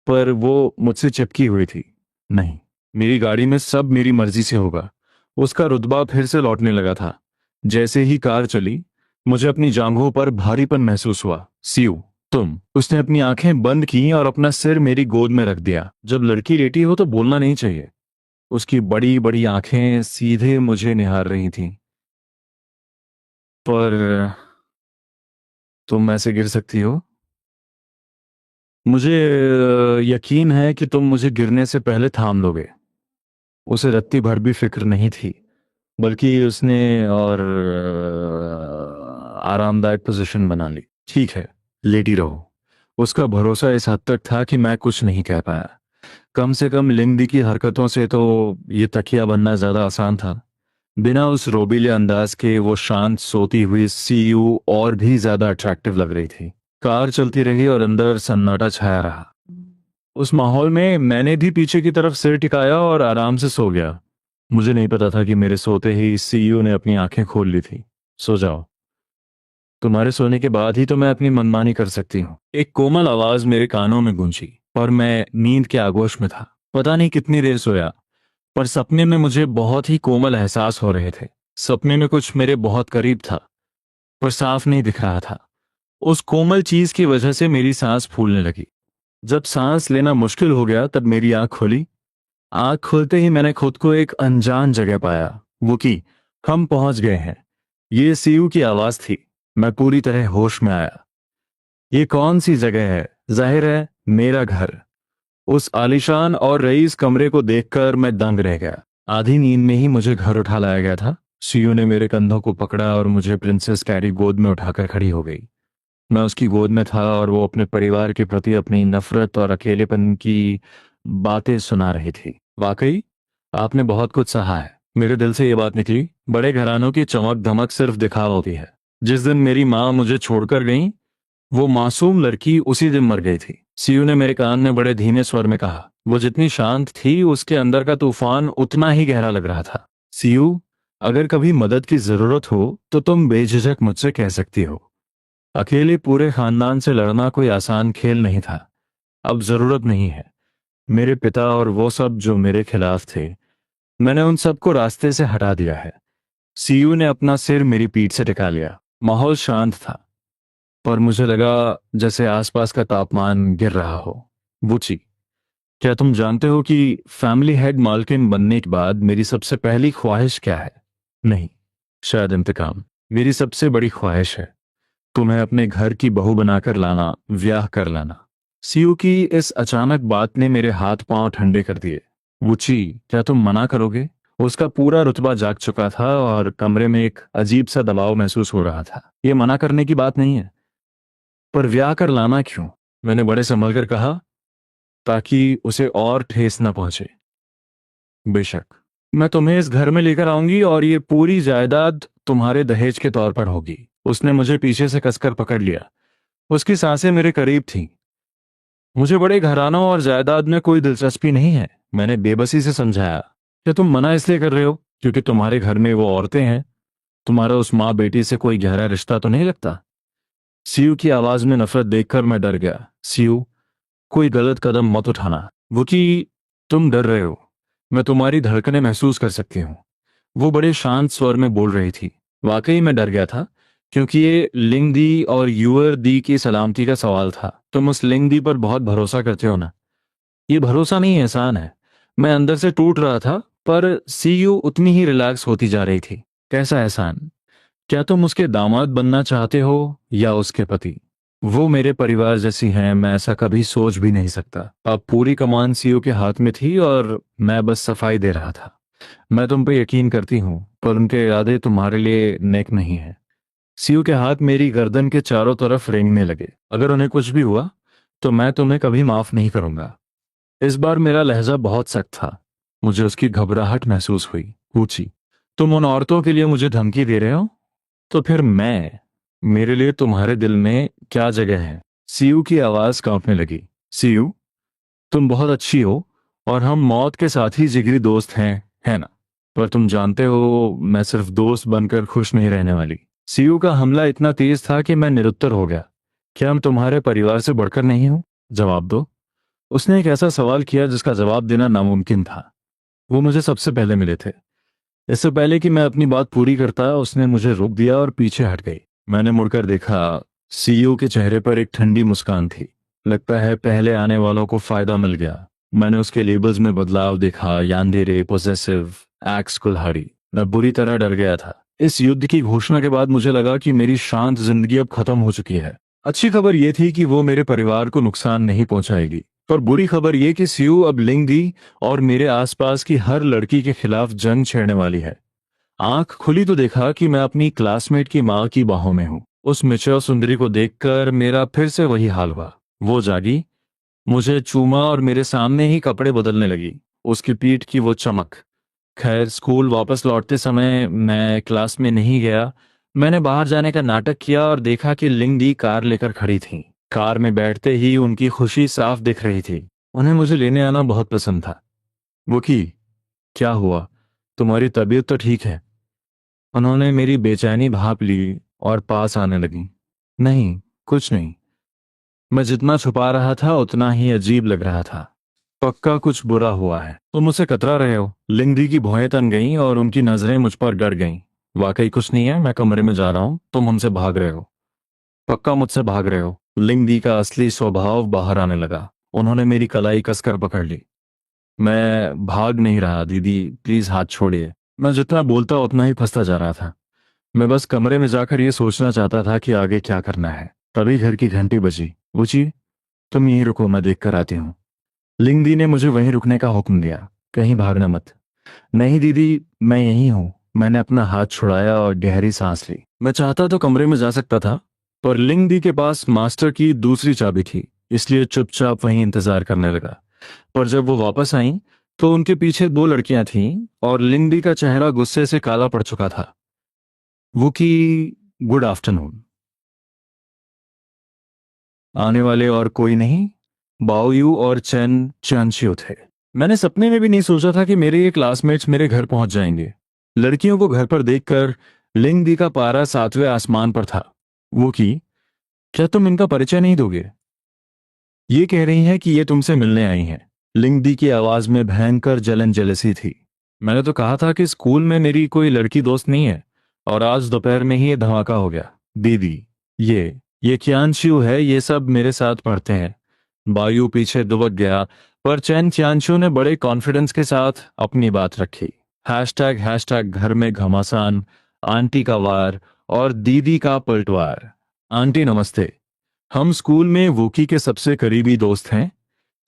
पर वो मुझसे चिपकी हुई थी। नहीं, मेरी गाड़ी में सब मेरी मर्जी से होगा। उसका रुतबा फिर से लौटने लगा था। जैसे ही कार चली, मुझे अपनी जांघों पर भारीपन महसूस हुआ। सीयू, तुम। उसने अपनी आंखें बंद की और अपना सिर मेरी गोद में रख दिया। जब लड़की लेटी हो तो बोलना नहीं चाहिए। उसकी बड़ी बड़ी आंखें सीधे मुझे निहार रही थीं। पर तुम ऐसे गिर सकती हो। मुझे यकीन है कि तुम मुझे गिरने से पहले थाम लोगे। उसे रत्ती भर भी फिक्र नहीं थी, बल्कि उसने और आरामदायक पोजीशन बना ली। ठीक है, लेटी रहो। उसका भरोसा इस हद तक था कि मैं कुछ नहीं कह पाया। कम से कम लिंगदी की हरकतों से तो ये तकिया बनना ज्यादा आसान था। बिना उस रोबीले अंदाज के वो शांत सोती हुई सीयू और भी ज्यादा अट्रैक्टिव लग रही थी। कार चलती रही और अंदर सन्नाटा छाया रहा। उस माहौल में मैंने भी पीछे की तरफ सिर टिकाया और आराम से सो गया। मुझे नहीं पता था कि मेरे सोते ही सीयू ने अपनी आंखें खोल ली थी। सो जाओ, तुम्हारे सोने के बाद ही तो मैं अपनी मनमानी कर सकती हूँ। एक कोमल आवाज मेरे कानों में गूंजी, और मैं नींद के आगोश में था। पता नहीं कितनी देर सोया, पर सपने में मुझे बहुत ही कोमल एहसास हो रहे थे। सपने में कुछ मेरे बहुत करीब था, पर साफ नहीं दिख रहा था। उस कोमल चीज की वजह से मेरी सांस फूलने लगी। जब सांस लेना मुश्किल हो गया तब मेरी आंख खुली। आंख खुलते ही मैंने खुद को एक अनजान जगह पाया। वो की, हम पहुंच गए हैं। ये सीयू की आवाज थी। मैं पूरी तरह होश में आया। ये कौन सी जगह है? जाहिर है, मेरा घर। उस आलीशान और रईस कमरे को देखकर मैं दंग रह गया। आधी नींद में ही मुझे घर उठा लाया गया था। सीयू ने मेरे कंधों को पकड़ा और मुझे प्रिंसेस कैरी गोद में उठाकर खड़ी हो गई। मैं उसकी गोद में था और वो अपने परिवार के प्रति अपनी नफरत और अकेलेपन की बातें सुना रही थी। वाकई, आपने बहुत कुछ सहा है। मेरे दिल से ये बात निकली, बड़े घरानों की चमक धमक सिर्फ दिखावा होती है। जिस दिन मेरी माँ मुझे छोड़कर गई, वो मासूम लड़की उसी दिन मर गई थी। सीयू ने मेरे कान में बड़े धीमे स्वर में कहा। वो जितनी शांत थी, उसके अंदर का तूफान उतना ही गहरा लग रहा था। सीयू, अगर कभी मदद की जरूरत हो तो तुम बेझिझक मुझसे कह सकती हो। अकेले पूरे खानदान से लड़ना कोई आसान खेल नहीं था। अब जरूरत नहीं है। मेरे पिता और वो सब जो मेरे खिलाफ थे, मैंने उन सबको रास्ते से हटा दिया है। सीयू ने अपना सिर मेरी पीठ से टिका लिया। माहौल शांत था, पर मुझे लगा जैसे आसपास का तापमान गिर रहा हो। वुची, क्या तुम जानते हो कि फैमिली हेड मालकिन बनने के बाद मेरी सबसे पहली ख्वाहिश क्या है? नहीं, शायद इंतकाम। मेरी सबसे बड़ी ख्वाहिश है तुम्हें अपने घर की बहू बनाकर लाना, ब्याह कर लाना। सीयू की इस अचानक बात ने मेरे हाथ पांव ठंडे कर दिए। वुची, क्या तुम मना करोगे? उसका पूरा रुतबा जाग चुका था और कमरे में एक अजीब सा दबाव महसूस हो रहा था। ये मना करने की बात नहीं है, पर ब्याह कर लाना क्यों? मैंने बड़े संभल कर कहा, ताकि उसे और ठेस न पहुंचे। बेशक, मैं तुम्हें इस घर में लेकर आऊंगी और ये पूरी जायदाद तुम्हारे दहेज के तौर पर होगी। उसने मुझे पीछे से कसकर पकड़ लिया। उसकी सांसें मेरे करीब थीं। मुझे बड़े घरानों और जायदाद में कोई दिलचस्पी नहीं है, मैंने बेबसी से समझाया। क्या तुम मना इसलिए कर रहे हो क्योंकि तुम्हारे घर में वो औरतें हैं? तुम्हारा उस माँ बेटी से कोई गहरा रिश्ता तो नहीं लगता? सीयू की आवाज में नफरत देखकर मैं डर गया। सीयू, कोई गलत कदम मत उठाना। वो कि तुम डर रहे हो, मैं तुम्हारी धड़कनें महसूस कर सकती हूँ। वो बड़े शांत स्वर में बोल रही थी। वाकई मैं डर गया था, क्योंकि ये लिंगदी और यूअर दी की सलामती का सवाल था। तुम उस लिंगदी पर बहुत भरोसा करते हो ना? ये भरोसा नहीं, एहसान है। मैं अंदर से टूट रहा था, पर सीयू उतनी ही रिलैक्स होती जा रही थी। कैसा एहसान? क्या तुम उसके दामाद बनना चाहते हो या उसके पति? वो मेरे परिवार जैसी हैं, मैं ऐसा कभी सोच भी नहीं सकता। अब पूरी कमान सीयू के हाथ में थी और मैं बस सफाई दे रहा था। मैं तुम पे यकीन करती हूँ, पर उनके इरादे तुम्हारे लिए नेक नहीं है। सीयू के हाथ मेरी गर्दन के चारों तरफ रेंगने लगे। अगर उन्हें कुछ भी हुआ तो मैं तुम्हें कभी माफ नहीं करूंगा। इस बार मेरा लहजा बहुत सख्त था। मुझे उसकी घबराहट महसूस हुई। पूछी, तुम उन औरतों के लिए मुझे धमकी दे रहे हो? तो फिर मैं, मेरे लिए तुम्हारे दिल में क्या जगह है? सीयू की आवाज कांपने लगी। सीयू, तुम बहुत अच्छी हो और हम मौत के साथ ही जिगरी दोस्त हैं, है ना? पर तुम जानते हो, मैं सिर्फ दोस्त बनकर खुश नहीं रहने वाली। सीयू का हमला इतना तेज था कि मैं निरुत्तर हो गया। क्या हम तुम्हारे परिवार से बढ़कर नहीं हो? जवाब दो। उसने एक ऐसा सवाल किया जिसका जवाब देना नामुमकिन था। वो मुझे सबसे पहले मिले थे। इससे पहले कि मैं अपनी बात पूरी करता, उसने मुझे रोक दिया और पीछे हट गई। मैंने मुड़कर देखा। सीईओ के चेहरे पर एक ठंडी मुस्कान थी। लगता है पहले आने वालों को फायदा मिल गया। मैंने उसके लेबल्स में बदलाव देखा, यानदेरे, पोजेसिव, एक्स कुल्हाड़ी। मैं बुरी तरह डर गया था। इस युद्ध की घोषणा के बाद मुझे लगा कि मेरी शांत जिंदगी अब खत्म हो चुकी है। अच्छी खबर यह थी कि वो मेरे परिवार को नुकसान नहीं पहुंचाएगी, पर बुरी खबर यह कि सीयू अब लिंगदी और मेरे आसपास की हर लड़की के खिलाफ जंग छेड़ने वाली है। आंख खुली तो देखा कि मैं अपनी क्लासमेट की माँ की बाहों में हूँ। उस मिचर सुंदरी को देखकर मेरा फिर से वही हाल हुआ। वो जागी, मुझे चूमा और मेरे सामने ही कपड़े बदलने लगी। उसकी पीठ की वो चमक। खैर, स्कूल वापस लौटते समय मैं क्लास में नहीं गया। मैंने बाहर जाने का नाटक किया और देखा कि लिंगडी कार लेकर खड़ी थी। कार में बैठते ही उनकी खुशी साफ दिख रही थी। उन्हें मुझे लेने आना बहुत पसंद था। वो की, क्या हुआ? तुम्हारी तबीयत तो ठीक है? उन्होंने मेरी बेचैनी भांप ली और पास आने लगी। नहीं, कुछ नहीं। मैं जितना छुपा रहा था उतना ही अजीब लग रहा था। पक्का कुछ बुरा हुआ है। तुम मुझसे कतरा रहे हो। लिंगडी की भौहें तन गईं और उनकी नजरें मुझ पर गड़ गईं। वाकई कुछ नहीं है, मैं कमरे में जा रहा हूं। तुम हमसे भाग रहे हो। पक्का मुझसे भाग रहे हो? लिंगडी का असली स्वभाव बाहर आने लगा। उन्होंने मेरी कलाई कसकर पकड़ ली। मैं भाग नहीं रहा दीदी, प्लीज हाथ छोड़िए। मैं जितना बोलता उतना ही फंसता जा रहा था। मैं बस कमरे में जाकर ये सोचना चाहता था कि आगे क्या करना है। तभी घर की घंटी बजी। बूची, तुम यहीं रुको, मैं देख कर आती हूँ। लिंगदी ने मुझे वहीं रुकने का हुक्म दिया। कहीं भागना मत। नहीं दीदी, मैं यहीं हूँ। मैंने अपना हाथ छुड़ाया और गहरी सांस ली। मैं चाहता तो कमरे में जा सकता था, पर लिंगदी के पास मास्टर की दूसरी चाबी थी, इसलिए चुपचाप वहीं इंतजार करने लगा। पर जब वो वापस आईं, तो उनके पीछे दो लड़कियां थीं और लिंगडी का चेहरा गुस्से से काला पड़ चुका था। वो की, गुड आफ्टरनून। आने वाले और कोई नहीं, बाओयू और चैन चांशियो थे। मैंने सपने में भी नहीं सोचा था कि मेरे ये क्लासमेट्स मेरे घर पहुंच जाएंगे। लड़कियों को घर पर देखकर लिंगदी का पारा सातवें आसमान पर था। वो की, क्या तुम इनका परिचय नहीं दोगे? ये कह रही हैं कि ये तुमसे मिलने आई हैं। लिंगदी की आवाज में भयंकर जलन जेलसी थी। मैंने तो कहा था कि स्कूल में मेरी कोई लड़की दोस्त नहीं है, और आज दोपहर में ही ये धमाका हो गया। दीदी, ये कियांशियो है, ये सब मेरे साथ पढ़ते हैं। बायू पीछे दुबक गया, पर चेन चियांशु ने बड़े कॉन्फिडेंस के साथ अपनी बात रखी। हैशटैग घर में घमासान, आंटी का वार और दीदी का पलटवार। आंटी नमस्ते। हम स्कूल में वूकी के सबसे करीबी दोस्त हैं।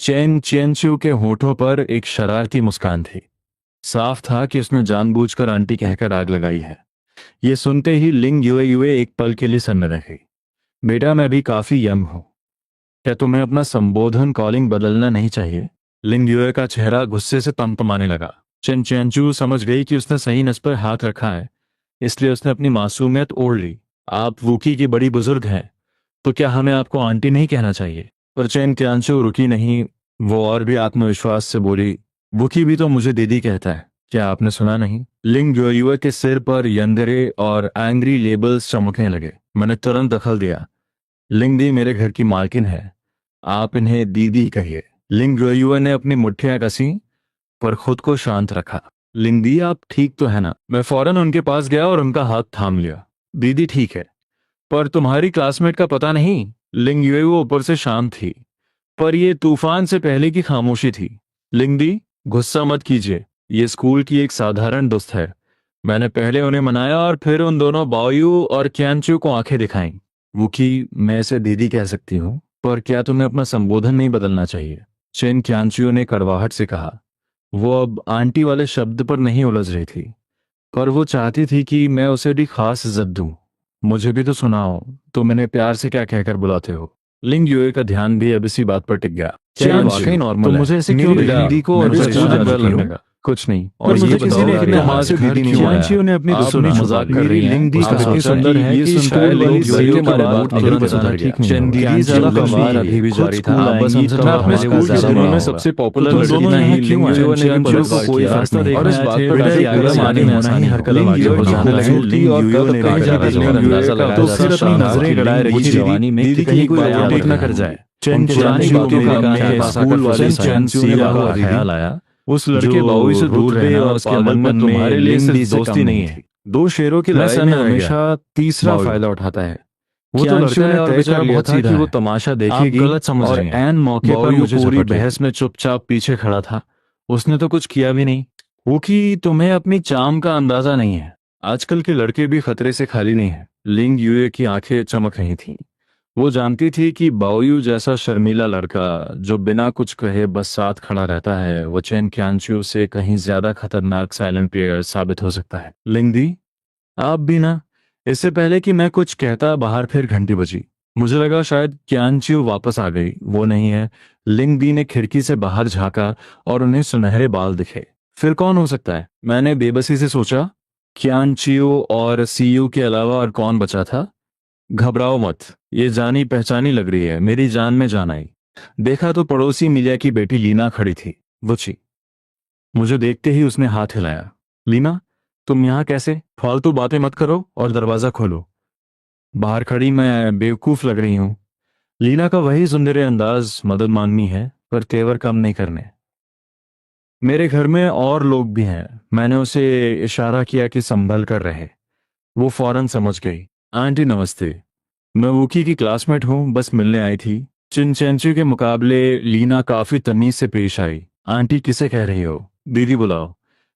चेन चियांशु के होठों पर एक शरारती मुस्कान थी। साफ था कि उसने जानबूझकर आंटी कहकर आग लगाई है। ये सुनते ही लिंग युए युए एक पल के लिए सन्न रह गई। बेटा, मैं भी काफी यंग हूं। क्या तुम्हें अपना संबोधन कॉलिंग बदलना नहीं चाहिए? लिंग युए का चेहरा गुस्से से तमतमाने लगा। चेन चियांशु समझ गई कि उसने सही नस पर हाथ रखा है, इसलिए उसने अपनी मासूमियत ओढ़ ली। आप वूकी की बड़ी बुजुर्ग हैं, तो क्या हमें आपको आंटी नहीं कहना चाहिए? पर चेन चियांशु रुकी नहीं। वो और भी आत्मविश्वास से बोली, वूकी भी तो मुझे दीदी कहता है, क्या आपने सुना नहीं? लिंग युए के सिर पर यंदरे और एंग्री लेबल्स चमकने लगे। मैंने तुरंत दखल दिया। लिंग दी मेरे घर की मालकिन है, आप इन्हें दीदी कहिए। लिंग युए ने अपनी मुट्ठियां कसी, पर खुद को शांत रखा। लिंग दी, आप ठीक तो है ना? मैं फौरन उनके पास गया और उनका हाथ थाम लिया। दीदी ठीक है, पर तुम्हारी क्लासमेट का पता नहीं। लिंग युए वो ऊपर से शांत थी, पर ये तूफान से पहले की खामोशी थी। लिंग दी, गुस्सा मत कीजिए, ये स्कूल की एक साधारण दोस्त है। मैंने पहले उन्हें मनाया और फिर उन दोनों बाओयू और क्यांचू को आंखें दिखाईं। वुकी, मैं इसे दीदी कह सकती हूँ, पर क्या तुम्हें अपना संबोधन नहीं बदलना चाहिए? चेन क्यांचू ने कड़वाहट से कहा। वो अब आंटी वाले शब्द पर नहीं उलझ रही थी, पर वो चाहती थी कि मैं उसे भी खास इज्जत दूं। मुझे भी तो सुनाओ, तुम मैंने प्यार से क्या कहकर बुलाते हो? लिंग युए का ध्यान भी अब इसी बात पर टिक गया। वाकई नॉर्मल है। मुझे ऐसे क्यों हिंदी को और लगने का कुछ नहीं। और मुझे किसी ने इतने हाथ से दीदी नहीं बुलाया। ने अपनी दुश्मनी मजाक कर रही है। लिंग दी काफी सुंदर है कि शायद लोग युए के बारे में तुरंत सुधर गया। चंदीदी ज्यादा कमाल अभी भी जारी था। बस हमसे अपने स्कूल के दिनों में सबसे पॉपुलर लड़की नहीं। लिंग युए ने भी को कोई रास्ता देखा। और इस बात पर डायरेक्ट आगे मानी में आसानी हरकत आगे हो जाने लगी। लिंग युए ने अंदाजा लगाया, तो फिर अपनी नजरें गड़ाए रखी जवानी में कि कहीं कोई ओवरटेक न कर जाए। चेन स्कूल वाले ख्याल आया, उस लड़के बाउई से दूर रहना उसके मन में तुम्हारे लिए सिर्फ दोस्ती नहीं है। दो शेरों की लड़ाई में हमेशा तीसरा फायदा उठाता है। वो तो लड़का है और बेचारा बहुत सीधा है। वो तमाशा देखेगी, गलत समझ रहे हैं। एन मौके पर मुझे पूरी बहस में चुपचाप पीछे खड़ा था। उसने तो कुछ किया भी नहीं। वो कि तुम्हें अपनी चाम का अंदाजा नहीं है। आजकल के लड़के भी खतरे से खाली नहीं है। लिंग युए की आंखें चमक रही थीं। वो जानती थी कि बाओयू जैसा शर्मीला लड़का जो बिना कुछ कहे बस साथ खड़ा रहता है, वो चेन क्यांचू से कहीं ज्यादा खतरनाक साइलेंट प्लेयर साबित हो सकता है। लिंगदी, आप भी ना। इससे पहले कि मैं कुछ कहता बाहर फिर घंटी बजी। मुझे लगा शायद क्यांचू वापस आ गई, वो नहीं है। लिंगदी ने खिड़की से बाहर झांका और उन्हें सुनहरे बाल दिखे। फिर कौन हो सकता है? मैंने बेबसी से सोचा। क्यांचू और सीयू के अलावा और कौन बचा था? घबराओ मत, ये जानी पहचानी लग रही है, मेरी जान में जान आई। देखा तो पड़ोसी मिलिया की बेटी लीना खड़ी थी। वुची। मुझे देखते ही उसने हाथ हिलाया। लीना, तुम यहाँ कैसे? फालतू बातें मत करो और दरवाजा खोलो। बाहर खड़ी मैं बेवकूफ लग रही हूँ। लीना का वही सुंदर अंदाज मदद मांगनी है, पर तेवर कम नहीं करने। मेरे घर में और लोग भी हैं। मैंने उसे इशारा किया कि संभल कर रहे। वो फौरन समझ गई। आंटी नमस्ते, मैं वूकी की क्लासमेट हूँ, बस मिलने आई थी। चिनचेंचू के मुकाबले लीना काफी तमीज से पेश आई। आंटी किसे कह रही हो? दीदी बुलाओ।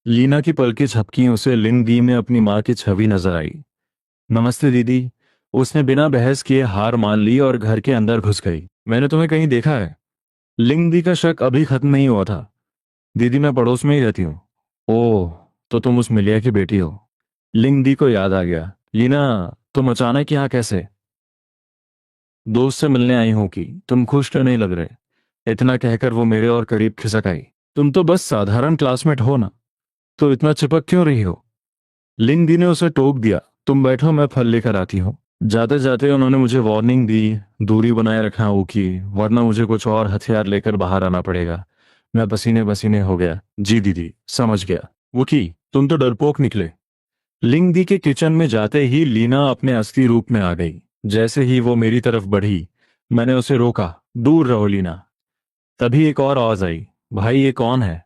लीना की पलकें झपकी, उसे लिंग दी में अपनी माँ की छवि नजर आई। नमस्ते दीदी। उसने बिना बहस किए हार मान ली और घर के अंदर घुस गई। मैंने तुम्हें कहीं देखा है? लिंग दी का शक अभी खत्म नहीं हुआ था। दीदी, मैं पड़ोस में ही रहती हूँ। ओह, तो तुम उस मिलिया की बेटी हो। लिंग दी को याद आ गया। लीना, तुम अचानक यहाँ कैसे? दोस्त से मिलने आई हूं कि तुम खुश तो नहीं लग रहे। इतना कहकर वो मेरे और करीब खिसक आई। तुम तो बस साधारण क्लासमेट हो ना, तो इतना चिपक क्यों रही हो? लिंग दी ने उसे टोक दिया। तुम बैठो, मैं फल लेकर आती हूँ। जाते जाते उन्होंने मुझे वार्निंग दी, दूरी बनाए रखना होगी, वरना मुझे कुछ और हथियार लेकर बाहर आना पड़ेगा। मैं पसीने पसीने हो गया। जी दीदी, समझ गया। वो की, तुम तो डरपोक निकले। लिंग दी के किचन में जाते ही लीना अपने असली रूप में आ गई। जैसे ही वो मेरी तरफ बढ़ी, मैंने उसे रोका। दूर रहो लीना। तभी एक और आवाज आई। भाई, ये कौन है?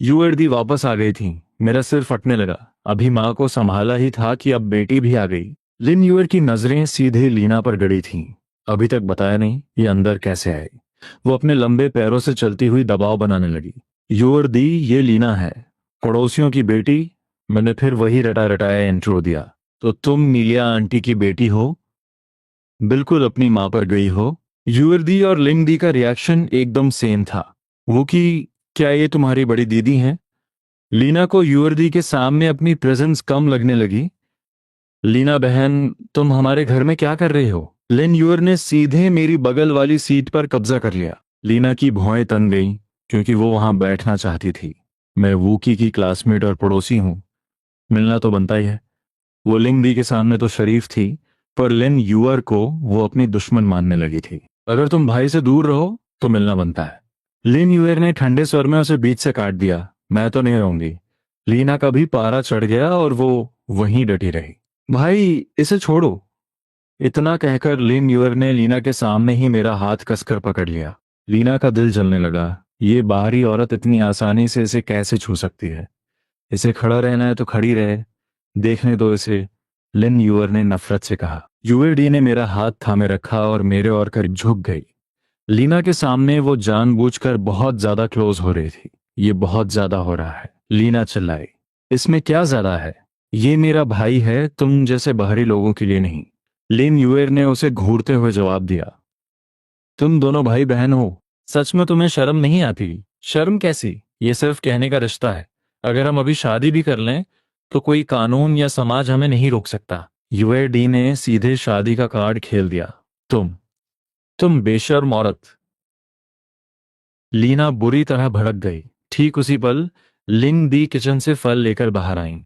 यूएरडी वापस आ गई थी। मेरा सिर फटने लगा। अभी माँ को संभाला ही था कि अब बेटी भी आ गई। लिन यूएर की नजरें सीधे लीना पर गड़ी थीं। अभी तक बताया नहीं, ये अंदर कैसे आई? वो अपने लंबे पैरों से चलती हुई दबाव बनाने लगी। यूर दी, ये लीना है, पड़ोसियों की बेटी। मैंने फिर वही रटा रटाया इंट्रो दिया। तो तुम नीलिया आंटी की बेटी हो? बिल्कुल अपनी माँ पर गई हो। यूर दी और लिंग दी का रिएक्शन एकदम सेम था। वो कि क्या ये तुम्हारी बड़ी दीदी हैं? लीना को यूर दी के सामने अपनी प्रेजेंस कम लगने लगी। लीना बहन, तुम हमारे घर में क्या कर रहे हो? लिन यूर ने सीधे मेरी बगल वाली सीट पर कब्जा कर लिया। लीना की भौएं तन गई क्योंकि वो वहां बैठना चाहती थी। मैं वूकी की क्लासमेट और पड़ोसी हूं, मिलना तो बनता ही है। वो लिंग दी के सामने तो शरीफ थी, पर लिन यूअर को वो अपनी दुश्मन मानने लगी थी। अगर तुम भाई से दूर रहो तो मिलना बनता है। लिन यूअर ने ठंडे स्वर में उसे बीच से काट दिया। मैं तो नहीं रहूंगी। लीना का भी पारा चढ़ गया और वो वहीं डटी रही। भाई, इसे छोड़ो। इतना कहकर लिन यूअर ने लीना के सामने ही मेरा हाथ कसकर पकड़ लिया। लीना का दिल जलने लगा। ये बाहरी औरत इतनी आसानी से इसे कैसे छू सकती है? इसे खड़ा रहना है तो खड़ी रहे, देखने दो इसे, लिन यूअर ने नफरत से कहा। यूएडी ने मेरा हाथ थामे रखा और मेरे और करीब झुक गई। लीना के सामने वो जानबूझकर बहुत ज्यादा क्लोज हो रही थी। ये बहुत ज्यादा हो रहा है, लीना चिल्लाई। इसमें क्या ज्यादा है? ये मेरा भाई है, तुम जैसे बाहरी लोगों के लिए नहीं। लिन यूएर ने उसे घूरते हुए जवाब दिया। तुम दोनों भाई बहन हो, सच में तुम्हें शर्म नहीं आती? शर्म कैसी, ये सिर्फ कहने का रिश्ता है। अगर हम अभी शादी भी कर लें तो कोई कानून या समाज हमें नहीं रोक सकता। यूएर डी ने सीधे शादी का कार्ड खेल दिया। तुम बेशर्म औरत। लीना बुरी तरह भड़क गई। ठीक उसी पल लिंग दी किचन से फल लेकर बाहर आई।